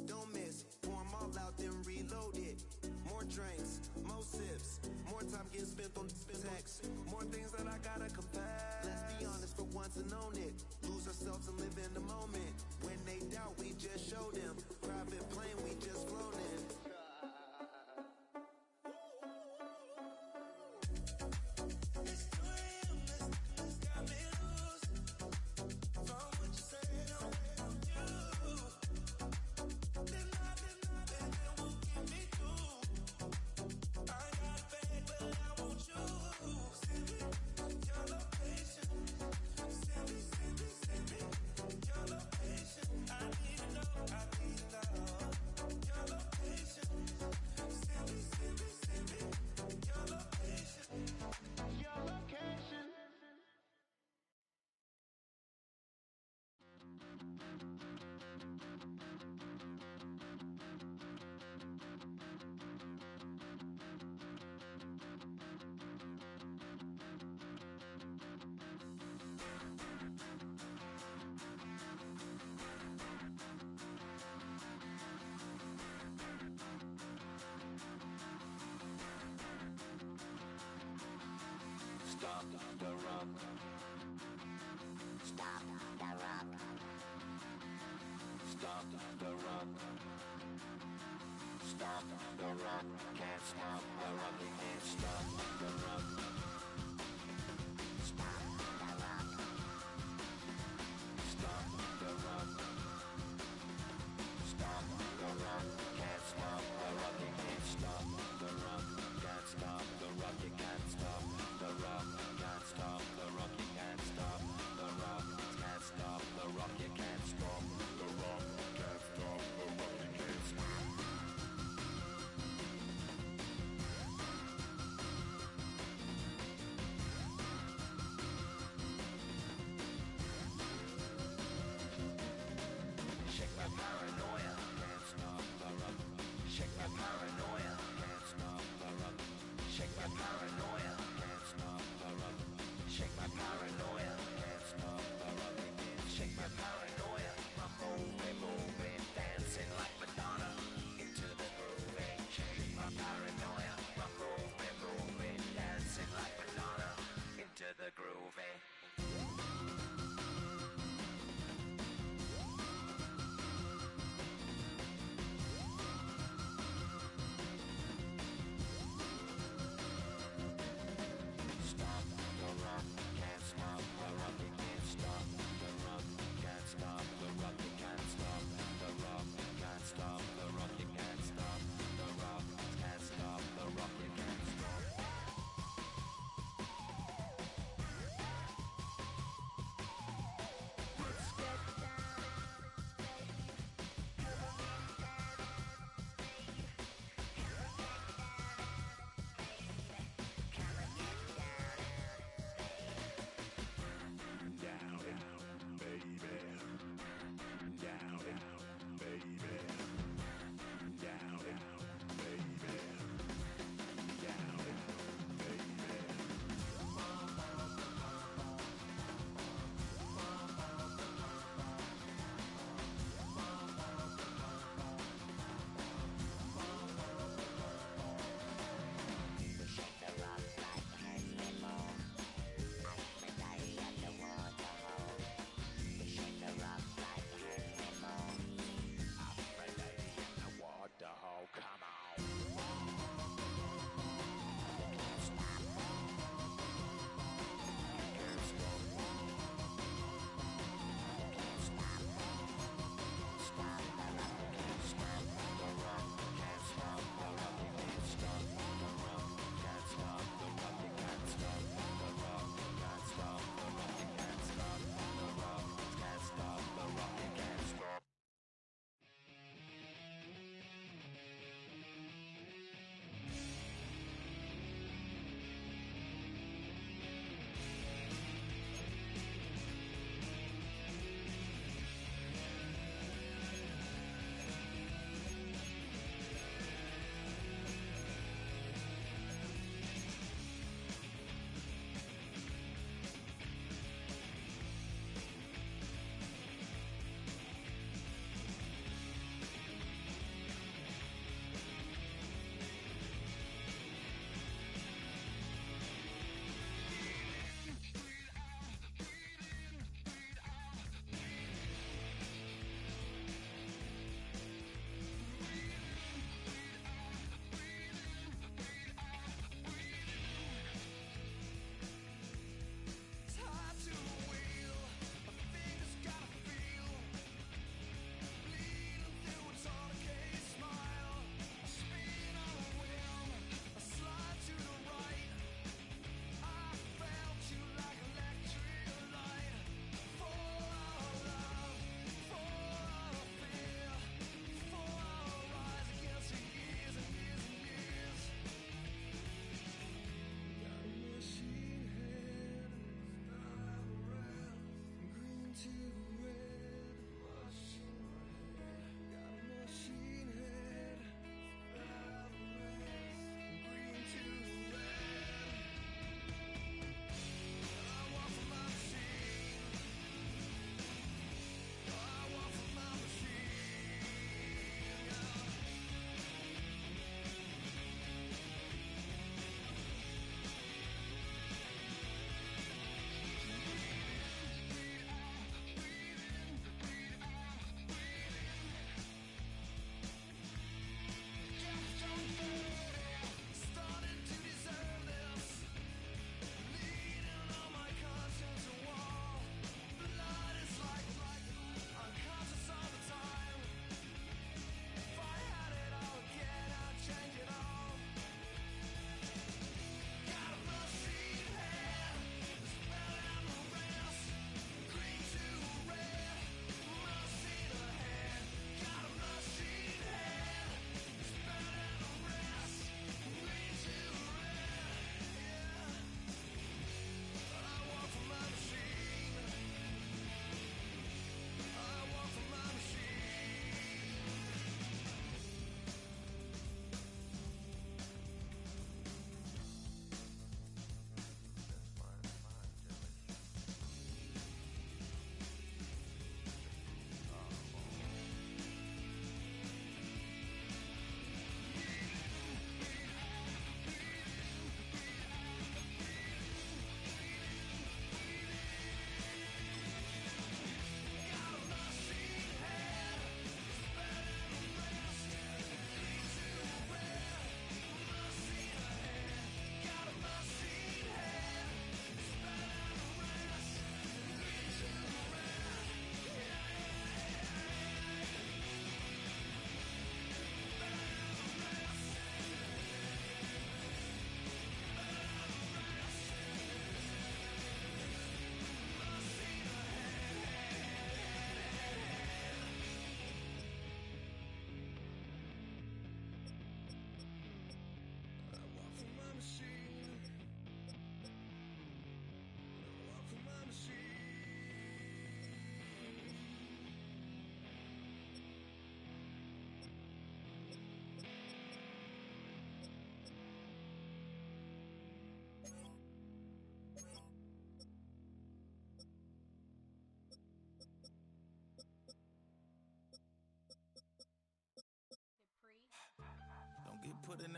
Don't miss. Pour 'em all out, then reload it. More drinks, more sips, more time getting spent on text. More things that I gotta confess. Let's be honest for once and own it. Lose ourselves and live in the moment. When they doubt, we just show them. Private plane, we just flown in. Stop the rock. Stop the rock. Stop the rock. Stop the rock. Can't stop the rock. You can't stop the rock. Stop the rock. Stop the rock. Stop the rock. Can't stop the rock. You can't stop the rock. Can't stop the rock. You can't stop the rock. Can't stop the rock. You can't stop the rock. Can't stop the rock. You can't stop the rock. Can't stop the rock. You can't stop.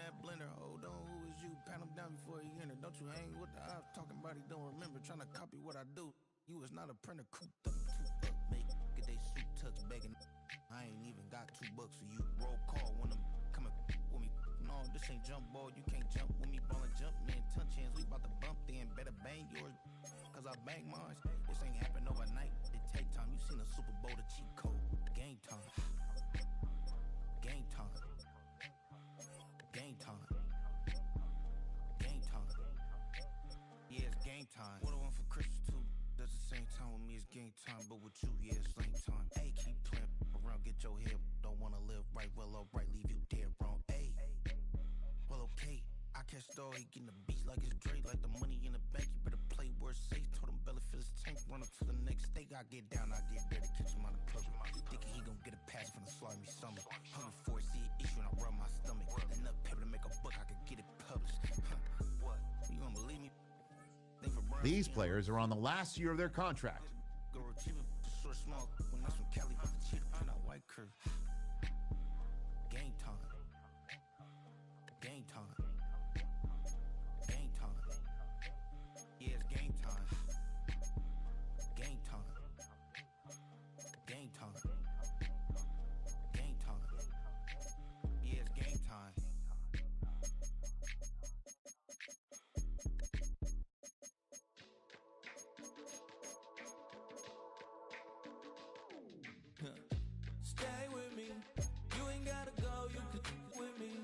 that blender. Hold on, who is you? Pat him down before he enter. Don't you hang with the ops talking about he don't remember. Trying to copy what I do. You is not a printer. Cooped up, make get they suit tucks begging. I ain't even got $2 for you. Roll call when I'm coming with me. No, this ain't jump ball. You can't jump with me. Ballin' jump man, touch hands. We about to bump then. Better bang yours, cause I bang mine. This ain't happen overnight. It take time. You seen a Super Bowl, the cheat code. Game time. Game time. Game time. Game time. Yeah, it's game time. What I want for Christmas too. Does the same time with me, it's game time. But with you, yeah, it's lame time. Hey, keep playing around, get your head. Don't wanna live right, well, alright, leave you dead wrong. Hey, well, okay. I catch the dog, he getting the beats like it's Dre, like the money in the bank. You better play where it's safe. Told him belly fill his tank, run up to the next state. I get down, I get there to catch him on the club. Thinking he gon' get a pass from the slimy summer. Hungry for it, see an issue and I rub my stomach. Enough paper to make a book, I could get it published. What? You gonna believe me? These players are on the last year of their contract. Go retrieve it, short, small. When that's from Cali, but the cheetah print out white curve. Game time. Game time. Game time. Yeah, it's game time. Game time. Game time. Game time. Yeah, it's game time. Stay with me. You ain't gotta go, you could with me.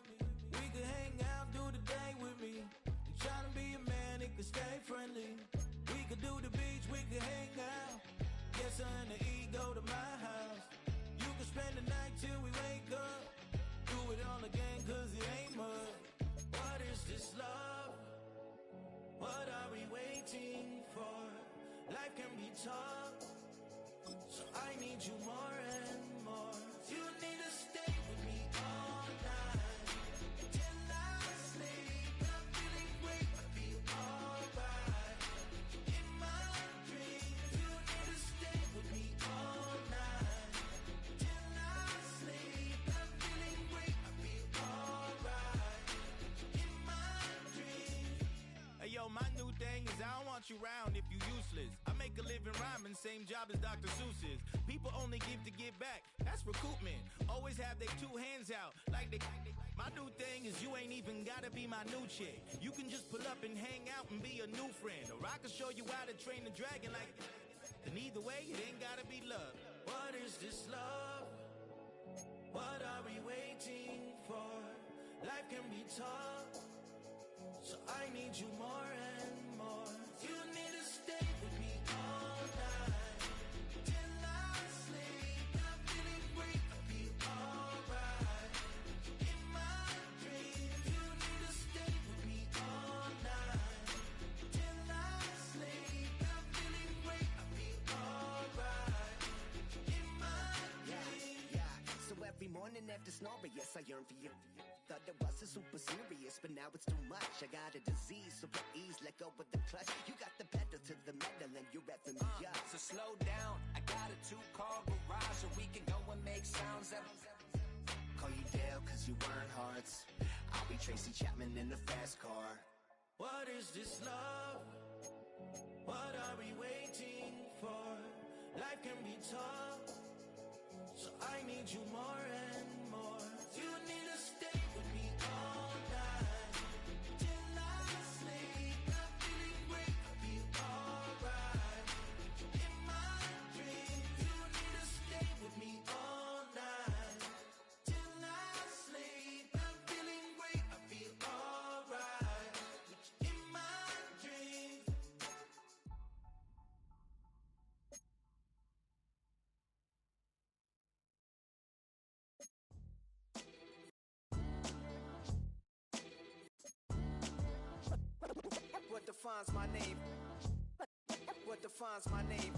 We could hang out, do the day with me. You tryna be a man, it could stay friendly. We could do the beach, we could hang out. Get her and the E, go to my house. You could spend the night till we wake up. Do it all again, cause it ain't much. What is this love? What are we waiting for? Life can be tough, so I need you more and more. You need to stay with me all night till I sleep. I'm feeling great, I feel alright. In my dreams, you need to stay with me all night till I sleep. I'm feeling great, I feel alright. In my dreams. Hey yo, my new thing is I don't want you round if you useless. I make a living rhyming, same job as Dr. Seuss's. People only give to get back, that's recoupment. Always have their two hands out, like they. My new thing is you ain't even gotta be my new chick. You can just pull up and hang out and be a new friend. Or I can show you how to train the dragon like. And either way, it ain't gotta be love. What is this love? What are we waiting for? Life can be tough, so I need you more and more. You need to stay with me all night till I sleep. I'm feeling great, I feel alright. In my dreams, you need to stay with me all night till I sleep. I'm feeling great, I feel alright. In my dreams. Yeah, so every morning after snoring, yes, I yearn for you. Thought it wasn't super serious, but now it's too much. I got a disease, so at ease, let go of the clutch. You got the pedal to the metal and you're revving me up. So slow down, I got a 2-car garage, so we can go and make sounds that Call you Dale, cause you burn hearts. I'll be Tracy Chapman in the fast car. What is this love? What are we waiting for? Life can be tough, so I need you more and more. You need to stay with me all night till I sleep. I'm feeling great, I feel alright. In my dreams, you need to stay with me all night till I sleep. I'm feeling great, I feel alright. In my dreams. What defines my name? What defines my name?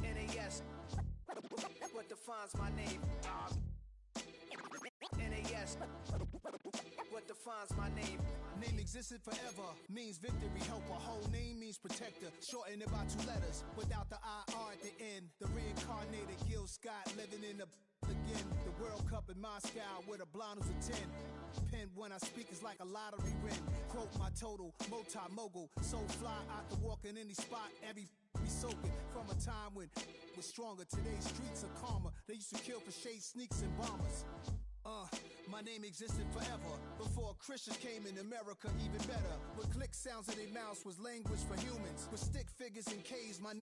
NAS. What defines my name? NAS. What defines my name? Name existed forever, means victory, helper. Whole name means protector, shorten it by 2 letters. Without the IR at the end, the reincarnated Gil Scott living in the again. The World Cup in Moscow with a blonde who's a 10. Pen when I speak is like a lottery win. Quote my total, multi-mogul. So fly, I can walk in any spot, every be soaking. From a time when was stronger, today's streets are calmer. They used to kill for shade sneaks and bombers. My name existed forever. Before Christians came in America, even better. With click sounds in their mouths was language for humans. With stick figures and K's, my